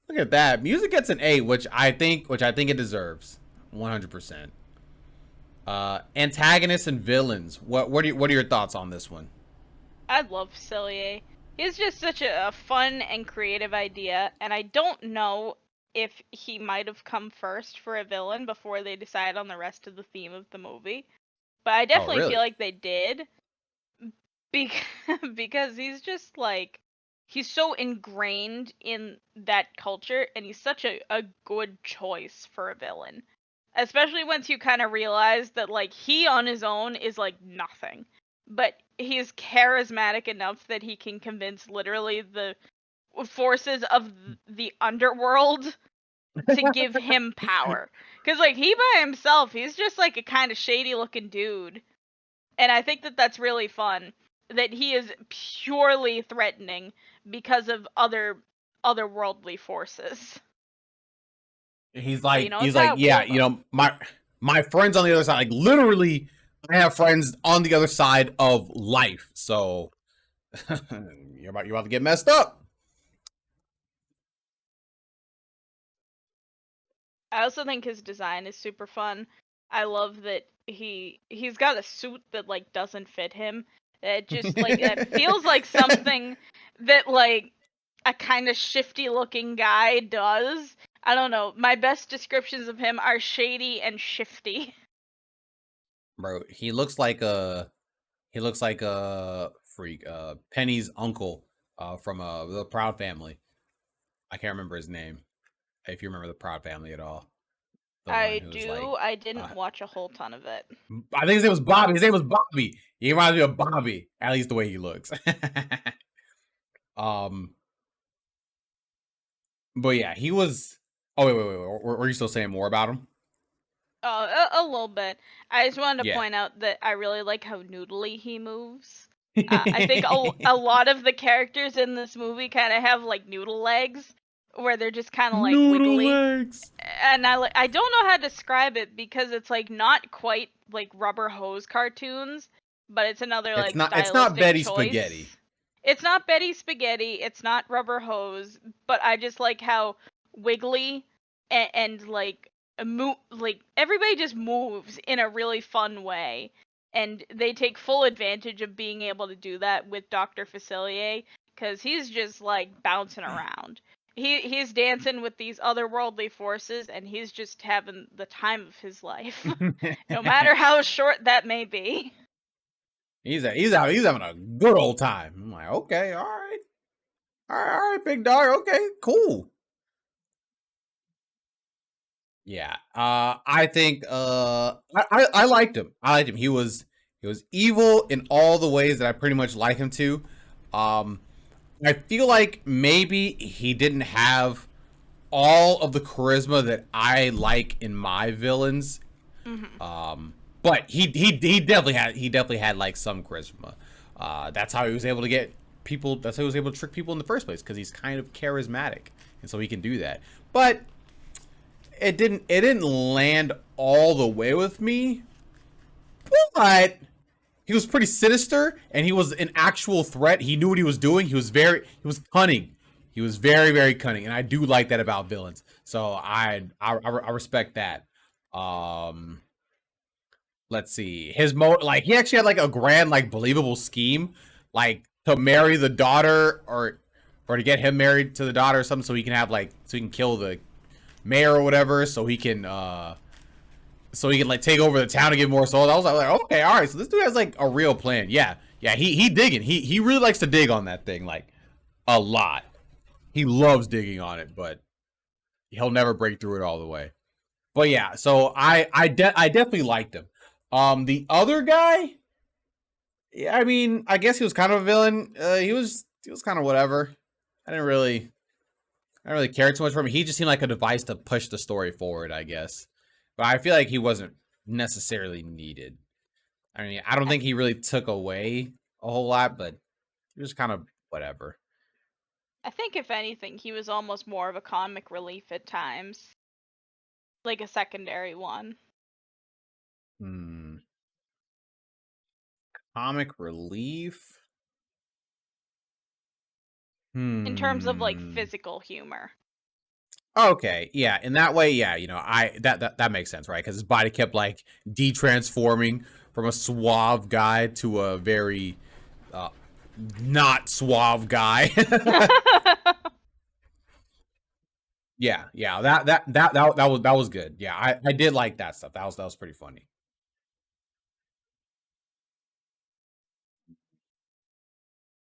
Look at that. Music gets an 8, which I think it deserves. 100%. Antagonists and villains. What are your thoughts on this one? I love Facilier. He's just such a fun and creative idea, and I don't know if he might have come first for a villain before they decide on the rest of the theme of the movie. But I definitely feel Really? like they did. Because he's just like, he's so ingrained in that culture, and he's such a good choice for a villain. Especially once you kind of realize that, like, he on his own is like nothing. But he's charismatic enough that he can convince literally the forces of the underworld to give him power. Because, like, he by himself, he's just like a kind of shady looking dude. And I think that that's really fun. That he is purely threatening because of otherworldly forces. He's But he like, knows how to yeah, wield them. my friends on the other side, like literally, I have friends on the other side of life. So you're about to get messed up. I also think his design is super fun. I love that he's got a suit that like doesn't fit him. It just like it feels like something that like a kind of shifty looking guy does. I don't know. My best descriptions of him are shady and shifty. Bro, he looks like a freak. Penny's uncle from the Proud Family. I can't remember his name. If you remember the Proud Family at all. The I one who's like, do. I didn't watch a whole ton of it. I think his name was Bobby. His name was Bobby. He reminds me of Bobby, at least the way he looks. But yeah, he was. Oh wait. Were you still saying more about him? Oh, a little bit. I just wanted to Yeah. point out that I really like how noodly he moves. I think a lot of the characters in this movie kind of have like noodle legs, where they're just kind of like Noodle wiggly. legs. And I don't know how to describe it because it's like not quite like Rubber Hose cartoons, but it's another like It's not stylistic Betty choice. Spaghetti. It's not Betty Spaghetti. It's not Rubber Hose, but I just like how wiggly and like like everybody just moves in a really fun way, and they take full advantage of being able to do that with Dr. Facilier because he's just like bouncing around. He's dancing with these otherworldly forces, and he's just having the time of his life, no matter how short that may be. He's having a good old time. I'm like, okay, all right, big dog. Okay, cool. Yeah. I think I liked him. I liked him. He was evil in all the ways that I pretty much like him to. Um, I feel like maybe he didn't have all of the charisma that I like in my villains. Hmm. But he definitely had like some charisma. That's how he was able to get people. That's how he was able to trick people in the first place because he's kind of charismatic, and so he can do that. But it didn't land all the way with me. But he was pretty sinister, and he was an actual threat. He knew what he was doing. He was cunning. He was very, very cunning, and I do like that about villains. So I respect that. Um, let's see. Like he actually had like a grand, like believable scheme, like to marry the daughter or to get him married to the daughter or something, so he can have like so he can kill the mayor or whatever, so he can like take over the town and get more souls. I was like, okay, all right. So this dude has like a real plan. Yeah, yeah. He digging. He really likes to dig on that thing like a lot. He loves digging on it, but he'll never break through it all the way. But yeah, so I definitely liked him. The other guy, yeah, I mean, I guess he was kind of a villain. He was kind of whatever. I didn't really care too much for him. He just seemed like a device to push the story forward, I guess. But I feel like he wasn't necessarily needed. I mean, I don't think he really took away a whole lot, but he was kind of whatever. I think if anything, he was almost more of a comic relief at times, like a secondary one. Hmm. Comic relief. In terms of like Hmm. physical humor. Okay, yeah. In that way, yeah. That makes sense, right? Because his body kept like de-transforming from a suave guy to a very uh, not suave guy. Yeah. That was good. Yeah, I did like that stuff. That was pretty funny.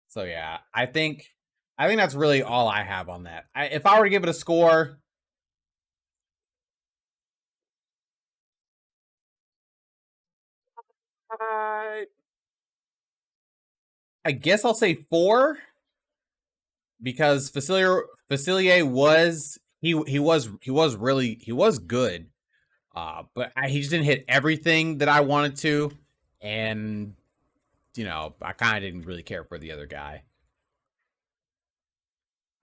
So yeah, I think that's really all I have on that. If I were to give it a score, I I guess I'll say 4 because Facilier was he was good. But he just didn't hit everything that I wanted to, and I kind of didn't really care for the other guy.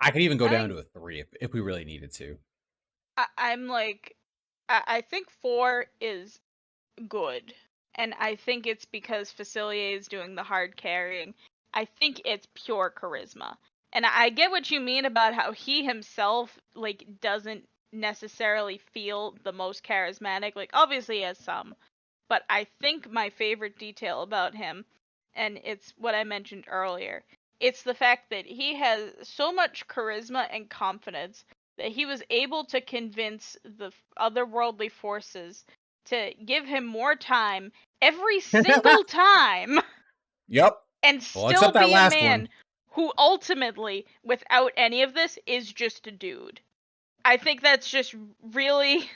I could even go I down think to a 3 if we really needed to. I'm like, I think 4 is good, and I think it's because Facilier is doing the hard carrying. I think it's pure charisma, and I get what you mean about how he himself like doesn't necessarily feel the most charismatic. Like obviously he has some, but I think my favorite detail about him, and it's what I mentioned earlier, it's the fact that he has so much charisma and confidence that he was able to convince the otherworldly forces to give him more time every single time Yep. and Well, still except that be a last one. man who ultimately, without any of this, is just a dude. I think that's just really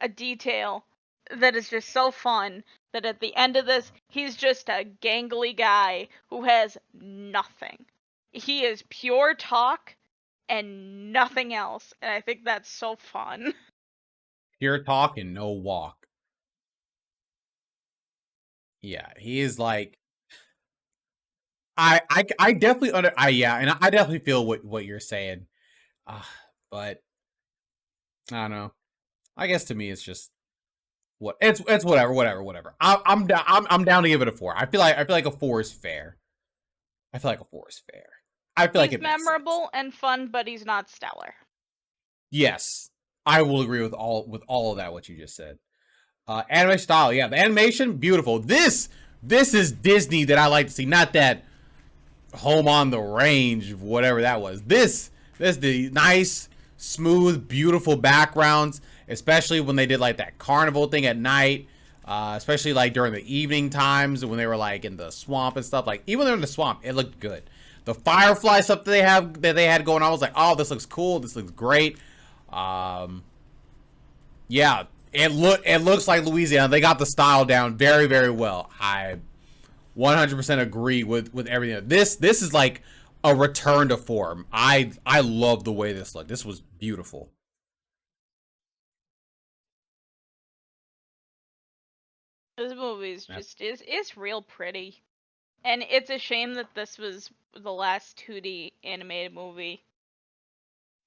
a detail that is just so fun that at the end of this, he's just a gangly guy who has nothing. He is pure talk and nothing else, and I think that's so fun. Pure talk and no walk. Yeah, he is like I definitely yeah, and I definitely feel what you're saying. Uh, but I don't know. I guess to me it's just it's whatever. I'm down to give it a 4. I feel like a 4 is fair. I feel like a 4 is fair. I feel like He's it makes sense. memorable and fun, but he's not stellar. Yes, I will agree with all of that what you just said. Anime style, yeah, the animation beautiful. This is Disney that I like to see, not that Home on the Range, whatever that was. This the nice, smooth, beautiful backgrounds, especially when they did like that carnival thing at night. Especially like during the evening times when they were like in the swamp and stuff. Like even when they're in the swamp, it looked good. The firefly stuff that they had going on, I was like, oh, this looks cool. This looks great. Um, Yeah, it looks like Louisiana. They got the style down very, very well. I 100% agree with everything. This is like a return to form. I love the way this looked. This was beautiful. This movie is just is real pretty. And it's a shame that this was the last 2D animated movie.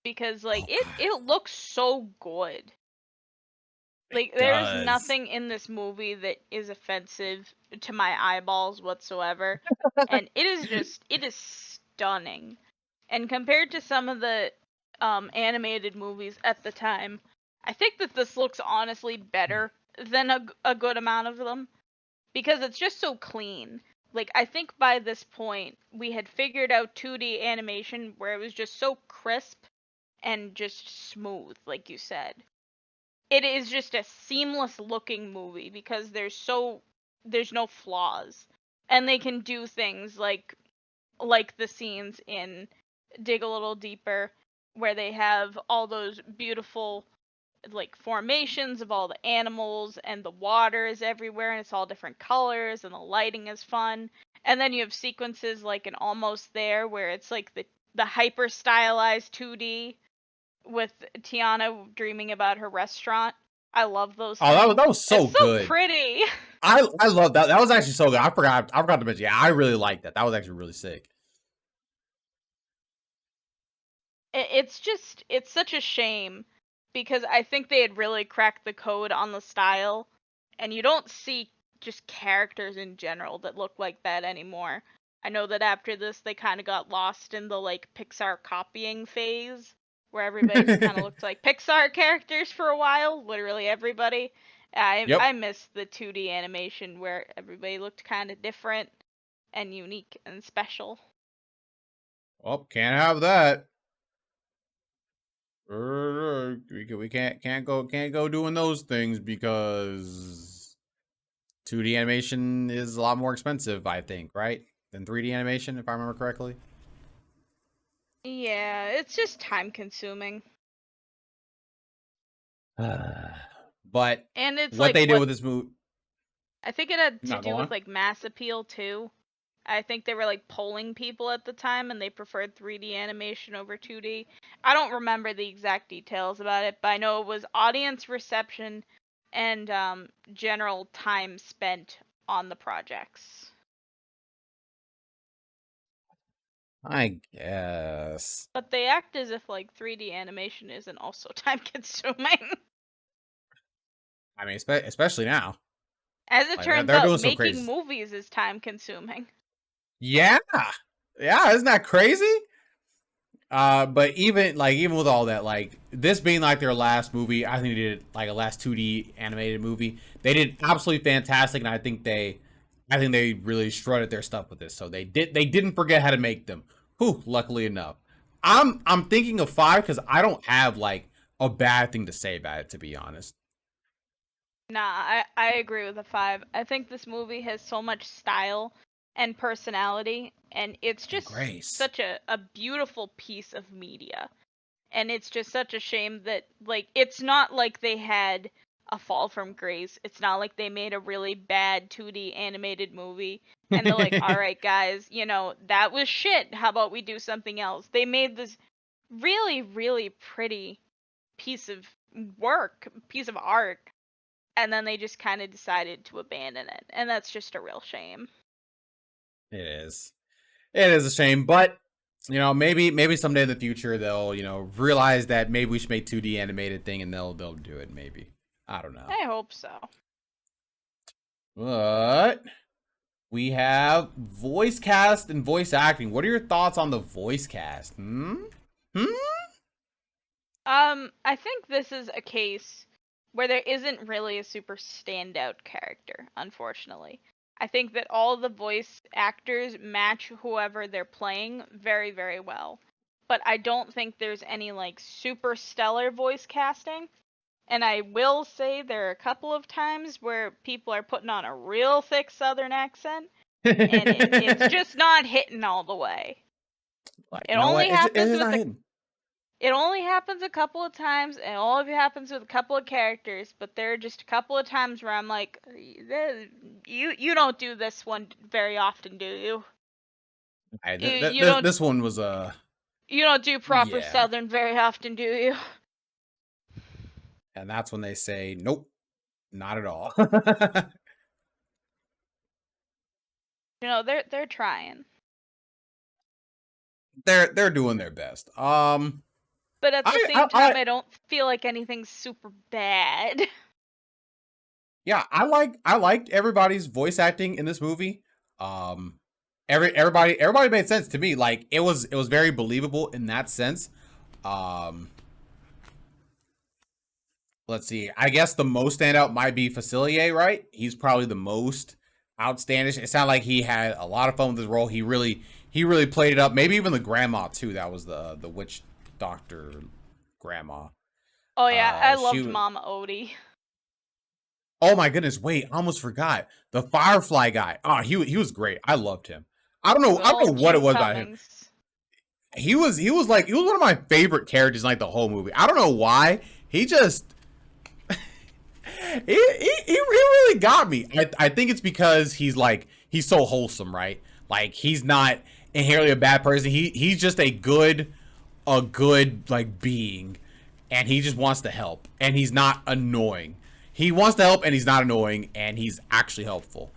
Because like it looks so good. Like there's nothing in this movie that is offensive to my eyeballs whatsoever. And it is stunning. And compared to some of the animated movies at the time, I think that this looks honestly better than a good amount of them because it's just so clean. Like I think by this point we had figured out 2D animation where it was just so crisp and just smooth, like you said. It is just a seamless looking movie because there's no flaws. And they can do things like the scenes in Dig a Little Deeper where they have all those beautiful like formations of all the animals and the water is everywhere and it's all different colors and the lighting is fun. And then you have sequences like in Almost There where it's like the hyper stylized 2D with Tiana dreaming about her restaurant. I love those things. Oh, that was so it's good. So pretty. I love that. That was actually so good. I forgot to mention. Yeah, I really liked that. That was actually really sick. It's such a shame because I think they had really cracked the code on the style, and you don't see just characters in general that look like that anymore. I know that after this they kind of got lost in the like Pixar copying phase where everybody just kind of looked like Pixar characters for a while, literally everybody. I miss the 2D animation where everybody looked kind of different and unique and special. Oh, can't have that. We can't go doing those things because 2D animation is a lot more expensive, I think, right? Than 3D animation, if I remember correctly. Yeah, it's just time consuming. But and it's what like they did with this movie, I think it had to No, do go with on. like mass appeal too. I think they were like polling people at the time and they preferred 3D animation over 2D. I don't remember the exact details about it, but I know it was audience reception and general time spent on the projects. I guess. But they act as if like 3D animation isn't also time consuming. I mean, especially now. As it Like, turns they're doing out, some making crazy. movies is time consuming. Yeah, isn't that crazy? But even with all that, like this being like their last movie, I think they did like a last 2D animated movie. They did absolutely fantastic, and I think they really strutted their stuff with this. So they didn't forget how to make them. Whew, luckily enough. I'm thinking of 5 because I don't have like a bad thing to say about it, to be honest. Nah, I agree with the 5. I think this movie has so much style and personality, and it's just such a beautiful piece of media. And it's just such a shame that, like, it's not like they had a fall from grace. It's not like they made a really bad 2D animated movie, and they're like, alright guys, you know, that was shit, how about we do something else? They made this really, really pretty piece of art, and then they just kind of decided to abandon it, and that's just a real shame. It is a shame, but you know, maybe someday in the future they'll, you know, realize that maybe we should make 2D animated thing and they'll do it. Maybe, I don't know. I hope so. But we have voice cast and voice acting. What are your thoughts on the voice cast? I think this is a case where there isn't really a super standout character, unfortunately. I think that all the voice actors match whoever they're playing very, very well. But I don't think there's any like super stellar voice casting. And I will say there are a couple of times where people are putting on a real thick southern accent and it's just not hitting all the way. Like, It only happens with it only happens a couple of times, and all of it happens with a couple of characters. But there are just a couple of times where I'm like, you don't do this one very often, do you? You don't This one was you don't do proper yeah. Southern very often, do you? And that's when they say, nope, not at all. They're trying. They're doing their best. But at the same time, I don't feel like anything's super bad. Yeah, I liked everybody's voice acting in this movie. Everybody made sense to me. Like it was very believable in that sense. Let's see. I guess the most standout might be Facilier, right? He's probably the most outstanding. It sounded like he had a lot of fun with his role. He really played it up. Maybe even the grandma too. That was the witch doctor grandma. Oh yeah, I loved Mama Odie. Oh my goodness! Wait, I almost forgot the Firefly guy. Oh, he was great. I loved him. I don't know what it was about him. He was one of my favorite characters in like the whole movie. I don't know why. He just he really got me. I think it's because he's so wholesome, right? Like he's not inherently a bad person. He's just a good like being, and he just wants to help, and he's not annoying. He wants to help, and he's not annoying, and he's actually helpful.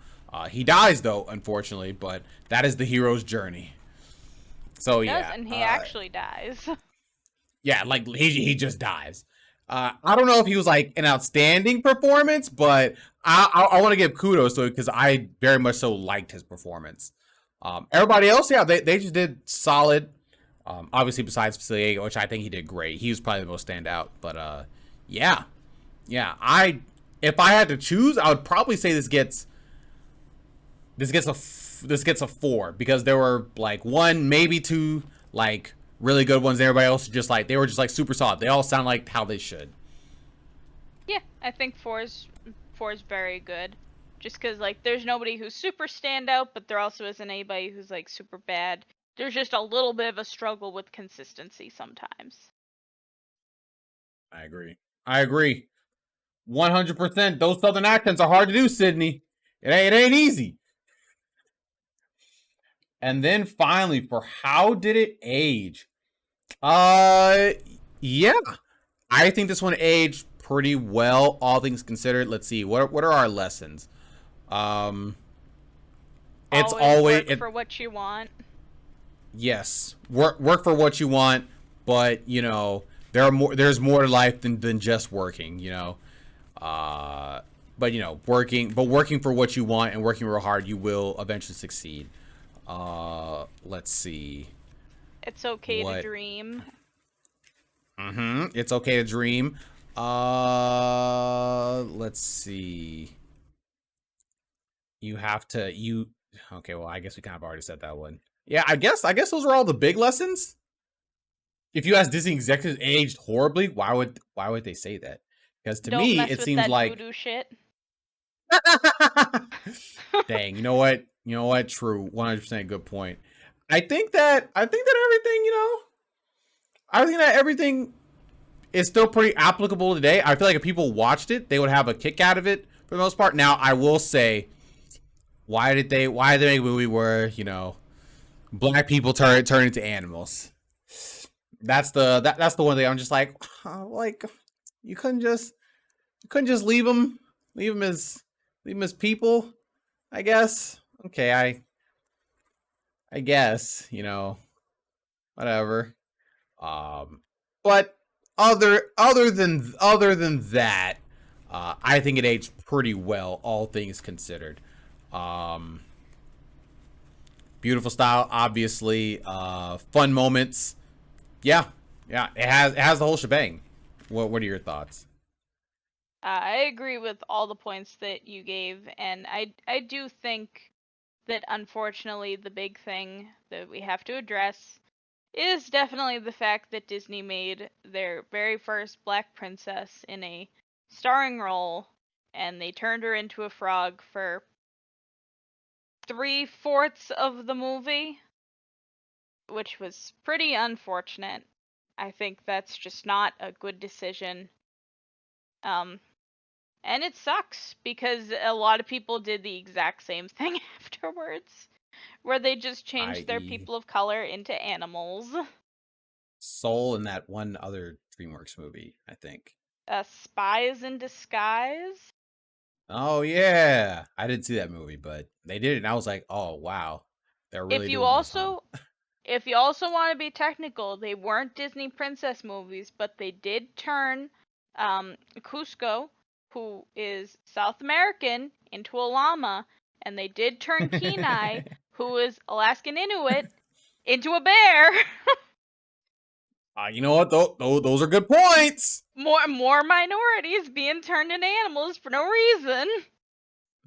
He dies though, unfortunately, but that is the hero's journey. So yeah, and he actually dies. Yeah, like he just dies. I don't know if he was like an outstanding performance, but I want to give kudos to it because I very much so liked his performance. Everybody else, yeah, they just did solid. Obviously, besides Facilier, which I think he did great. He was probably the most standout. But yeah. If I had to choose, I would probably say this gets a 4 because there were like one, maybe two, like really good ones. Everybody else just like they were just like super solid. They all sound like how they should. Yeah, I think 4 is very good. Just because like there's nobody who's super standout, but there also isn't anybody who's like super bad. There's just a little bit of a struggle with consistency sometimes. I agree. 100%. Those Southern accents are hard to do, Sydney. It ain't easy. And then finally, for how did it age? Yeah. I think this one aged pretty well, all things considered. Let's see. What are our lessons? It's always work for what you want. Yes. Work for what you want, but you know, there's more to life than just working, you know. But you know, working for what you want and working real hard, you will eventually succeed. Let's see. It's okay to dream. It's okay to dream. Let's see. Okay, well, I guess we kind of already said that one. Yeah, I guess those are all the big lessons. If you ask Disney executives aged horribly, why would they say that? Because to me, it seems like voodoo shit. Dang, you know what? True, 100% good point. I think that everything, you know, everything is still pretty applicable today. I feel like if people watched it, they would have a kick out of it for the most part. Now, I will say, why did they make a movie where, you know, black people turn into animals? That's the one thing I'm just like you couldn't just leave them as people, I guess. Okay, I guess, you know, whatever. But other than that, I think it aged pretty well, all things considered. Beautiful style, obviously. Fun moments. Yeah. It has the whole shebang. What are your thoughts? I agree with all the points that you gave, and I do think that unfortunately the big thing that we have to address is definitely the fact that Disney made their very first black princess in a starring role, and they turned her into a frog for 3/4 of the movie, which was pretty unfortunate. I think that's just not a good decision. And it sucks because a lot of people did the exact same thing afterwards, where they just changed their I.e. people of color into animals. Soul and that one other DreamWorks movie, I think. Spies in Disguise. Oh yeah, I didn't see that movie, but they did it, and I was like, oh wow, they're really If you doing this, huh? also if you also want to be technical, they weren't Disney princess movies, but they did turn Cusco, who is South American, into a llama, and they did turn Kenai, who is Alaskan Inuit, into a bear. You know what? Those are good points. More minorities being turned into animals for no reason.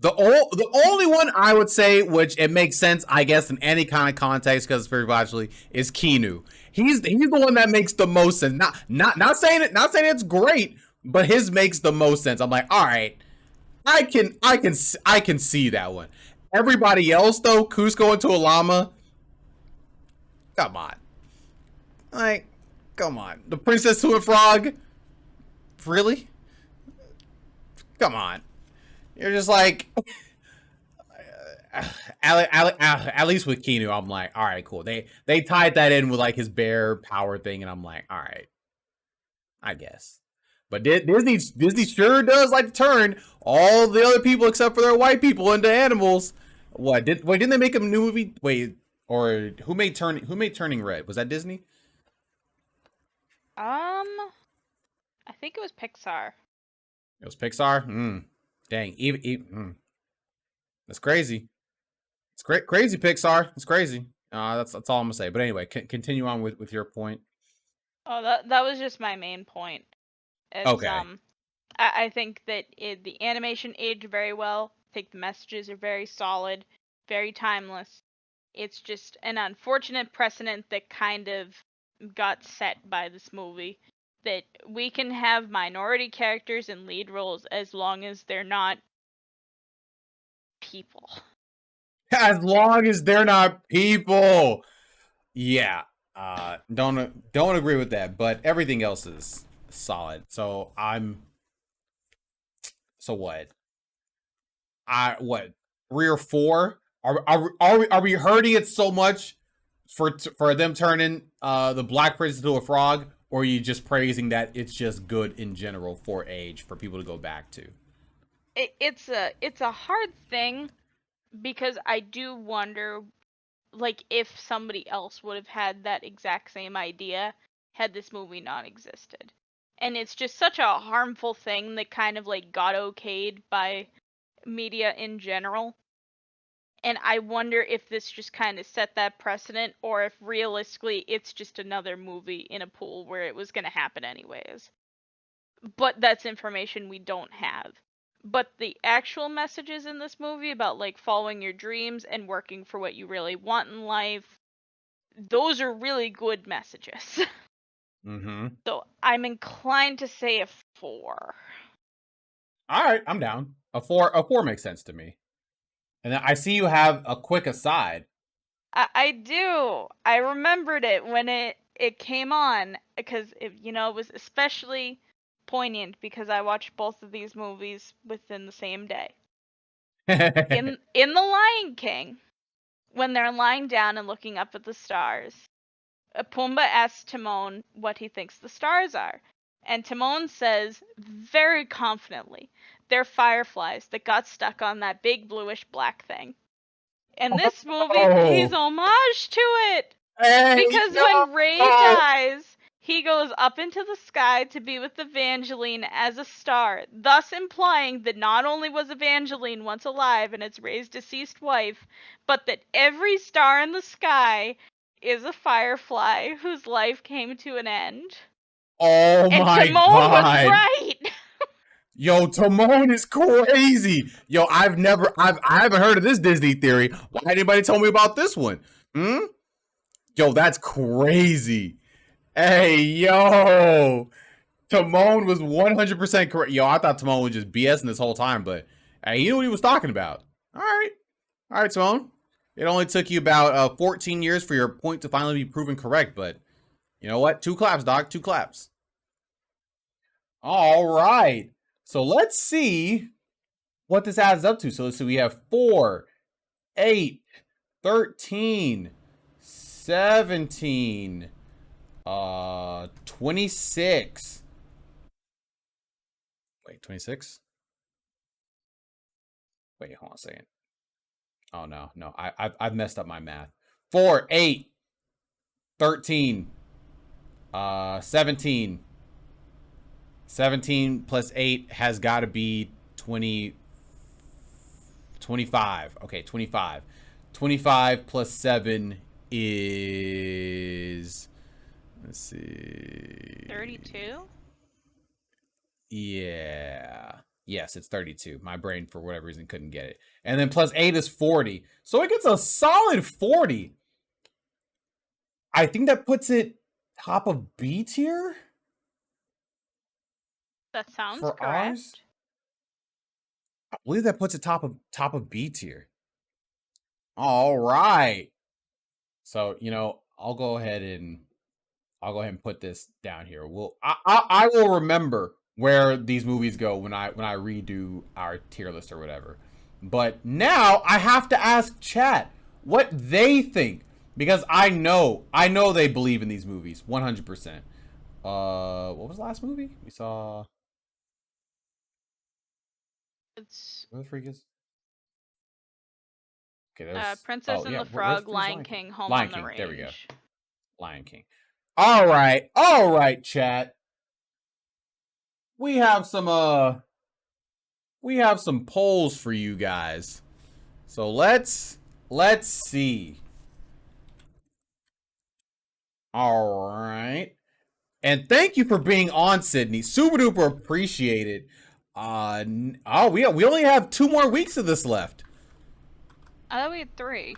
The only one I would say, which it makes sense, I guess, in any kind of context, because it's very logically, is Keanu. He's the one that makes the most sense. Not saying it's great, but his makes the most sense. I'm like, all right, I can see that one. Everybody else though, Cusco into a llama. Come on, like, come on. The Princess to a Frog. Really? Come on. You're just like, at least with Keanu, I'm like, all right, cool. They tied that in with like his bear power thing, and I'm like, all right, I guess. But Disney sure does like to turn all the other people except for their white people into animals. Didn't they make a new movie? Wait, or who made Turning Red? Was that Disney? I think it was Pixar. It was Pixar. Dang, even that's crazy. It's crazy Pixar. It's crazy. That's all I'm gonna say. But anyway, continue on with your point. Oh, that was just my main point. It's, Okay. I think that the animation aged very well. I think the messages are very solid, very timeless. It's just an unfortunate precedent that kind of got set by this movie. That we can have minority characters in lead roles as long as they're not people. As long as they're not people. Yeah. Don't agree with that, but everything else is solid. So what? What? 3 or 4? Are we hurting it so much for them turning the Black Prince into a frog, or are you just praising that it's just good in general for age for people to go back to? It's a hard thing because I do wonder, like, if somebody else would have had that exact same idea had this movie not existed. And it's just such a harmful thing that kind of like got okayed by media in general. And I wonder if this just kind of set that precedent, or if realistically it's just another movie in a pool where it was going to happen anyways. But that's information we don't have. But the actual messages in this movie about like following your dreams and working for what you really want in life, those are really good messages. Mm-hmm. So I'm inclined to say a 4. All right, I'm down. A 4 makes sense to me. And I see you have a quick aside. I do. I remembered it when it came on because it was especially poignant because I watched both of these movies within the same day. In The Lion King, when they're lying down and looking up at the stars, Pumbaa asks Timon what he thinks the stars are. And Timon says very confidently, they're fireflies that got stuck on that big bluish black thing. And this movie pays homage to it. Because when Ray dies, he goes up into the sky to be with Evangeline as a star, thus implying that not only was Evangeline once alive and it's Ray's deceased wife, but that every star in the sky is a firefly whose life came to an end. Oh and my Timon god! Was right. Yo, Timon is crazy. Yo, I haven't heard of this Disney theory. Why didn't anybody tell me about this one? Yo, that's crazy. Hey, yo. Timon was 100% correct. Yo, I thought Timon was just BSing this whole time, but hey, he knew what he was talking about. All right, Timon. It only took you about 14 years for your point to finally be proven correct, but You know what? 2 claps, dog. 2 claps. All right. So let's see what this adds up to. So let's see. We have 4, 8, 13, 17, 26. Wait, 26? Wait, hold on a second. Oh, no. I've messed up my math. 4, 8, 13, 17. 17 plus 8 has got to be 25. Okay, 25. 25 plus 7 is... Let's see... 32? Yeah. Yes, it's 32. My brain, for whatever reason, couldn't get it. And then plus 8 is 40. So it gets a solid 40. I think that puts it top of B tier? That sounds For correct. ours? I believe that puts it top of B tier. All right. So, you know, I'll go ahead and put this down here. I will remember where these movies go when I redo our tier list or whatever. But now I have to ask chat what they think, because I know they believe in these movies 100%. What was the last movie we saw? It's Where the freak is? Okay, Princess and the Frog, Lion King, Home on the Range. There we go. Lion King. All right, chat. We have some polls for you guys. So let's see. All right. And thank you for being on, Sydney. Super duper appreciate it. We only have 2 more weeks of this left. I thought we had 3.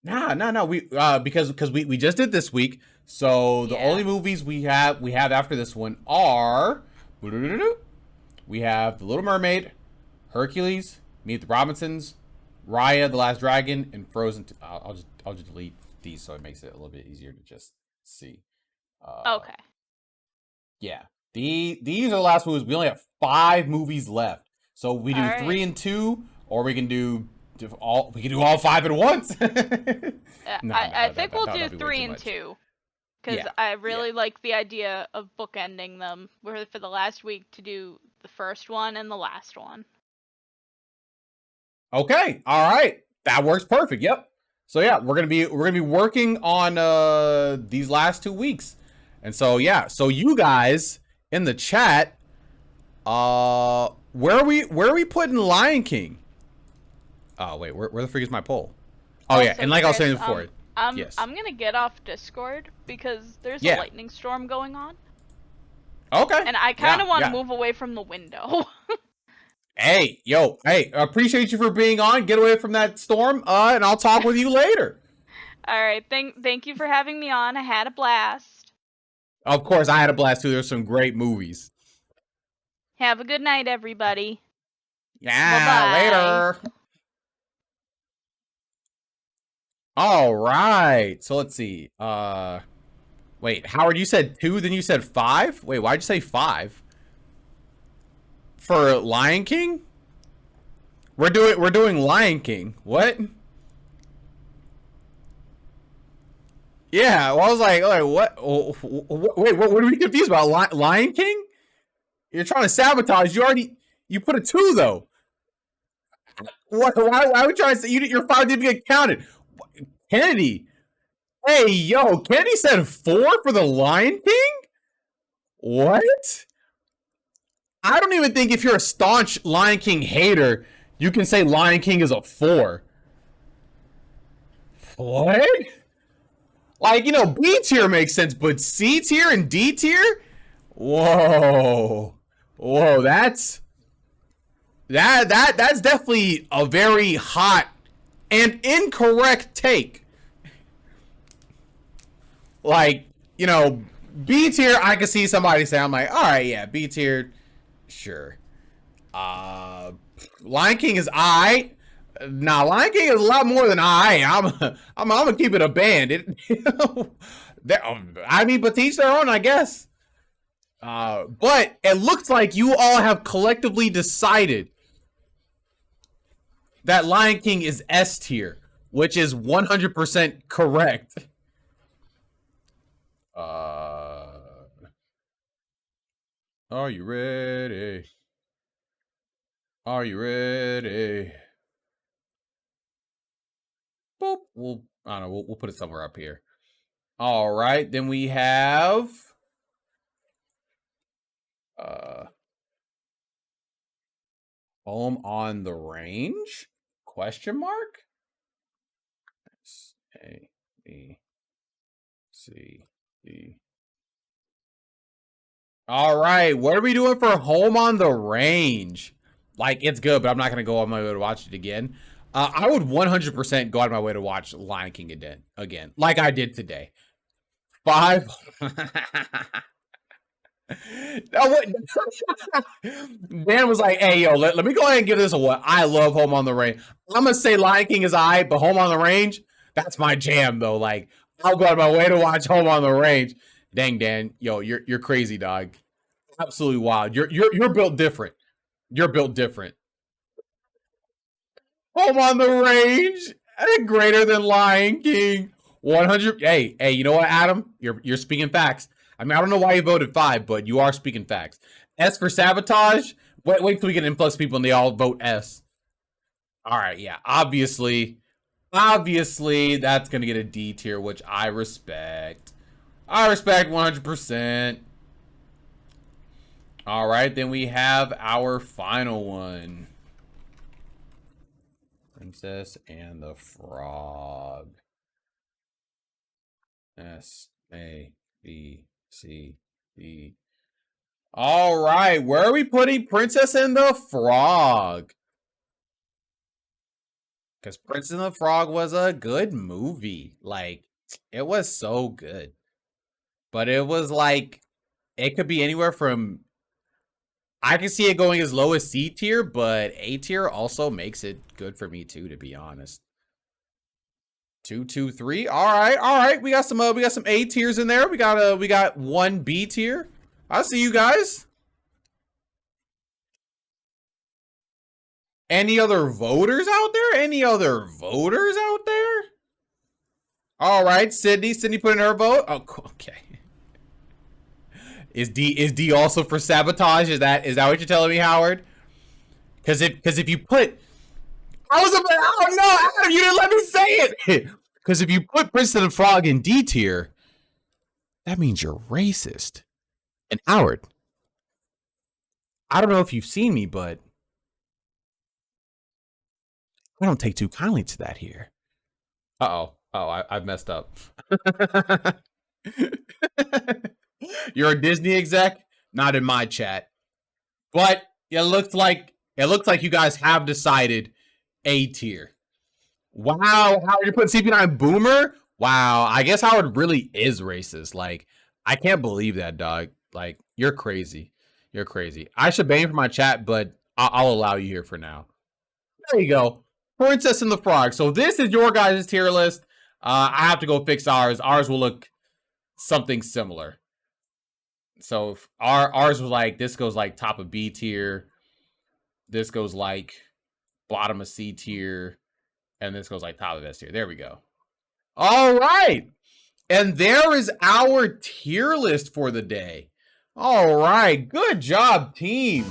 No. We because we just did this week. So the only movies we have after this one are we have The Little Mermaid, Hercules, Meet the Robinsons, Raya the Last Dragon, and Frozen 2. I'll just delete these so it makes it a little bit easier to just see. Okay. Yeah. These are the last movies. We only have 5 movies left. So we do 3 and 2, or we can do all 5 at once. I think we'll do 3 and 2. Because I really like the idea of bookending them. We're for the last week to do the first one and the last one. Okay. All right. That works perfect. Yep. So yeah, we're gonna be working on these last 2 weeks. And so yeah, so you guys in the chat, where are we putting Lion King? Oh wait, where the freak is my poll? Oh yeah, and like I was saying before, yes. I'm gonna get off Discord because there's a lightning storm going on. Okay. And I kind of want to move away from the window. Hey, appreciate you for being on. Get away from that storm, and I'll talk with you later. All right, thank you for having me on. I had a blast. Of course, I had a blast too. There's some great movies. Have a good night, everybody. Yeah, bye-bye. Later. All right. So let's see. Wait, Howard, you said 2, then you said 5? Wait, why'd you say 5? For Lion King? We're doing Lion King. What? Yeah, well, I was like, what? Wait, what are we confused about? Lion King? You're trying to sabotage. You put a 2 though. What? Why would you try to say your 5 didn't get counted? Kennedy. Hey, yo, Kennedy said 4 for the Lion King? What? I don't even think if you're a staunch Lion King hater, you can say Lion King is a 4. What? Like, you know, B tier makes sense, but C tier and D tier? Whoa. That's definitely a very hot and incorrect take. Like, you know, B tier, I could see somebody say, I'm like, all right, yeah, B tier, sure. Lion King is I. Nah, Lion King is a lot more than I. I'm gonna keep it a band. I mean, but to each their own, I guess. But it looks like you all have collectively decided that Lion King is S tier, which is 100% correct. Are you ready? Are you ready? Boop. I don't know. We'll put it somewhere up here. All right. Then we have Home on the Range? Question mark? S A B C D. All right. What are we doing for Home on the Range? Like, it's good, but I'm not going to go on my way to watch it again. I would 100% go out of my way to watch Lion King again, like I did today. 5. Dan was like, hey, yo, let me go ahead and give this a what. I love Home on the Range. I'm going to say Lion King is alright, but Home on the Range, that's my jam, though. Like, I'll go out of my way to watch Home on the Range. Dang, Dan, yo, you're crazy, dog. Absolutely wild. You're built different. You're built different. Home on the Range, greater than Lion King. 100. Hey, you know what, Adam? You're speaking facts. I mean, I don't know why you voted 5, but you are speaking facts. S for Sabotage. Wait till we get influx people and they all vote S. All right, yeah. Obviously, that's gonna get a D tier, which I respect. I respect 100%. All right, then we have our final one. Princess and the Frog. S A B C D. All right, where are we putting Princess and the Frog? Because Princess and the Frog was a good movie. Like, it was so good. But it was like, it could be anywhere from, I can see it going as low as C tier, but A tier also makes it good for me too, to be honest. 2, 2, 3. All right. We got some A tiers in there. We got 1 B tier. I see you guys. Any other voters out there? All right, Sydney put in her vote. Oh, okay. Is D also for Sabotage? Is that what you're telling me, Howard? Because if you put, oh no, Adam, you didn't let me say it. Because if you put Princess and the Frog in D tier, that means you're racist. And Howard, I don't know if you've seen me, but I don't take too kindly to that here. I've messed up. You're a Disney exec? Not in my chat. But it looks like you guys have decided A tier. Wow, Howard, you're putting CP9 Boomer? Wow, I guess Howard really is racist. Like, I can't believe that, dog. Like, you're crazy. You're crazy. I should ban you from my chat, but I'll allow you here for now. There you go. Princess and the Frog. So this is your guys' tier list. I have to go fix ours. Ours will look something similar. So ours was like, this goes like top of B tier. This goes like bottom of C tier. And this goes like top of S tier. There we go. All right. And there is our tier list for the day. All right. Good job, team.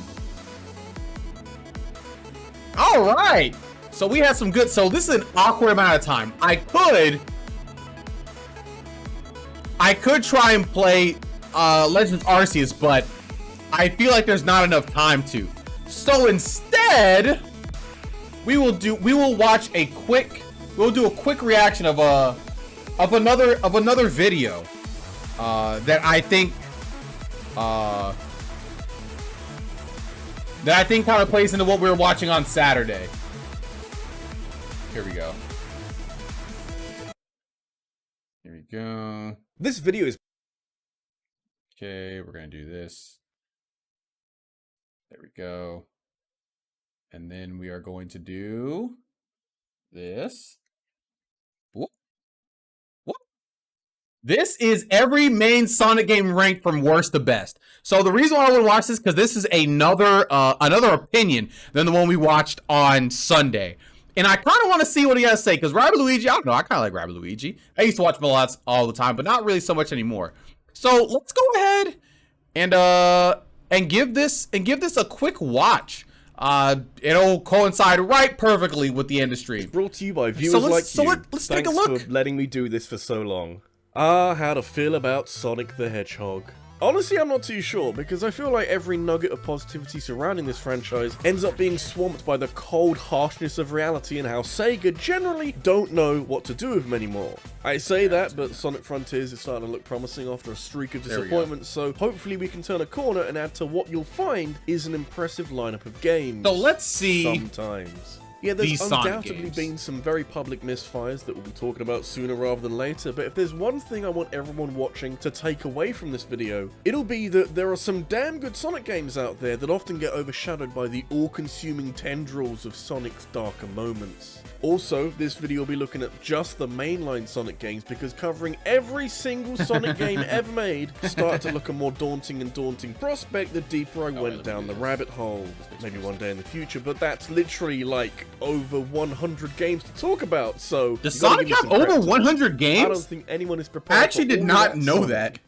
All right. So we had some good. So this is an awkward amount of time. I could try and play Legends Arceus, but I feel like there's not enough time to. So instead, we'll do a quick reaction of another video that I think kind of plays into what we were watching on Saturday. Here we go. Here we go. This video is okay. We're gonna do this. There we go. And then we are going to do this. Whoop. Whoop. This is every main Sonic game ranked from worst to best. So the reason why I would watch this, because this is another opinion than the one we watched on Sunday. And I kind of want to see what he has to say, because Rabbit Luigi, I don't know, I kind of like Rabbit Luigi. I used to watch Mellots all the time, but not really so much anymore. So let's go ahead and give this a quick watch. It'll coincide right perfectly with the industry. It's brought to you by viewers like you. Let's take a look. Thanks for letting me do this for so long. How to feel about Sonic the Hedgehog. Honestly, I'm not too sure, because I feel like every nugget of positivity surrounding this franchise ends up being swamped by the cold harshness of reality and how Sega generally don't know what to do with them anymore. I say that, but Sonic Frontiers is starting to look promising after a streak of disappointment, so hopefully we can turn a corner and add to what you'll find is an impressive lineup of games. So let's see. Sometimes. Yeah, there's These Sonic undoubtedly games. been some very public misfires that we'll be talking about sooner rather than later, but if there's one thing I want everyone watching to take away from this video, it'll be that there are some damn good Sonic games out there that often get overshadowed by the all-consuming tendrils of Sonic's darker moments. Also, this video will be looking at just the mainline Sonic games, because covering every single Sonic game ever made started to look a more daunting and daunting prospect the deeper I went down the rabbit hole. Maybe one day in the future, but that's literally like over 100 games to talk about, so... Does Sonic have over 100 games? I don't think anyone is prepared I actually for did all not that know Sonic. that.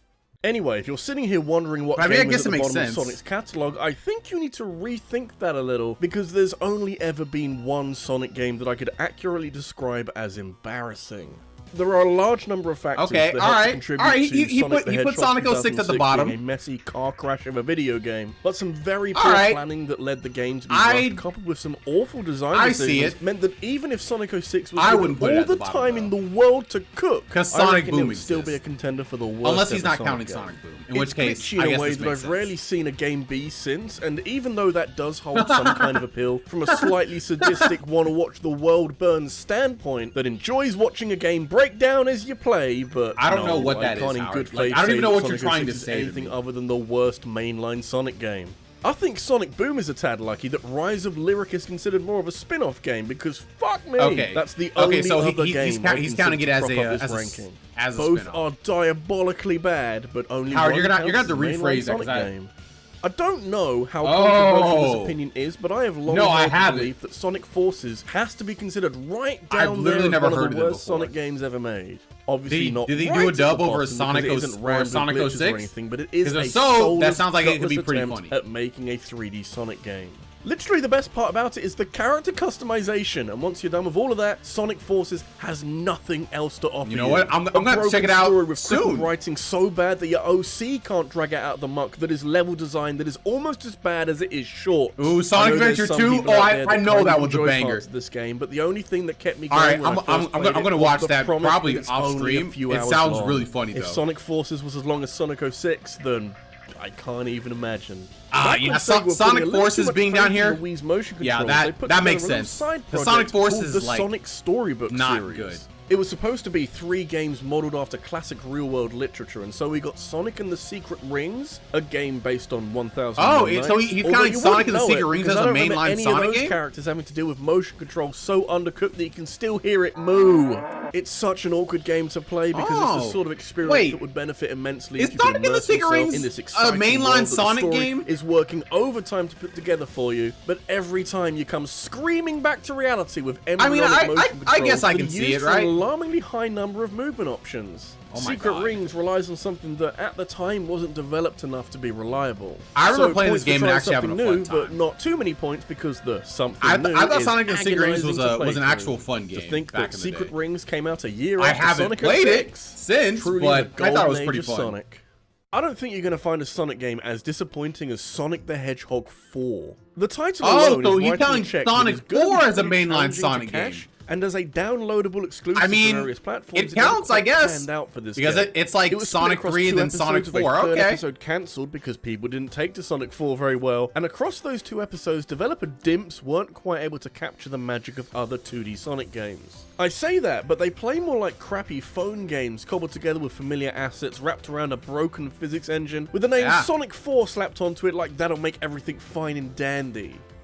Anyway, if you're sitting here wondering what I mean, I game guess is it at the makes bottom sense. of Sonic's catalogue, I think you need to rethink that a little, because there's only ever been one Sonic game that I could accurately describe as embarrassing. There are a large number of factors Okay, that all help right, contribute all right. to He Sonic the put Hedgehog Sonic 06 at the 2006 bottom. being a messy car crash of a video game, but some very All poor right. planning that led the game to be I- rushed, coupled with some awful design I decisions, see it. meant that even if Sonic 06 was I given wouldn't put it all at the the bottom, time though. in the world to cook, 'Cause I Sonic reckon it Boom would still be a exists. contender for the worst Unless he's ever not Sonic counting game. Sonic Boom, in It's which case, glitchy I in guess ways this that makes I've sense. rarely seen a game be since, and even though that does hold some kind of appeal from a slightly sadistic wanna-watch the world burn standpoint that enjoys watching a game break down as you play, but I don't know what I that is, can't in Howard. good Like, faith I don't say even know that what you're Sonic trying to 06 is say to anything me. other than the worst mainline Sonic game. I think Sonic Boom is a tad lucky that Rise of Lyric is considered more of a spin-off game, because fuck me, Okay. that's the Okay, only so other he's game count- I he's consider counting it to as prop a, up this as a ranking. as a Both spin-off. are diabolically bad, but only Howard, one you're gonna counts have to as a mainline rephrase that, 'cause Sonic I- game. I don't know how controversial this Oh. opinion is, but I have long No, I held the haven't. belief that Sonic Forces has to be considered right I've down there literally as never one of heard the of it worst before. Sonic games ever made. Obviously Did not he do right a at the dub over bottom Sonic because it 06 isn't or rammed Sonic with glitches 06? or anything, but it is 'Cause a if so, that soulless, sounds like it could be gutless pretty attempt funny. at making a 3D Sonic game. Literally the best part about it is the character customization, and once you're done with all of that, Sonic Forces has nothing else to offer you. You know what? I'm A gonna have to check it broken out story with crippled soon. writing so bad that your OC can't drag it out of the muck, that is level design that is almost as bad as it is short. Ooh, Sonic I know there's Adventure some 2? people Oh, out I- there I know kind that of one's a enjoy banger. parts of this game, but the only thing that kept me All going right, when I I'm first gonna played it watch was the that promise probably that it's off only a stream. few It hours sounds long. really funny, If though. Sonic Forces was as long as Sonic 06, then I can't even imagine. Ah, Back yeah, when So- Sega were Sonic putting a little Forces too much being down faith in here? the Wii's motion Yeah, controls, they that- put that together makes a little sense. side The project Sonic Forces called is, the like, Sonic Storybook not series. good. It was supposed to be 3 games modeled after classic real-world literature, and so we got Sonic and the Secret Rings, a game based on 1000. Oh, so he's counting Sonic and the Secret Rings as a mainline any Sonic of those game? characters having to deal with motion control so undercooked that you can still hear it moo. It's such an awkward game to play because it's the Oh, sort of experience wait. that would benefit immensely Is if you could Sonic and the immerse Secret yourself Rings in this a exciting mainline world that the Sonic story game? is working overtime to put together for you, but every time you come screaming back to reality with embryonic motion I controls guess I that can are see used it, for right? an alarmingly high number of movement options. Oh my Secret God. Rings relies on something that at the time wasn't developed enough to be reliable. I remember So playing points this game for and trying actually having something a fun new, time. but not too many points because the something I new thought is Sonic and the Secret Rings agonizing was to an play actual through. fun To game think back that in the Secret day. Rings came out a year I after haven't Sonic played it 06. since, Truly but the I thought it was golden pretty age of fun. Sonic. I don't think you're going to find a Sonic game as disappointing as Sonic the Hedgehog 4. The title Oh, alone so is you're writing a telling check that Sonic is gonna be 4 as a pretty mainline challenging to Sonic cash, game. and as a downloadable exclusive I mean, to various platforms, it doesn't counts, I quite guess, stand out for this because game. it's like It was split Sonic across 3 two then Sonic episodes, with 4. a third Okay. episode cancelled because people didn't take to Sonic 4 very well, and across those 2 episodes, developer Dimps weren't quite able to capture the magic of other 2D Sonic games. I say that, but they play more like crappy phone games cobbled together with familiar assets wrapped around a broken physics engine with the name Yeah. Sonic 4 slapped onto it like that'll make everything fine and dandy.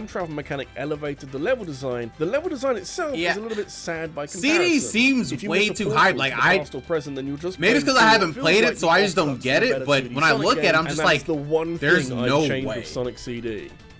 time travel mechanic elevated the level design itself Yeah. is a little bit sad by comparison. CD seems If you way miss a too portal hyped. to Like, the past or present, then you'll just maybe it's play because I through haven't what feels played like it, so you I just off don't touched get a it, better but 2D when I Sonic look at it, game, I'm and just that's like, the one there's thing no I'd change way. with Sonic CD.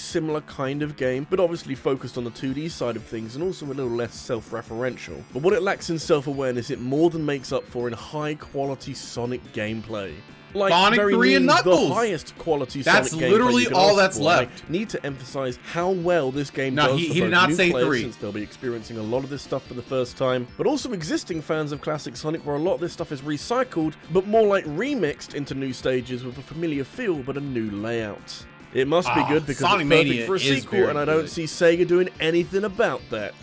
similar kind of game, but obviously focused on the 2D side of things and also a little less self-referential. But what it lacks in self-awareness, it more than makes up for in high-quality Sonic gameplay. Like Sonic very 3 and nearly Knuckles. the highest quality That's Sonic gameplay literally you can all ask that's for. left. I need to emphasize how well this game No, does he for did both not new say players, 3. since they'll be experiencing a lot of this stuff for the first time, but also existing fans of classic Sonic, where a lot of this stuff is recycled, but more like remixed into new stages with a familiar feel but a new layout. It must be good because Sonic it's perfect Mania for a is sequel, very and I don't good. see Sega doing anything about that.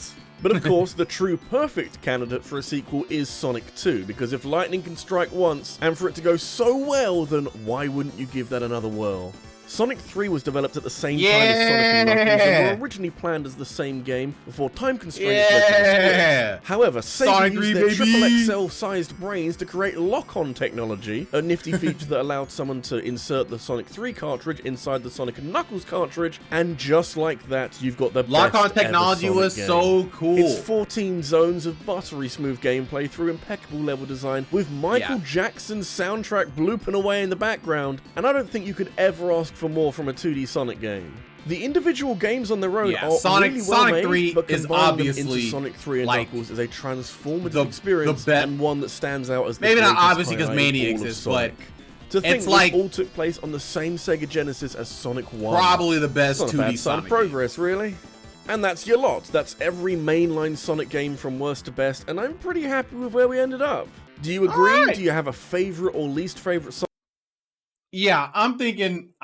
But of course, the true perfect candidate for a sequel is Sonic 2, because if lightning can strike once, and for it to go so well, then why wouldn't you give that another whirl? Sonic 3 was developed at the same time as Sonic and Knuckles, and Yeah. were originally planned as the same game before time constraints led to the split. Yeah. However, Sega Sonic used 3, their baby. triple XL-sized brains to create lock-on technology, a nifty feature that allowed someone to insert the Sonic 3 cartridge inside the Sonic and Knuckles cartridge, and just like that, you've got the Lock-on best ever technology Sonic was game. so cool. It's 14 zones of buttery smooth gameplay through impeccable level design, with Michael Yeah. Jackson's soundtrack blooping away in the background, and I don't think you could ever ask for more from a 2D Sonic game. The individual games on their own Yeah, are Sonic- really well Sonic made, 3 but is combining them obviously, into Sonic 3 and like, Knuckles is a transformative the experience be- and one that stands out as the Maybe not greatest obviously because highlight Mania of all of exists, Sonic. but To think it's this like all took place on the same Sega Genesis as Sonic 1. probably the best It's not a 2D bad sign of Sonic. progress, really. And that's your lot. That's every mainline Sonic game from worst to best, and I'm pretty happy with where we ended up. Do you agree? Alright. Do you have a favorite or least favorite Sonic? Yeah, I'm thinking